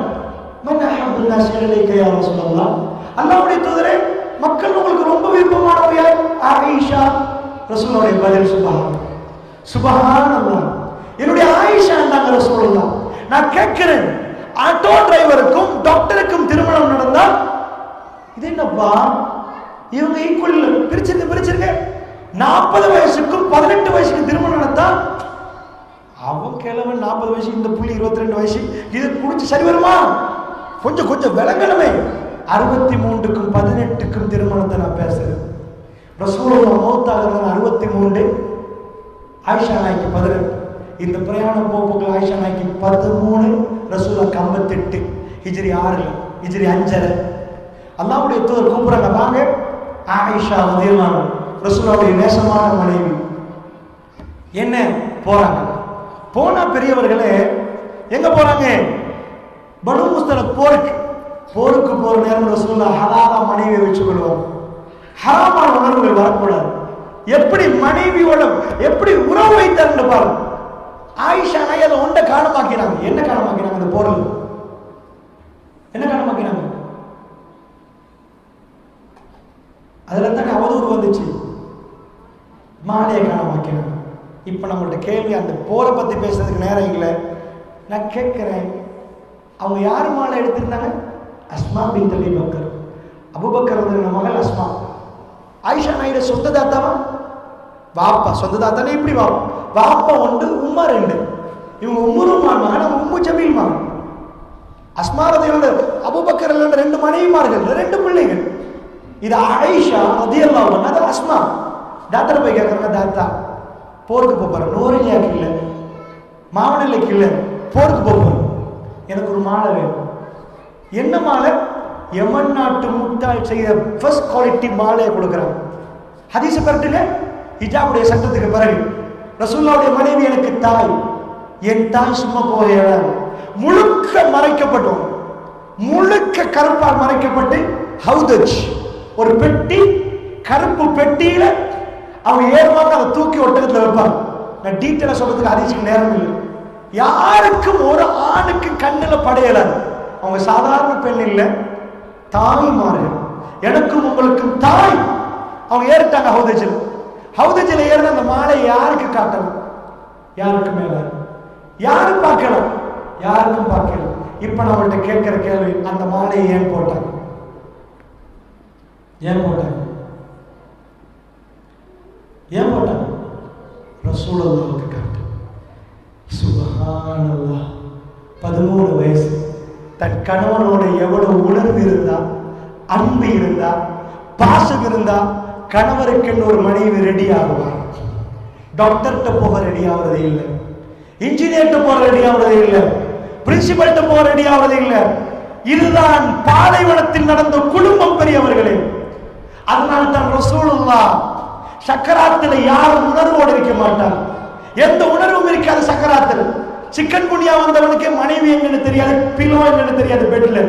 அல்லாஹ்வுடைய தூதரே, மக்கள் உங்களுக்கு ரொம்ப விருப்பமானவங்க யார்? ஆயிஷா. ரசூலுல்லாஹ்வுடைய பதில் சுப்ஹானல்லாஹ், என்னுடைய ஆயிஷா என்றாங்க ரசூலுல்லாஹ். நான் கேட்கிறேன், ஆட்டோ டிரைவருக்கும் டாக்டருக்கும் திருமணம் நடந்தா இது என்னப்பா இவங்க ஈக்குவல் பிரிச்சிருக்க 40 வயசுக்கும் 18 வயசுக்கும் திருமணம் நடந்தா அவன் கிழவன் 40 வயசு, இந்த புள்ளி 22 வயசு, இது குடிச்சு சரி வருமா? கொஞ்சம் விளங்கணுமே. 63க்கும் 18க்கும் திருமணத்தை நான் பேசுறேன். ரசூலுல்லாஹ் மௌத்தாகிறது 63, ஆயிஷா நாய்க்கு 18. இந்த பிரயாண போக்குகள் ஆயிஷா நாய்க்கு 13, ரசூலுல்லாஹ் 58, ஹிஜ்ரி 6, ஹிஜ்ரி 5. அல்லாஹ்வுடைய தூதர் கூப்பிடுறாங்க, வாங்க ஆயிஷா ரலியல்லாஹு அன்ஹா, ரசூலுல்லாஹ்வுடைய நேசமான மனைவி. என்ன போறாங்க? போனா பெரியவர்களே எங்க போறாங்க? பனு முஸ்தலக் போருக்கு போற நேரம் ரசூலுல்லாஹ் ஹலாலா மனைவியை வச்சு கொள்வாங்க. ஹராமான உணர்வுகள் வரக்கூடாது. எப்படி மனைவியோட எப்படி உறவு வைத்தார்னு பாருங்க. ஆயிஷா நாய் அதை ஒன்றை காரணமாக்கிறாங்க. என்ன காரணமாக்கிறாங்க? அந்த போர்ல என்ன காரணமாக்கிறாங்க? அதுல தானே அவதூறு வந்துச்சு. மாலையை காரணமாக்கிறாங்க. இப்ப நம்மள்ட்ட கேள்வி, அந்த போரை பத்தி பேசுறதுக்கு நேரம் இல்லை. நான் கேட்கிறேன், அவங்க யாரு மாலை எடுத்திருந்தாங்க? அஸ்மா பின்த் அபி பக்கர். அபூபக்கர் மகள் அஸ்மா. ஆயிஷா நாயோட சொந்த தாத்தாவா? வாப்பா சொந்த தாத்தானே. இப்படி வாப்பா ஒன்று, உம்மா 2. இவங்க உம்முருமான் மகன், அவங்க உம்மு ஜமீல் மகன். அஸ்மா ரலியல்லாஹு அபூபக்கர் 2 மனைவிமார்கள், 2 பிள்ளைகள். இது ஆயிஷா ரலியல்லாஹு அன்ஹா. அது அஸ்மா. தாத்தா போய் கேட்கறாங்க, தாத்தா போருக்கு போறாரு, நோரியாக்கு இல்லை, மாவனிலைக்கு இல்லை, போருக்கு போறாரு, எனக்கு ஒரு மாலை வேணும். என்ன மாலை? யமன் நாட்டு முட்டாள் செய்த ஃபர்ஸ்ட் குவாலிட்டி மாலையை கொடுக்குறாங்க. ஹதீஸ் பரட்டுங்க. ஹிஜாபுடைய சட்டத்துக்கு பிறகு ரசூலுல்லாஹ்வுடைய மனைவி எனக்கு தாய். என் தாய் சும்மா போகிறார், முழுக்க மறைக்கப்பட்டோம், முழுக்க கருப்பால் மறைக்கப்பட்டு ஹவுதஜ் ஒரு பெட்டி, கருப்பு பெட்டியில அவங்க ஏறுவாங்க, அதை தூக்கி ஒட்டகத்தில் வைப்பாங்க. நான் டீட்டெயிலாக சொல்றதுக்கு ஹதீஸுக்கு நேரம் இல்லை. யாருக்கும் ஒரு ஆணுக்கு கண்ணில் படையலாது. அவங்க சாதாரண பெண் இல்லை, தாய்மார்கள். எனக்கும் உங்களுக்கும் தாய். அவங்க ஏறிட்டாங்க ஹவுதஜில் ஏறின அந்த மாலை யாருக்கு காட்டணும்? யாருக்கு மேல? யாரு பார்க்கலாம்? யாருக்கும் பார்க்கல. இப்ப நம்மள்ட்ட கேட்கிற கேள்வி, அந்த மாலையை ஏன் போட்டாங்க? ரசூலுல்லாஹ்வுக்கு காட்டு. சுப்ஹானல்லாஹ். 13 வயசு. தன் கணவனோட எவ்வளவு உணர்வு இருந்தா, அன்பு இருந்தா, பாசம் இருந்தா, கணவருக்கு ஒரு மனைவி ரெடி ஆகுவார். டாக்டர்கிட்ட போக ரெடி ஆகுறதே இல்லை, இன்ஜினியர்கிட்ட போக ரெடி ஆகுறதே இல்லை, பிரின்சிபல்கிட்ட போக ரெடி ஆகுறதே இல்லை. இதுதான் பாலைவனத்தில் நடந்த குடும்பம் பெரியவர்களே. அதனால தான் ரசூலுல்லாஹ் சக்கராத்தில் யாரும் உணர்வோடு இருக்க மாட்டார். எந்த உணர்வும் இருக்காது சக்கராத்தில். சிக்கன் குனியா வந்தவனுக்கு மனைவி எங்கன்னு தெரியாது, பிலோ எங்கன்னு தெரியாது, பெட்ல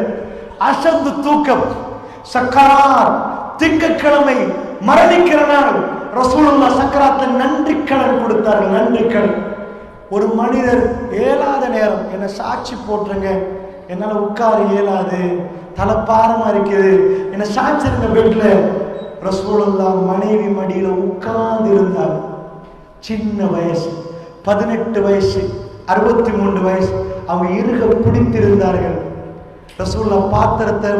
அசந்து தூக்கம். சக்கராத் திங்கட்கிழமை மரணிக்கிற நாள் ரசூலுல்லாஹ் சக்கராத்தில் நன்றி கடன் கொடுத்தார்கள். நன்றி கடன். ஒரு மனிதர் ஏலாத நேரம், என்ன சாட்சி போட்டுருங்க, என்னால உட்கார இயலாது, தலைப்பாரமா இருக்குது, என்ன சாட்சிருங்க பெட்ல. ரசூலுல்லாஹ் மனைவி மடியில உட்கார்ந்து இருந்தார். சின்ன வயசு, 18 வயசு, 63 வயசு. அவங்க இருக பிடித்திருந்தார்கள். ரசூலுல்லாஹ் பாத்திரத்தை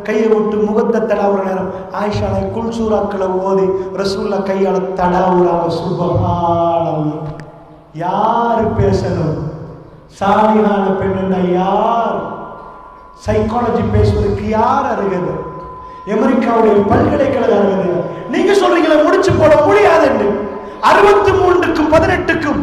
கையை விட்டு முகத்தை தடாவுற நேரம் ஆயிஷா குல் சூறாக்களை ஓதி ரசூலுல்லாஹ் கையால தடாவுறாங்க. சுப்ஹானல்லாஹ். யாரு பேசணும்? சாலிஹான பெண்ணுன்னா யார்? சைக்காலஜி பேசுவதற்கு யார் அருகது? அமெரிக்காவுடைய பல்கலைக்கழக அருகது. நீங்க சொல்றீங்களா முடிச்சு போட முடியாது என்று. 63க்கும் 18க்கும்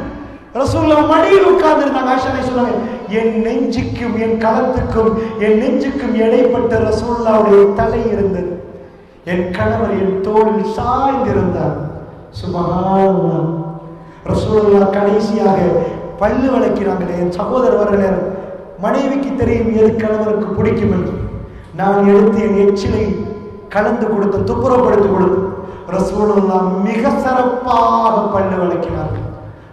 ரசூலுல்லாஹ் மடியில் உட்கார்ந்து இருந்தாங்க. ஆயிஷா சொன்னாங்க, என் நெஞ்சுக்கும் என் களத்துக்கும் என் நெஞ்சுக்கும் இடைப்பட்ட ரசூலுல்லாஹ்வுடைய தலை இருந்தது. என் கணவர் என் தோளில் சாய்ந்திருந்தார். சுப்ஹானல்லாஹ். ரசூலுல்லாஹ் கடைசியாக பல்லு விளக்கினாங்களே, என் சகோதரர் வர நேரம் மனைவிக்கு தெரியும் எது கணவருக்கு பிடிக்கும் என்று. நான் எடுத்து என் எச்சிலை கலந்து கொடுத்து துப்புரப்படுத்தி கொடுத்து ரசூலுல்லாஹ் மிக சிறப்பாக பல்லு விளக்கினார்கள்.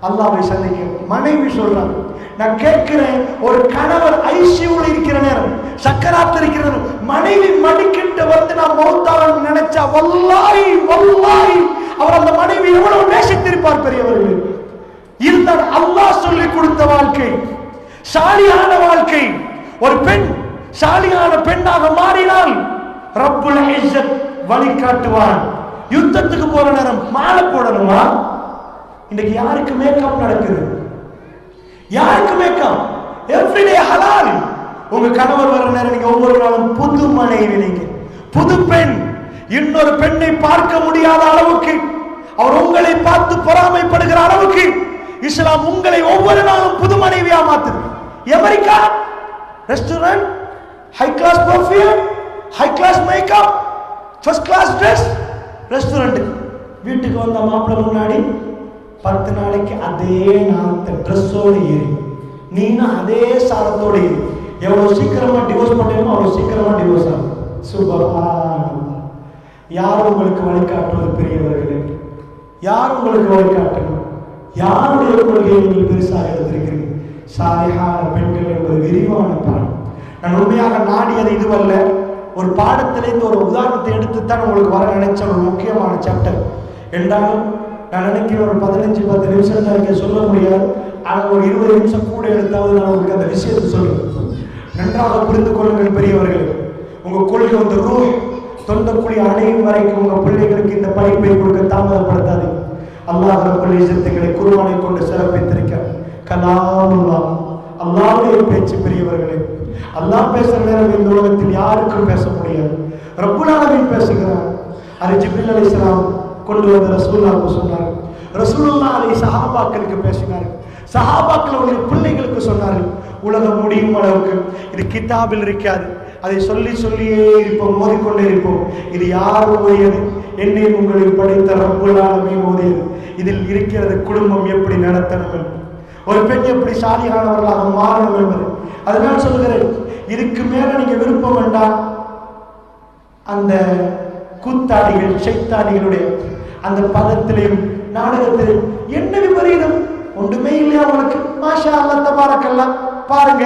அல்லாஹ்வை சந்திக்க மனைவி சொல்றாங்க, நான் கேட்கிறேன், ஒரு கணவர் ஐசியூல இருக்கிற நேரம், சக்கராத்துல இருக்கிற நேரம், மனைவி மடிக்கிட்டு வந்து நான் மௌத்தான்னு நினைச்சா வல்லாஹி வல்லாஹி அவர் அந்த மனைவி எவ்வளவு நேசித்திருப்பார் பெரியவர்கள். இருந்தால் அல்லாஹ் சொல்லி கொடுத்த வாழ்க்கை, சாலியான வாழ்க்கை. ஒரு பெண் சாலியான பெண்ணாக மாறினால் ரப்புல் இஸ்ஸத் வழிகாட்டுவான். யுத்தத்துக்கு போற நேரம் மாலை போடணுமா? இன்னைக்கு யாருக்கு மேக்கப் நடக்குது? யாருக்கு மேக்கப்? எவ்ரிடே ஹலால். உங்க கணவர் வர நேரம் நீங்க ஒவ்வொரு நாளும் புது மனைவி, நீங்க புது பெண். இன்னொரு பெண்ணை பார்க்க முடியாத அளவுக்கு, அவர் உங்களை பார்த்து பொறாமைப்படுகிற அளவுக்கு இஸ்லாம் உங்களை ஒவ்வொரு நாளும் புது மனைவியா மாத்துது. America restaurant, high class perfume, high class makeup, first class dress. Restaurant வீட்டுக்கு வந்த மாப்பிள்ளை முன்னாடி 10 நாளைக்கு அதே நாத்த ட்ரெஸ்ஸோடு ஏறி, நீனா அதே சாரத்தோடு ஏறி. எவ்வளவு சீக்கிரமா டிவோர்ஸ் பண்ணணுமோ அவ்வளவு சீக்கிரமா டிவோர்ஸ் ஆகும். சுப்ஹானல்லாஹ். யார் உங்களுக்கு வழிகாட்டுவது பெரியவர்களே? யார் உங்களுக்கு வழிகாட்டணும்? யாருடைய கொள்கையை நீங்கள் பெருசாக எடுத்திருக்கிறீர்கள்? சாலிஹான பெண்கள் என்பது விரிவான பாடம். நான் உண்மையாக நாடியது இதுவல்ல, ஒரு பாடத்திலிருந்து ஒரு உதாரணத்தை எடுத்துத்தான் உங்களுக்கு வர நினைச்ச ஒரு முக்கியமான சாப்டர். என்றாலும் நான் நினைக்கிறேன் ஒரு 15-10 நிமிஷம் தான் இங்கே சொல்ல முடியாது. ஆனால் ஒரு 20 நிமிஷம் கூட எடுத்தாவது நான் உங்களுக்கு அந்த விஷயத்தை சொல்லுவேன். நன்றாக புரிந்து கொள்ளுங்கள் பெரியவர்கள். உங்க கொள்கை வந்து ரூஹ் தொண்டக்குழி அடையும் வரைக்கும் உங்க பிள்ளைகளுக்கு இந்த படிப்பை கொடுக்க தாமதப்படுத்தாது. அல்லாஹ் ரப்பல் இஸ்ஸத்துகளை குர்ஆனை கொண்டு சிறப்பித்திருக்கிறார். கலாமுல்லாஹ், அல்லாஹ்வுடைய பேச்சு பெரியவர்களே. அல்லாஹ் பேசுற நேரம் இந்த உலகத்தில் யாருக்கும் பேச முடியாது. ரப்புல் ஆலமீன் பேசுகிறார். அது ஜிப்ரீல் அலைஹிஸ்ஸலாம் கொண்டு வந்த ரசூலுல்லாஹ்வுக்கு சொன்னார். ரசூலுல்லாஹ் அலைஹி சஹாபாக்களுக்கு பேசினார். சஹாபாக்கள் உடைய பிள்ளைகளுக்கு சொன்னார்கள். உலகம் முடியும் அளவுக்கு இது கிதாபில் இருக்காது, அதை சொல்லி சொல்லியே இருப்போம், மோதிக்கொண்டே இருப்போம். இது யார் ஓதியது? என்னை உங்களில் படைத்த ரப்புல் ஆலமீன் ஓதியது. இதில் இருக்கிறது குடும்பம் எப்படி நடத்தணும் என்று, ஒரு பெண் எப்படி சாலியானவர்களாக மாறணும் என்பது. அதனால் சொல்கிறேன், இதுக்கு மேல நீங்க விருப்பம் வேண்டாம். அந்த கூத்தாடிகள் சைத்தானிகளுடைய அந்த பதத்திலையும் நாடகத்திலையும் என்ன விபரீதம் ஒன்றுமே இல்லையா உங்களுக்கு? மாஷா அல்லாஹ் தபாரக்கல்லாஹ். பாருங்க,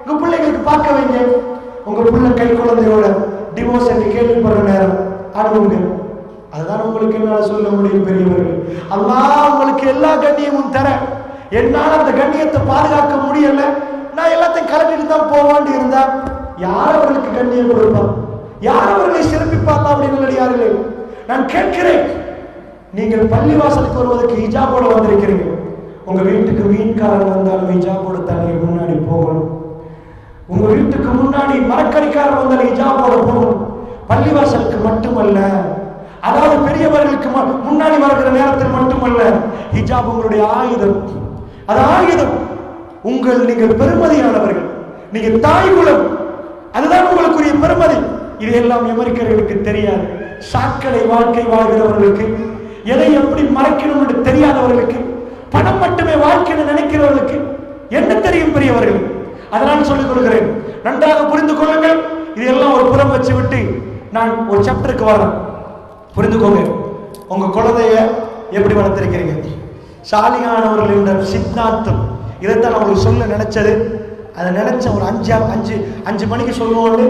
உங்க பிள்ளைகளுக்கு பார்க்க வைங்க. உங்க பிள்ளை கை குழந்தையோட டிவோர்ஸ் என்று கேள்விப்படுற நேரம் அனுபவங்க. அதுதான் உங்களுக்கு என்னால சொல்ல முடியும் பெரியவர்கள். அல்லாஹ் உங்களுக்கு எல்லா கண்ணியமும் தர, என்னால் அந்த கண்ணியத்தை பாதுகாக்க முடியல, நான் எல்லாத்தையும் கலட்டிட்டு தான் போவான்னு இருந்தா யார் அவர்களுக்கு கண்ணியம் கொடுப்பான்? யார் அவர்களை சிறப்பிப்பாங்க? அப்படின்னு யாருங்களே நான் கேட்கிறேன். நீங்கள் பள்ளிவாசலுக்கு வருவதற்கு ஹிஜாபோட வந்திருக்கிறீங்க. உங்க வீட்டுக்கு மீன்காரன் வந்தாலும் ஹிஜாபோட தண்ணி முன்னாடி போகணும். உங்க வீட்டுக்கு முன்னாடி மரக்கறிக்காரன் வந்தாலும் ஹிஜாபோட போகணும். பள்ளிவாசலுக்கு மட்டுமல்ல, அதாவது பெரியவர்களுக்கு முன்னாடி வருகிற நேரத்தில் மட்டுமல்ல, ஹிஜாப் உங்களுடைய ஆயுதம். அது ஆயுதம். நீங்கள் பெருமதியானவர்கள், நீங்க தாய்குலம், அதுதான் உங்களுக்குரிய பெருமதி. இதையெல்லாம் அமெரிக்கர்களுக்கு தெரியாது. சாக்கடை வாழ்க்கை வாழ்கிறவர்களுக்கு, எதை எப்படி மறைக்கணும் என்று தெரியாதவர்களுக்கு, பணம் மட்டுமே வாழ்க்கையை நினைக்கிறவர்களுக்கு என்ன தெரியும் பெரியவர்கள்? அதனால் சொல்லிக் கொள்கிறேன், நன்றாக புரிந்து கொள்ளுங்கள். இதெல்லாம் ஒரு புறம் வச்சு விட்டு நான் ஒரு சாப்டருக்கு வரேன். புரிந்துக்கோங்க, உங்க குழந்தைய எப்படி வளர்த்திருக்கிறீங்க? சாலியானவர்கள் என்ற சித்தாந்தம், இதைத்தான் அவங்களுக்கு சொல்ல நினைச்சது. அதை நினைச்ச ஒரு 5 மணிக்கு சொல்லுவோம்.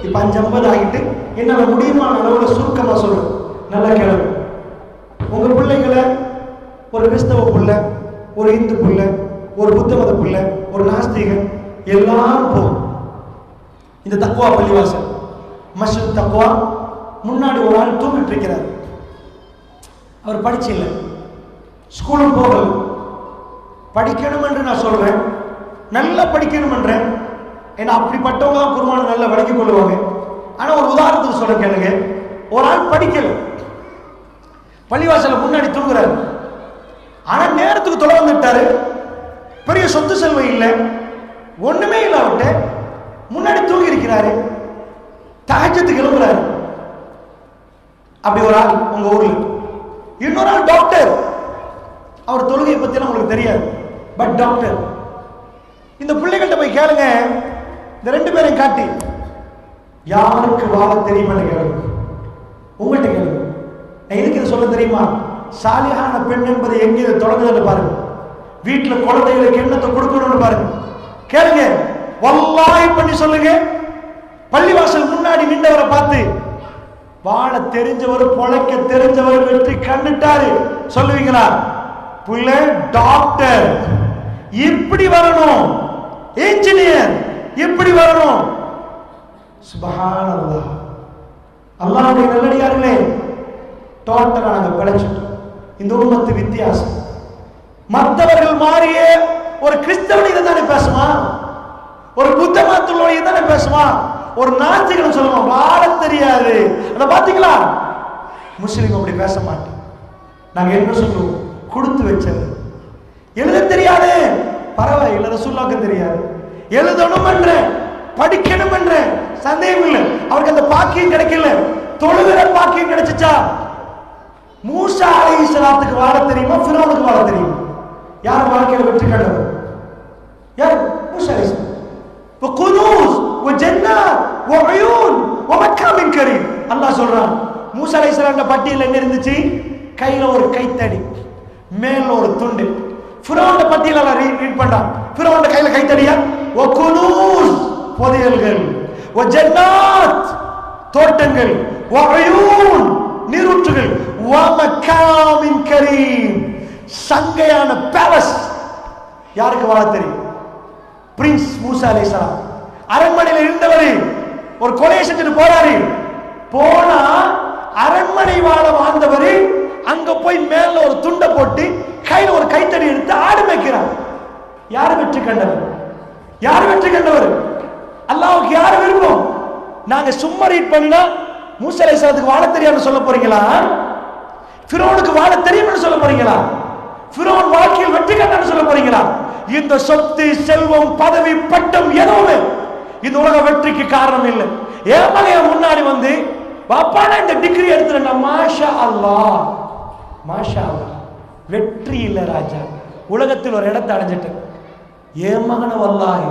இப்போ 5:50 ஆகிட்டு என்னால் முடியுமான அளவில் சுருக்கமாக சொல்றேன். நல்லா கேளுங்க. உங்க பிள்ளைங்களை ஒரு கிறிஸ்தவ பிள்ளை, ஒரு இந்து பிள்ளை, ஒரு புத்த மத பிள்ளை, ஒரு நாஸ்திகன் எல்லாரும் போகும். இந்த தக்வா பள்ளிவாசல் மஸ்ஜித் தக்வா முன்னாடி ஒரு ஆள் தூங்கிட்டு இருக்கிறார். அவர் படிச்சு இல்லை, ஸ்கூலும் போகல. படிக்கணும் என்று நான் சொல்றேன், நல்லா படிக்கணும் என்றேன். ஏன்னா அப்படிப்பட்டவங்க தான் குர்ஆனை நல்லா விளங்கிக் கொள்வாங்க. ஆனா ஒரு உதாரணத்துக்கு சொல்ல கேளுங்க. ஒரு ஆள் படிக்கல, பள்ளிவாசல முன்னாடி தூங்குறாரு. ஆனா நேரத்துக்கு தொலை வந்துட்டாரு. பெரிய சொத்து செல்வம் இல்லை, ஒண்ணுமே இல்லை. அவர்கிட்ட முன்னாடி தூங்கி இருக்கிறாரு, தஹஜ்ஜுக்கு எழும்புறாரு. அப்படி ஒரு ஆள் உங்க ஊர்ல. இன்னொரு ஆள் டாக்டர். அவர் தொழுகையை பத்தி உங்களுக்கு தெரியாது, பட் டாக்டர். இந்த பிள்ளைகள்கிட்ட போய் கேளுங்க, இந்த ரெண்டு பேரையும் காட்டி யாருக்கு வாழ தெரியுமான்னு கேளுங்க. உங்கள்கிட்ட கேளுங்க, நான் எதுக்கு இதை சொல்ல தெரியுமா? சாலிஹான பெண் என்பது எங்கே தொடங்குதுன்னு பாருங்க. வீட்டுல குழந்தைகளுக்கு எண்ணத்தை கொடுக்கணும்னு பாருங்க. கேளுங்க, வல்லாஹி பண்ணி சொல்லுங்க. பள்ளிவாசல் முன்னாடி நின்றவரை பார்த்து வாழ தெரிஞ்சவர், பொழைக்க தெரிஞ்சவர், வெற்றி கண்டுட்டாரு சொல்லுவீங்களா? புள்ள டாக்டர் இப்படி வரணும், இன்ஜினியர் இப்படி வரணும். சுப்ஹானல்லாஹ். அல்லாஹ்வுடைய நல்லடியார்களே, டோட்டலா நாங்க பிழைச்சிட்டோம். இந்த உம்மத்து வித்தியாசம். மற்றவர்கள் மாறிய ஒரு கிறிஸ்தவன் இதை தானே பேசுவான், ஒரு புத்த மதத்தோட இதை தானே பேசுவான், ஒரு நாத்திகன் சொல்லுவான் வாழ தெரியாது. அத பாத்தீங்களா? முஸ்லிம் அப்படி பேச மாட்டோம். நாங்க என்ன சொல்லுவோம்? கொடுத்து வச்சது. எழுத தெரியாது, பரவாயில்லை, ரசூலுல்லாஹ்க்கு தெரியாது. எழுதணும் என்ற, படிக்கணும் என்ற சந்தேகம் இல்லை. அவருக்கு அந்த பாக்கியம் கிடைக்கல. தொழுகிற பாக்கியம் கிடைச்சிச்சா? மூசா அலைஹிஸ்ஸலாத்துக்கு வாழ தெரியுமா, ஃபிரௌனுக்கு வாழ தெரியுமா? யார் வாழ்க்கையில வெற்றி கண்டவர்? யார்? மூசா அலைஹிஸ்ஸலாம். وكنوز وجنات وعيون ومكان كريم. அல்லாஹ் சொல்றான், மூசா அலைஹிஸ்ஸலாம் பட்டியல என்ன இருந்துச்சு? கையில ஒரு கைத்தடி, மேல ஒரு துண்டு. ஃபிரௌன் பட்டியல ரீட் பண்றான். ஃபிரௌன் கையில கைத்தடியா? وكنوز புதையல்கள், وجنات தோட்டங்கள், وعيون நீரூற்றுகள், ومكان كريم சங்கையான பேலஸ். யாருக்கு வாழ தெரியும்? பிரின்ஸ் மூசா அலைஹிஸ்ஸலாம். அரண்மனையில் இருந்தவர் ஒரு கொலை செஞ்சுட்டு போறாரு. போனா அரண்மனை வாழ வாழ்ந்தவர் அங்க போய் மேல ஒரு துண்டை போட்டு கையில ஒரு கைத்தடி எடுத்து ஆடு மேய்க்கிறார். யாரு வெற்றி கண்டவர்? யாரு வெற்றி கண்டவர்? அல்லாஹ்வுக்கு யாரு விருப்பம்? நாங்க சும்மா ரீட் பண்ணினா மூசா அலைஹிஸ்ஸலாத்துக்கு வாழ தெரியாதுன்னு சொல்ல போறீங்களா? ஃபிரௌனுக்கு வாழ தெரியும்னு சொல்ல போறீங்களா? ஃபிரௌன் வாழ்க்கையில் வெற்றி கண்டான்னு சொல்ல போறீங்களா? இந்த சொத்து, செல்வம், பதவி, பட்டம் எதுவுமே இந்த உலக வெற்றிக்கு காரணம் இல்லை. என் மகன் முன்னாடி வந்து பாப்பானா இந்த டிகிரி எடுத்துட்டா, மாஷா அல்லாஹ், மாஷா அல்லாஹ், வெற்றி இல்லை ராஜா, உலகத்தில் ஒரு இடத்தை அடைஞ்சிட்டேன். என் மகனை வல்லாஹி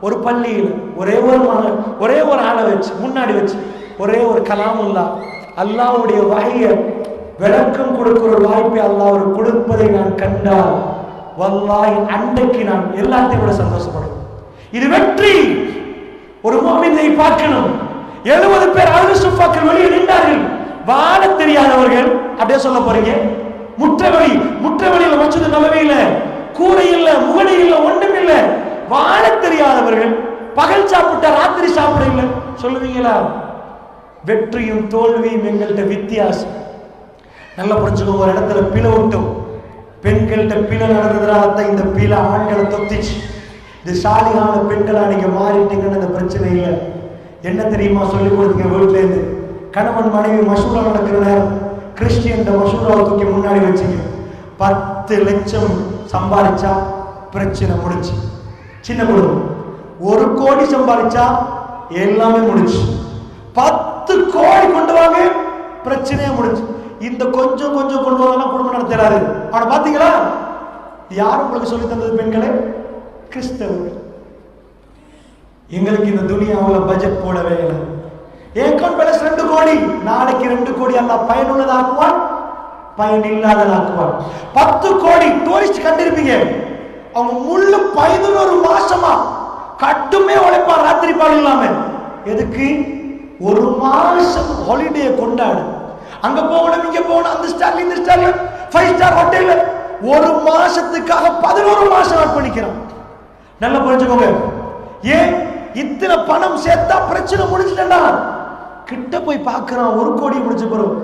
ஒரு பள்ளியில் ஒரே ஒரு மகன், ஒரே ஒரு ஆளை வச்சு முன்னாடி வச்சு ஒரே ஒரு கலாமுல்லா அல்லாஹ்வுடைய வஹ்ய விளக்கம் கொடுக்கிற ஒரு வாய்ப்பை அல்லாஹ் ஒரு கொடுப்பதை நான் கண்டால் வல்லாஹி அன்றைக்கு நான் எல்லாத்தையும் விட சந்தோஷப்படுவேன். இது வெற்றி. ஒரு முஃமினை பார்க்கணும். 70 பேர் அஹ்லு சுஃபாக்கள் வெளியே நின்றார்கள். வாழ தெரியாதவர்கள். அப்படியே சொல்ல போறீங்க? முற்றவெளியில மஸ்ஜித் நபவியில கூரை இல்ல, முகடு இல்ல, ஒண்ணும் இல்ல. வாழ தெரியாதவர்கள். பகல் சாப்பிட்டா ராத்திரி சாப்பிட இல்ல சொல்லுவீங்களா? வெற்றியும் தோல்வியும் எங்கள்கிட்ட வித்தியாசம். நல்லா புரிஞ்சுக்கோ. ஒரு இடத்துல பிள விட்டோம், பெண்கள்கிட்ட பிழை நடந்ததுனால இந்த பிழை ஆண்களை தொத்திச்சு. இது சாலிகான பெண்களா நீங்க மாறிட்டீங்கன்னு அந்த பிரச்சனை இல்லை. என்ன தெரியுமா சொல்லி கொடுத்தீங்க? வீட்டுல இருந்து கணவன் மனைவி மசூரா நடக்கிற நேரம் கிறிஸ்டியன் மசூராவை தூக்கி முன்னாடி வச்சுங்க. 10 லட்சம் சம்பாதிச்சா பிரச்சனை முடிச்சு. சின்ன குடும்பம் 1 கோடி சம்பாதிச்சா எல்லாமே முடிச்சு. 10 கோடி கொண்டு வாங்க, பிரச்சனையே முடிச்சு. இந்த கொஞ்சம் கொஞ்சம் கொண்டு வரலாம் குடும்பம் நடத்துறாரு. அவனை பாத்தீங்களா? யார் உங்களுக்கு சொல்லி தந்தது? பெண்களே, கிறிஸ்தவர்கள். எங்களுக்கு இந்த துனியாவில் பட்ஜெட் போடவே இல்லை. என் அக்கௌண்ட் பேலன்ஸ் 2 கோடி, நாளைக்கு 2 கோடி அல்லாஹ் பயனுள்ளதாக்குவான், பயன் இல்லாததாக்குவான். 10 கோடி டூரிஸ்ட் கண்டிருப்பீங்க. அவங்க முள்ளு 11 மாசமா கட்டுமே உழைப்பான், ராத்திரி பால் இல்லாம. எதுக்கு? 1 மாசம் ஹாலிடே கொண்டாடு. அங்க போகணும், இங்க போகணும், அந்த ஸ்டார்ல இந்த ஸ்டார்ல 5 ஸ்டார் ஹோட்டல்ல 1 மாசத்துக்காக 11 மாசம் அர்ப்பணிக்கிறான். நல்லா புரிஞ்சுக்கோங்க. ஏன் இத்தனை பணம் சேர்த்தா பிரச்சனை முடிஞ்சிட்டா? கிட்ட போய் பார்க்கறான், 1 கோடி முடிச்ச பிறகு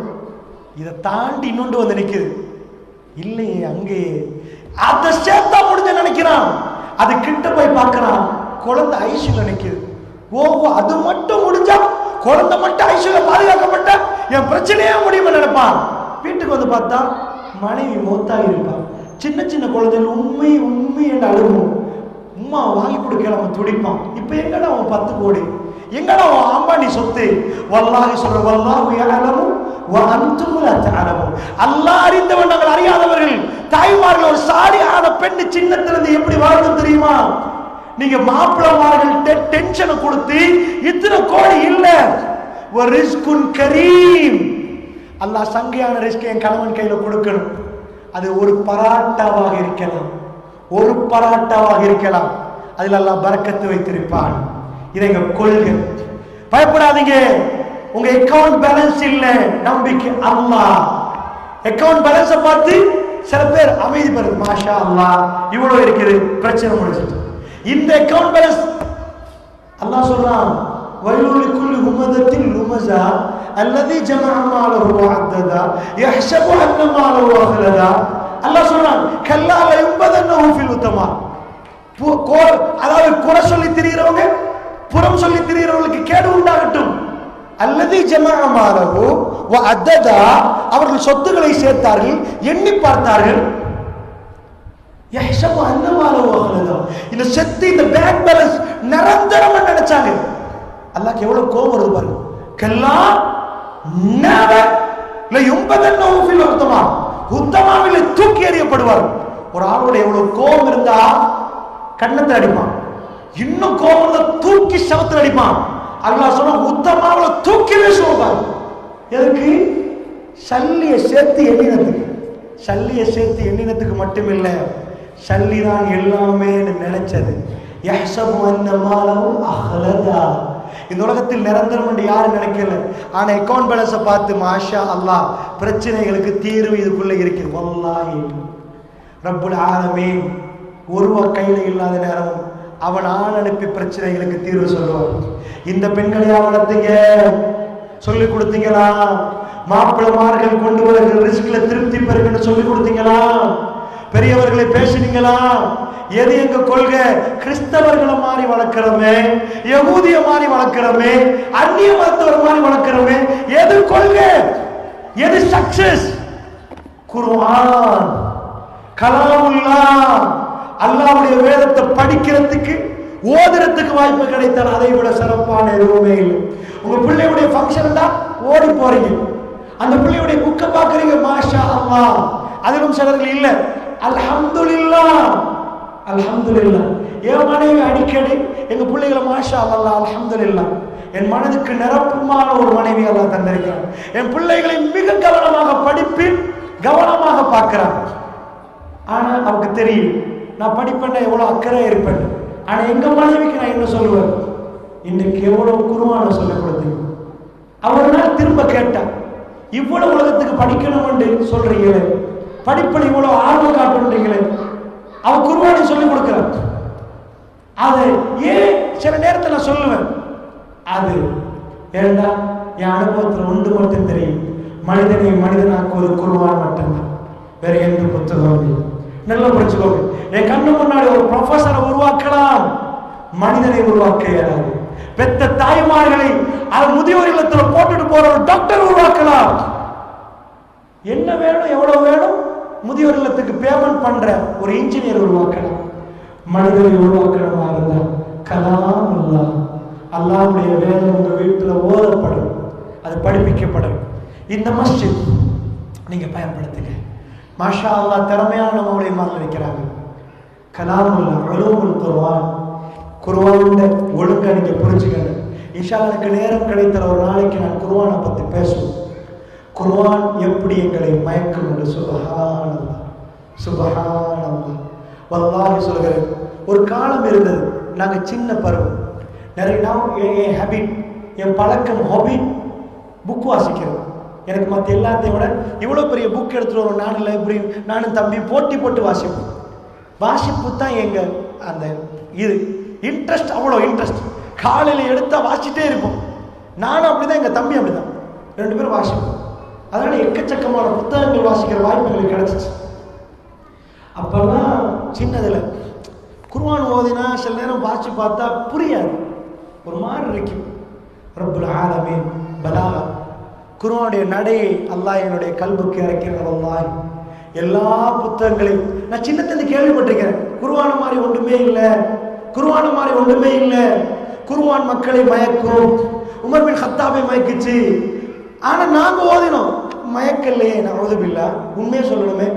இதை தாண்டி இன்னொன்று வந்து நிக்குது. இல்லையே, அங்கே அதை சேர்த்தா முடிஞ்ச நினைக்கிறான். அது கிட்ட போய் பார்க்கறான், குழந்தை ஐசியூல நிக்குது. ஓஹோ, அது மட்டும் முடிஞ்சா, குழந்தை மட்டும் ஐசியூல பாதுகாக்கப்பட்ட என் பிரச்சனையே முடியுமா நினைப்பான். வீட்டுக்கு வந்து பார்த்தா மனைவி மௌத்தாகி இருப்பான். சின்ன சின்ன குழந்தைகள் உண்மை உண்மை அழுகும். உம்மா வாங்கி கொடுக்க நம்ம துடிப்பான். இப்ப எங்கடா அவன் 10 கோடி, எங்கடா அவன் அம்பானி சொத்து? வல்லாஹி சொல்ற வல்லாஹு யஅலமு வ அன்தும் லா தஅலமூன். அல்லாஹ் அறிந்தவன், நாங்கள் அறியாதவர்கள். தாய்மார்கள் ஒரு சாலியான பெண் சின்னத்திலிருந்து எப்படி வாழணும் தெரியுமா? நீங்க மாப்பிளமார்கள் டென்ஷனை கொடுத்து இத்தனை கோடி இல்ல, ஒரு ரிஸ்குன் கரீம், அல்லாஹ் சங்கையான ரிஸ்க் என் கணவன் கையில கொடுக்கணும். அது ஒரு பராட்டாவாக இருக்கலாம், ஒரு பராட்டாவாக இருக்கலாம், அதில் அல்லாஹ் பரக்கத்து வைத்திருப்பான். இதை கொள்கை. பயப்படாதீங்க. உங்க அக்கவுண்ட் பேலன்ஸ் இல்ல, நம்பிக்கை அல்லாஹ். அக்கவுண்ட் பேலன்ஸ பார்த்து சில பேர் அமைதி பெறுது, மாஷா அல்லாஹ் இவ்வளவு இருக்குது, பிரச்சனை முடிஞ்சிட்டு. இந்த அக்கவுண்ட் பேலன்ஸ் அல்லாஹ் சொல்றான், வயலுல் லிக்குல்லி ஹுமதத்தின் லுமஸா அல்லதி ஜமஅ மாலஹு வஅத்ததா யஹ்ஸபு அன்ன மாலஹு அஹ்லதா. அல்லாஹ் சொல்றான், கல்லா லா யுபதன்னஹு ஃபில் உத்தமா. அதாவது குறை சொல்லி திரிகிறவங்க, புறம் சொல்லி திரிகிறவர்களுக்கு கேடு உண்டாகட்டும். அல்லதி ஜமஅ மாலஹு வஅத்ததா, அவர்கள் சொத்துக்களை சேர்த்தார்கள், எண்ணி பார்த்தார்கள். யஹ்ஸபு அன்ன மாலஹு அஹ்லதா, இந்த சொத்து, இந்த பேங்க் பேலன்ஸ் நிரந்தரமா நினைச்சாங்க. அல்லாஹ்க்கு எவ்வளவு கோபம் வருது பாருங்க. கல்லா நெவர் ல யுபதன்னஹு ஃபில் உத்தமா, உத்தமாவிலே தூக்கி எறியப்படுவார். ஒரு ஆளோட எவ்வளவு கோபம் இருந்தா கண்ணத்தை அடிப்பான், இன்னும் கோபம் தூக்கி சவத்தில் அடிப்பான். அல்லாஹ் சொன்னா உத்தமாவில தூக்கி வீசுவார். எதுக்கு? சல்லிய சேர்த்து எண்ணினத்துக்கு. சல்லிய சேர்த்து எண்ணினத்துக்கு மட்டுமில்லை, சல்லி தான் எல்லாமே நினைச்சது. யஹ்ஸபு அன்ன மாலஹு அஹ்லதா. இந்த உலகத்தில் நிரந்தரம் என்று யாரும் நினைக்கல. ஆனா அக்கவுண்ட் பேலன்ஸை பார்த்து மாஷா அல்லாஹ் பிரச்சனைகளுக்கு தீர்வு இதுக்குள்ள இருக்குது. வல்லாஹி ரப்புல் ஆலமீன் ஒருவ கையில இல்லாத நேரம் அவன் ஆள் அனுப்பி பிரச்சனைகளுக்கு தீர்வு சொல்லுவான். இந்த பெண்களையா வளர்த்தீங்க, சொல்லி கொடுத்தீங்களா? மாப்பிளமார்கள் கொண்டு வருகிற ரிஸ்க்ல திருப்தி பெறுங்கன்னு சொல்லி கொடுத்தீங்களா? பெரியவர்களை பேசினீங்களா? எது எங்க கொள்கை? கிறிஸ்தவர்களை மாதிரி வளர்க்கிறோமே, யகூதிய மாதிரி வளர்க்கிறோமே, அந்நிய மதத்தவர் மாதிரி வளர்க்கிறோமே, எது கொள்கை? எது சக்சஸ்? குர்ஆன், கலாமுல்லாஹ், அல்லாஹ்வுடைய வேதத்தை படிக்கிறதுக்கு ஓதுறதுக்கு வாய்ப்பு கிடைத்தால் அதை விட சிறப்பான எதுவுமே இல்லை. உங்க பிள்ளையுடைய ஃபங்க்ஷன் தான் ஓடி போறீங்க, அந்த பிள்ளையுடைய புக்கை பார்க்குறீங்க, மாஷா அல்லாஹ். அதிலும் சிலர்கள் இல்லை, அல்ஹம்துலில்லாஹ் அல்ஹம்துலில்லாஹ். என் மனைவி அடிக்கடி எங்க பிள்ளைகளை மாஷா அல்லாஹ் அல்ஹம்துலில்லாஹ், என் மனதுக்கு நிரப்பமான ஒரு மனைவி அல்லாஹ் தந்திருக்கிறான். என் பிள்ளைகளை மிக கவனமாக படிப்பில் கவனமாக பார்க்கிறான். ஆனா அவருக்கு தெரியும் நான் படிப்பேன், எவ்வளவு அக்கறை இருப்பேன். ஆனா எங்க மனைவிக்கு நான் என்ன சொல்லுவேன்? இன்னைக்கு எவ்வளவு குர்ஆனை சொல்லிக் கொடுத்தீங்க. அவர் நாள் திரும்ப கேட்டான், இவ்வளவு உலகத்துக்கு படிக்கணும் என்று சொல்றீங்களே, படிப்பில் இவ்வளவு ஆர்வம் காட்டுறீங்களே, அவன் குர்ஆனை சொல்லிக் கொடுக்கிறான். அது ஏன் சில நேரத்தில் நான் சொல்லுவேன், அது ஏண்டா என் அனுபவத்தில் ஒன்று மட்டும் தெரியும், மனிதனை மனிதனாக்குவது குர்ஆன் மட்டும்தான், வேற எந்த புத்தகம் இல்லை. நல்லா படிச்சுக்கோங்க. என் கண்ணு முன்னாடி ஒரு ப்ரொஃபஸரை உருவாக்கலாம், மனிதனை உருவாக்க இயலாது. பெத்த தாய்மார்களை முதியோர் இல்லத்தில் போட்டுட்டு போற ஒரு டாக்டர் உருவாக்கலாம். என்ன வேணும், எவ்வளவு வேணும், முதியோர் இல்லத்துக்கு பேமெண்ட் பண்ற ஒரு இன்ஜினியர் உருவாக்கலாம். மனிதனை உருவாக்கணுமா இருந்தா கலாம் அல்லாஹ், அல்லாஹ்வுடைய வேதம் உங்க வீட்டுல ஓதப்படும், அது படிப்பிக்கப்படும். இந்த மஸ்ஜித் நீங்க பயன்படுத்துங்க. மாஷா அல்லாஹ் திறமையான நம்மளுடைய மாதிரி இருக்கிறாங்க. கலாமுல்லாஹ், உலூமுல் குர்ஆன், குர்ஆனோட ஒழுங்கா நீங்க புரிஞ்சுக்கணும். இன்ஷா அல்லாஹ் எனக்கு நேரம் கிடைத்த ஒரு நாளைக்கு நான் குர்ஆனை பத்தி பேசுவேன். குர்ஆன் எப்படி எங்களை மயக்கும் என்று. சுப்ஹானல்லாஹ் சுப்ஹானல்லாஹ். வல்லாஹி சொல்கிறேன், ஒரு காலம் இருந்தது, நாங்க சின்ன பருவம், நிறைய என் ஹேபிட், என் பழக்கம், ஹாபி புக் வாசிக்கிறது. எனக்கு மற்ற எல்லாத்தையும் விட இவ்வளோ பெரிய புக் எடுத்துகிட்டு வரும், நானும் லைப்ரரி, நானும் தம்பி போட்டி போட்டு வாசிப்போம். வாசிப்பு தான் எங்கள் அந்த இது இன்ட்ரெஸ்ட், அவ்வளோ இன்ட்ரெஸ்ட். காலையில் எடுத்தால் வாசிட்டே இருப்போம். நானும் அப்படி தான், எங்கள் தம்பி அப்படி தான், 2 பேரும் வாசிப்போம். அதனால் எக்கச்சக்கமான புத்தகங்கள் வாசிக்கிற வாய்ப்பு எங்களுக்கு கிடச்சிச்சு. அப்போல்லாம் சின்னதில் குர்ஆன் ஓதினா சில நேரம் வாசித்து பார்த்தா புரியாது, ஒரு மாதிரி இருக்கும். ரப்புல் ஆலமீன் பலாகா, குர்ஆனுடைய நடையை அல்லாஹ் என்னுடைய கல்புக்கு இறக்கிறார். அல்லாஹ் எல்லா புத்தகங்களையும் நான் சின்னத்திலிருந்து கேள்விப்பட்டிருக்கிறேன். குர்ஆன் மாதிரி ஒன்றுமே இல்லை, குர்ஆன் மாதிரி ஒன்றுமே இல்லை. குர்ஆன் மக்களை மயக்கும். உமர் பின் கத்தாபை மயக்குச்சு. ஆனா நாங்க ஓதினோம், மயக்கல்லையே. நவுதுபில்லா, உண்மையை சொல்லணுமே,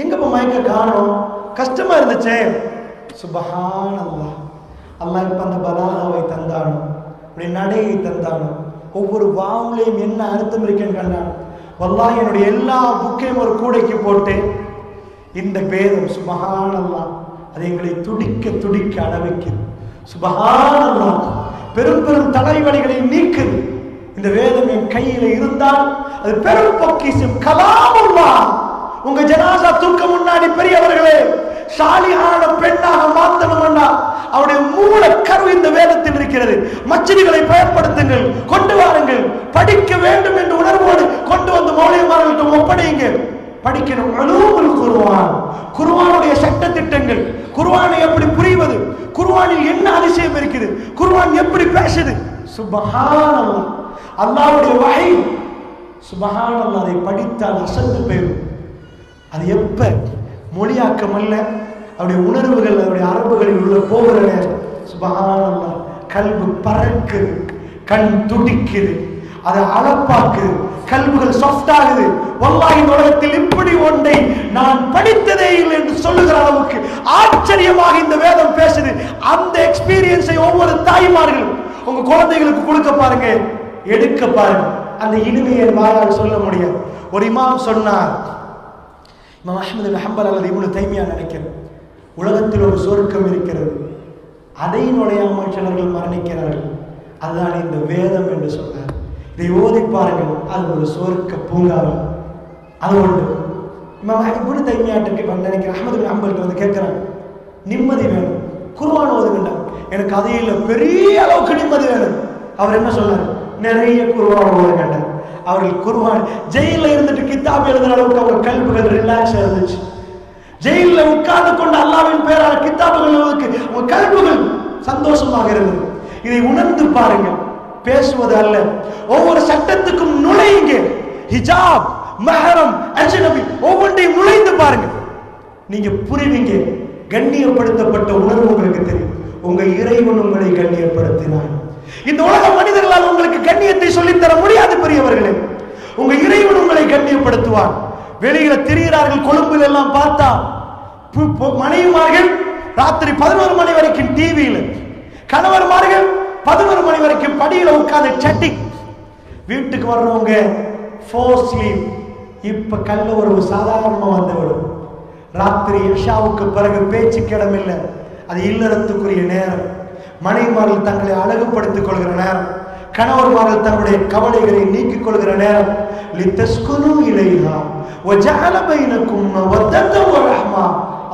எங்க இப்ப மயக்க காணோம்? கஷ்டமா இருந்துச்சே. சுப்ஹானல்லாஹ். அல்லாஹ் இப்ப அந்த பலாகாவை தந்தானோ, அப்படி நடையை தந்தானோ, ஒவ்வொரு வாவுலையும் என்ன அர்த்தம் இருக்குன்னு கண்டான். வல்லாஹி என்னுடைய எல்லா புக்கையும் ஒரு கூடைக்கு போட்டு இந்த வேதம் சுப்ஹானல்லாஹ் அது எங்களை துடிக்க துடிக்க அடவைக்குது. சுப்ஹானல்லாஹ் பெரும் பெரும் தலைவலிகளை நீக்குது. இந்த வேதம் என் கையில இருந்தால் அது பெரும் பொக்கிஷம். கலாமுல்லாஹ். உங்க ஜனாசா தூக்க முன்னாடி பெரியவர்களே, சாலிஹான பெண்ணாக மாத்தணும்னா அவருடைய மூல கரு இந்த வேதத்தில் இருக்கிறது. மஸ்ஜிதுகளை பயன்படுத்துங்கள், கொண்டு வாருங்கள். படிக்க வேண்டும் என்ற உணர்வோடு கொண்டு வந்து மௌலிமார்கள்ட்ட ஒப்படையுங்க. படிக்கணும். உலூமுல் குர்ஆன், குர்ஆனுடைய சட்ட திட்டங்கள், குர்ஆனை எப்படி புரிவது, குர்ஆனில் என்ன அதிசயம் இருக்குது, குர்ஆன் எப்படி பேசுது. சுப்ஹானல்லாஹ். அல்லாஹ்வுடைய வஹி சுப்ஹானல்லாஹ். அதை படித்தால் அசந்து போயிடும். அது எப்ப மொழியாக்கம் அல்ல, அவருடைய உணர்வுகள் அவருடைய அரபுகளில் உள்ள போகிற நேரம் சுப்ஹானல்லாஹ் கல்பு பறக்குது, கண் துடிக்குது, அதை அளப்பாக்குது, கல்புகள் சாஃப்ட் ஆகுது. வல்லாஹி இந்த உலகத்தில் இப்படி ஒன்றை நான் படித்ததே இல்லை என்று சொல்லுகிற அளவுக்கு ஆச்சரியமாக இந்த வேதம் பேசுது. அந்த எக்ஸ்பீரியன்ஸை ஒவ்வொரு தாய்மார்களும் உங்க குழந்தைகளுக்கு கொடுக்க பாருங்க, எடுக்க பாருங்க. அந்த இனிமையை வாயால் சொல்ல முடியாது. ஒரு இமாம் சொன்னார், இமாம் அஹ்மது பின் ஹம்பல் அல்லது இப்னு தைமியா நினைக்கிறேன், உலகத்தில் ஒரு சொர்க்கம் இருக்கிறது, அதை நுழையாமல் சிலர்கள் மரணிக்கிறார்கள், அதுதான் இந்த வேதம் என்று சொன்னார். இதை ஓதி பாருங்கள், அது ஒரு சொர்க்க பூங்காவல். அது ஒன்று. இமாம் இப்னு தைமியாட்டுக்கு நினைக்கிறேன், அஹ்மது பின் ஹம்பல் வந்து கேட்கிறாங்க, நிம்மதி வேணும், குர்ஆன் ஓதுகின்றார். எனக்கு அதே இல்லை, பெரிய அளவுக்கு நிம்மதி வேணும். அவர் என்ன சொன்னார், நிறைய குர்ஆன் ஓதுகின்றார். அவர்கள் குர்ஆன் ஜெயில இருந்துட்டு கிதாப் எழுதுற அளவுக்கு அவங்க கல்புகள் ரிலாக்ஸ் இருந்துச்சு. ஜெயில உட்கார்ந்து கொண்டு அல்லாஹ்வின் பெயரால் கிதாபுகள் எழுதுவதற்கு உங்க கல்புகள் சந்தோஷமாக இருந்தது. இதை உணர்ந்து பாருங்க. பேசுவது அல்ல, ஒவ்வொரு சட்டத்துக்கும் நுழையுங்க. ஹிஜாப், மஹரம், அஜ்னபி ஒவ்வொன்றையும் நுழைந்து பாருங்க. நீங்க புரிவீங்க. கண்ணியப்படுத்தப்பட்ட உணர்வு உங்களுக்கு தெரியும். உங்க இறைவன் உங்களை கண்ணியப்படுத்தினான். இந்த உலக மனிதர்களால் உங்களுக்கு கண்ணியத்தை சொல்லித்தர முடியாது பெரியவர்களே. உங்க இறைவன் உங்களை கண்ணியப்படுத்துவான். வெளியில திரிகிறார்கள், கொழும்பில் எல்லாம் பார்த்தா மனைவிமார்கள் ராத்திரி 11 மணி வரைக்கும் டிவியில், கணவர்மார்கள் 11 மணி வரைக்கும் படியில உட்கார்ந்து சட்டிங். வீட்டுக்கு வர்றவங்க ஃபோர் ஸ்லீப். இப்ப கல்ல ஒரு சாதாரணமா வந்துவிடும். ராத்திரி இஷாவுக்கு பிறகு பேச்சுக்கு இடமில்லை. அது இல்லறத்துக்குரிய நேரம். மனைவிமார்கள் தங்களை அழகுபடுத்திக் கொள்கிற நேரம். கணவர்மார்கள் தங்களுடைய கவலைகளை நீக்கிக் கொள்கிற நேரம். லிதஸ்குனு இலைஹா வஜஅல பைனக்கும் மவத்தன் வரஹ்மா.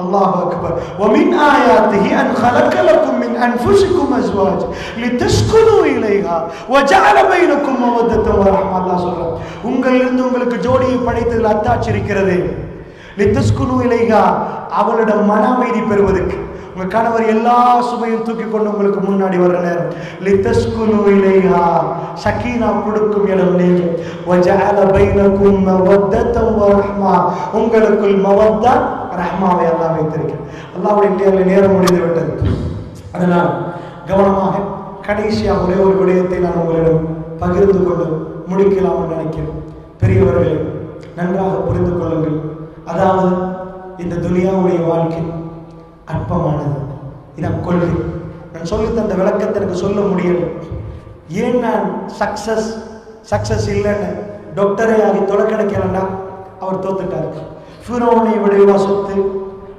அல்லாஹு அக்பர். ومن آياته أن خلق لكم من أنفسكم أزواج لتسكنوا إليها وجعل بينكم مودة ورحمة. அல்லாஹ் சொல்றார், உங்களிலிருந்து உங்களுக்கு ஜோடியை படைத்ததில் அத்தாட்சி இருக்கிறது. லிதஸ்குனு இலைஹா, அவளிடம் மன அமைதி பெறுவதற்கு. உங்க கணவர் எல்லா சுமையும் தூக்கி கொண்டு உங்களுக்கு முன்னாடி வர்ற நேரம் லிதஸ்குனு இலைஹா, சக்கீனா கொடுக்கும் இடம் நீங்க. வஜஅல பைனக்கும் மவத்தன் வரஹ்மா, உங்களுக்குள் மவத்தா ரஹ்மாவை அல்லாஹ் வைத்திருக்கிறார். அல்லாஹ்வுடைய நேரம் முடிந்து விட்டது. அதனால் கவனமாக கடைசியாக ஒரே ஒரு விடயத்தை நான் உங்களிடம் பகிர்ந்து கொண்டு முடிக்கலாம் என்று நினைக்கிறேன். பெரியவர்களே, நன்றாக புரிந்து கொள்ளுங்கள். அதாவது இந்த துனியாவுடைய வாழ்க்கை அற்பமானது. இதான் கொள்கை. நான் சொல்லி தந்த விளக்கத்தை எனக்கு சொல்ல முடியல. ஏன் நான் சக்சஸ் இல்லைன்னு டாக்டரே ஆகி தொலை கிடைக்கலன்னா அவர் தோத்துட்டார். ஃபிரௌனை விடைவா சொத்து.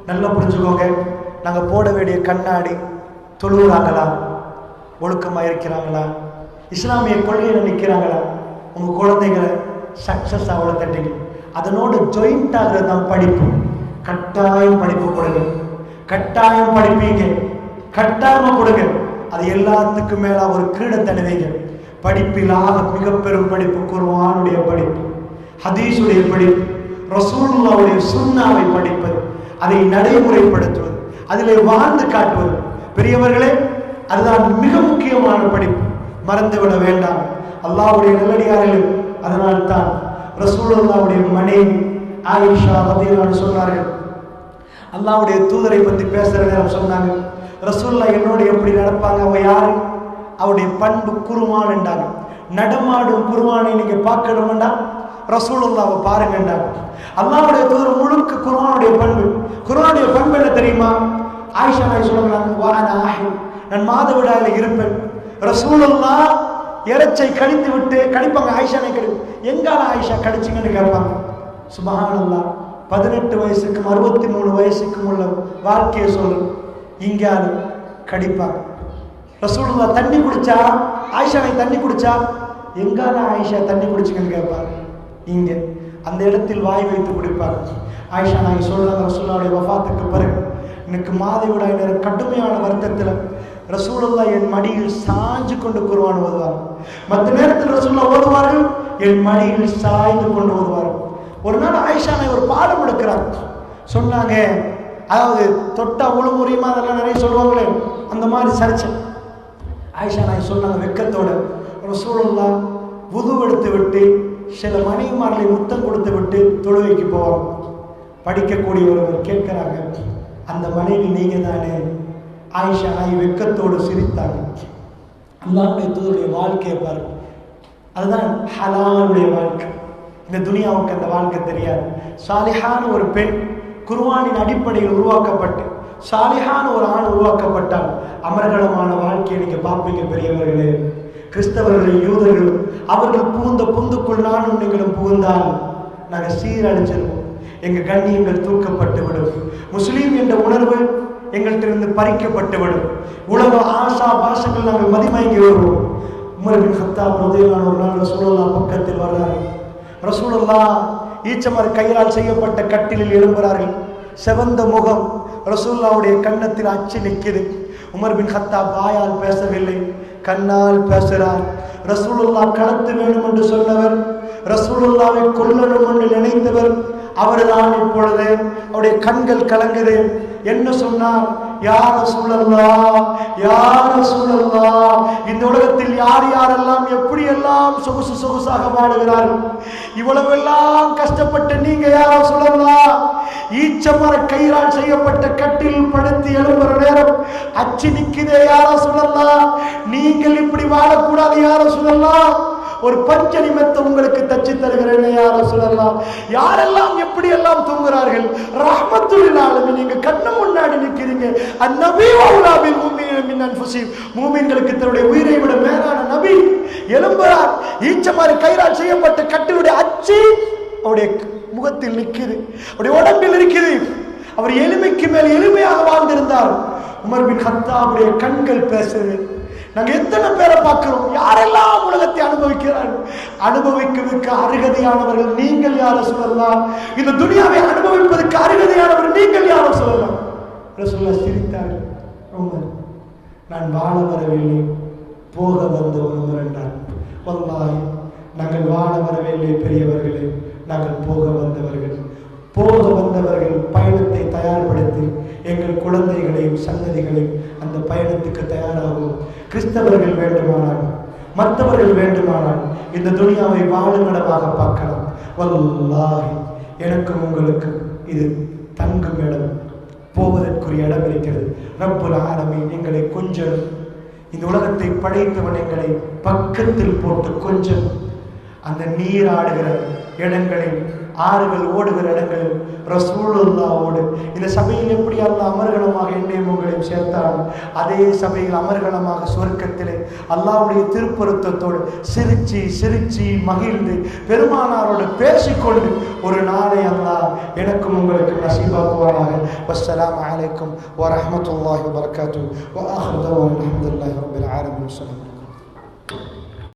நல்லா புரிஞ்சுக்கோங்க. நாங்கள் போட வேண்டிய கண்ணாடி தொழுகிறாங்களா, ஒழுக்கமாக இருக்கிறாங்களா, இஸ்லாமிய கொள்கையில் நிற்கிறாங்களா, உங்கள் குழந்தைகளை சக்சஸ் ஆகல தட்டிங்க. அதனோடு ஜாயிண்ட் ஆகிறது தான் படிப்பு. கட்டாயம் படிப்பு கொடுங்க, கட்டாயம் படிப்பீங்க, கட்டாயமா கொடுங்க. அது எல்லாத்துக்கும் மேல ஒரு கீழே தணுவீங்க. படிப்பிலாக மிக பெரும் படிப்பு குர்ஆனுடைய படிப்பு, ஹதீஸுடைய படிப்பு, ரசூலுல்லாஹ்வுடைய சுன்னாவை படிப்பது, அதை நடைமுறைப்படுத்துவது, அதிலே வாழ்ந்து காட்டுவது. பெரியவர்களே, அதுதான் மிக முக்கியமான படிப்பு. மறந்துவிட வேண்டாம். அல்லாஹ்வுடைய நல்லடியார்கள். அதனால் தான் ரசூலுல்லாஹ்வுடைய மனைவி ஆயிஷா ரலியல்லாஹு அன்ஹா சொன்னார்கள், அல்லாஹ்வுடைய தூதரை பத்தி பேசுற நேரம் சொன்னாங்க, ரசூலுல்லாஹ் என்னோட எப்படி நடப்பாங்க, அவ யாரு, அவருடைய பண்பு குர்ஆன் என்றாங்க. நடமாடும் குர்ஆனை நீங்க பார்க்கணும்னா ரசூலுல்லாஹ்வை பாருங்கன்றாங்க. அல்லாஹ்வுடைய தூதர் முழுக்க குர்ஆனுடைய பண்பு. குர்ஆனுடைய பண்பு என்ன தெரியுமா? ஆயிஷா நாய் சொல்றாங்க, வானா ஆஹி, நான் மாதவிடாயில இருப்பேன். ரசூலுல்லாஹ் இறைச்சை கடித்து விட்டு கடிப்பாங்க. ஆயிஷா நாய் கடி, எங்கால ஆயிஷா கடிச்சிங்கன்னு கேட்பாங்க. சுப்ஹானல்லாஹ், 18 வயசுக்கும் 63 வயசுக்கும் உள்ள வாழ்க்கையை சொல்லு, இங்கால கடிப்பாங்க. ரசூலுல்லாஹ் தண்ணி குடிச்சா, ஆயிஷா நாய் தண்ணி குடிச்சா, எங்கால ஆயிஷா தண்ணி குடிச்சிங்கன்னு கேட்பாங்க. இங்க அந்த இடத்தில் வாய் வைத்து குடிப்பாங்க. ஆயிஷா நாய் சொல்றாங்க, ரசூலுல்லாஹ்வுடைய வஃபாத்துக்கு பிறகு எனக்கு மாதவிடாய் நேரம் கடுமையான வருத்தத்தில் ரசூலுல்லாஹ் என் மடியில் சாஞ்சு கொண்டு குர்ஆன் ஓதுவார். மற்ற நேரத்தில் ரசூலுல்லாஹ் ஓதுவார்கள், என் மடியில் சாய்ந்து கொண்டு ஓதுவார்கள். ஒரு நாள் ஆயிஷா நாய் ஒரு பாடம் எடுக்கிறார். சொன்னாங்க, அதாவது தொட்டா உழுமுறையுமா அதெல்லாம் நிறைய சொல்லுவாங்களே, அந்த மாதிரி சரிச்சேன். ஆயிஷா நாய் சொன்னாங்க வெக்கத்தோட, ரசூலுல்லாஹ் வுது எடுத்து விட்டு சில மனைவிமார்களை முத்தம் கொடுத்து விட்டு தொழுகைக்கு போவாங்க. படிக்கக்கூடிய ஒருவர் கேட்கிறாங்க, அந்த மனைவி நீங்க தானே? ஆயிஷா நாய் வெக்கத்தோடு சிரித்தாங்க. அல்லாஹ்வுடைய தூதருடைய வாழ்க்கையை பாருங்க, அதுதான் ஹலாலுடைய வாழ்க்கை. இந்த துனியாவுக்கு அந்த வாழ்க்கை தெரியாது. சாலிஹான ஒரு பெண் குர்ஆனின் அடிப்படையில் உருவாக்கப்பட்டு சாலிஹான ஒரு ஆண் உருவாக்கப்பட்டால் அமர்கலமான வாழ்க்கையை நீங்க பார்ப்பீங்க. பெரியவர்களே, கிறிஸ்தவர்கள் யூதர்கள் அவர்கள் புகுந்த பொந்துக்குள் நானும் நீங்களும் புகுந்தால் நாங்கள் சீரழிச்சிருவோம். எங்க கண்ணியங்கள் தூக்கப்பட்டு விடும். முஸ்லீம் என்ற உணர்வு எங்கள்கிட்ட பறிக்கப்பட்டு விடும். உலக ஆசா பாசங்கள் நாங்கள் மதிமயங்கி வருவோம். உமர் பின் கத்தாப் ரலியல்லாஹு ஒரு நாள் ரசூலுல்லாஹ் பக்கத்தில் வர்றாரு. ரசூலுல்லாஹ் ஈச்சமர் கையால் செய்யப்பட்ட கட்டிலில் எழும்புகிறார்கள். செவந்த முகம், ரசூலுல்லாஹ்வுடைய கன்னத்தில் அச்சு நிற்குது. உமர் பின் கத்தாப் வாயால் பேசவில்லை, கண்ணால் பேசுகிறார். ரசூலுல்லாஹ் கடத்த வேண்டும் என்று சொன்னவர், ரசூலுல்லாஹ்வை கொல்லணும் என்று நினைத்தவர் அவர்தான் இப்பொழுது அவருடைய கண்கள் கலங்குது. என்ன சொன்னார்? யா ரசூலல்லாஹ், யா ரசூலல்லாஹ், இந்த உலகத்தில் யார் யாரெல்லாம் எப்படியெல்லாம் சொகுசாக வாழுகிறார்கள், இவ்வளவெல்லாம் கஷ்டப்பட்ட நீங்க யா ரசூலல்லாஹ் ஈச்சமர கயிறால் செய்யப்பட்ட கட்டில் படுத்து எழும்புற நேரம் அச்சு நிக்குதே யா ரசூலல்லாஹ், நீங்கள் இப்படி வாழக்கூடாது யா ரசூலல்லாஹ், ஒரு பஞ்சனி மெத்த உங்களுக்கு தச்சு தருகிறேன் யா ரசூலல்லாஹ். யாரெல்லாம் எப்படி எல்லாம் தூங்குறார்கள், ரஹ்மத்துல் ஆலமீன், நீங்க கண்ணு முன்னாடி நிக்கிறீங்க. அந்நபி வௌலா பில் முஃமினீன மின் அன்ஃபுஸிஹிம், மூமின்களுக்கு தன்னுடைய உயிரை விட மேலான நபி எழும்புறார். ஈச்சமர கயிறால் செய்யப்பட்ட கட்டிலுடைய அச்சு அவருடைய முகத்தில் நிற்குது, அவருடைய உடம்பில் இருக்குது. அவர் எளிமைக்கு மேல் எளிமையாக வாழ்ந்திருந்தார். உமர் பின் கத்தாபுடைய கண்கள் பேசுது. நாங்க எத்தனை பேரை பார்க்கிறோம், யாரெல்லாம் உலகத்தை அனுபவிக்கிறார்கள். அனுபவிக்கிறதுக்கு அருகதையானவர்கள் நீங்கள் யார சொல்லலாம், இந்த துனியாவை அனுபவிப்பதற்கு அருகதையானவர்கள் நீங்கள் யார சொல்லலாம். ரசூலுல்லாஹ் சிரித்தார்கள். உமர், நான் வாழ வரவில்லை, போக வந்தவன் என்றார். வல்லாஹி நாங்கள் வாழ வரவில்லை பெரியவர்களே, நாங்கள் போக வந்தவர்கள். போக வந்தவர்கள் பயணத்தை தயார்படுத்தி எங்கள் குழந்தைகளையும் சந்ததிகளையும் அந்த பயணத்துக்கு தயாராகும். கிறிஸ்தவர்கள் வேண்டுமானால், மற்றவர்கள் வேண்டுமானால் இந்த துனியாவை வாழும் இடமாக பார்க்கலாம். வல்லாஹி எனக்கும் உங்களுக்கு இது தங்கும் இடம், போவதற்குரிய இடம் இருக்கிறது. ரப்புல் ஆலமீன் எங்களை கொஞ்சம், இந்த உலகத்தை படைத்தவன் எங்களை பக்கத்தில் போட்டு கொஞ்சம் அந்த நீராடுகிற இடங்களில், ஆறுகள் ஓடுகிற இடங்களில் ரசூலுல்லாஹ்வோடு இந்த சபையில் எப்படி அல்லாஹ் அமர்கலமாக என்னையும் உங்களையும் சேர்த்தாலும் அதே சபையில் அமர்கலமாக சொர்க்கத்திலே அல்லாஹ்வுடைய திருப்பொருத்தத்தோடு சிரிச்சு சிரிச்சு மகிழ்ந்து பெருமானாரோடு பேசிக்கொண்டு ஒரு நாளை அல்லாஹ் எனக்கும் உங்களுக்கு நசீபாக்குவானாக. வஸ்ஸலாமு அலைக்கும் வரஹ்மத்துல்லாஹி வபரகாத்துஹு வ ஆஹிரு தஅவானா அல்ஹம்துலில்லாஹி ரப்பில் ஆலமீன்.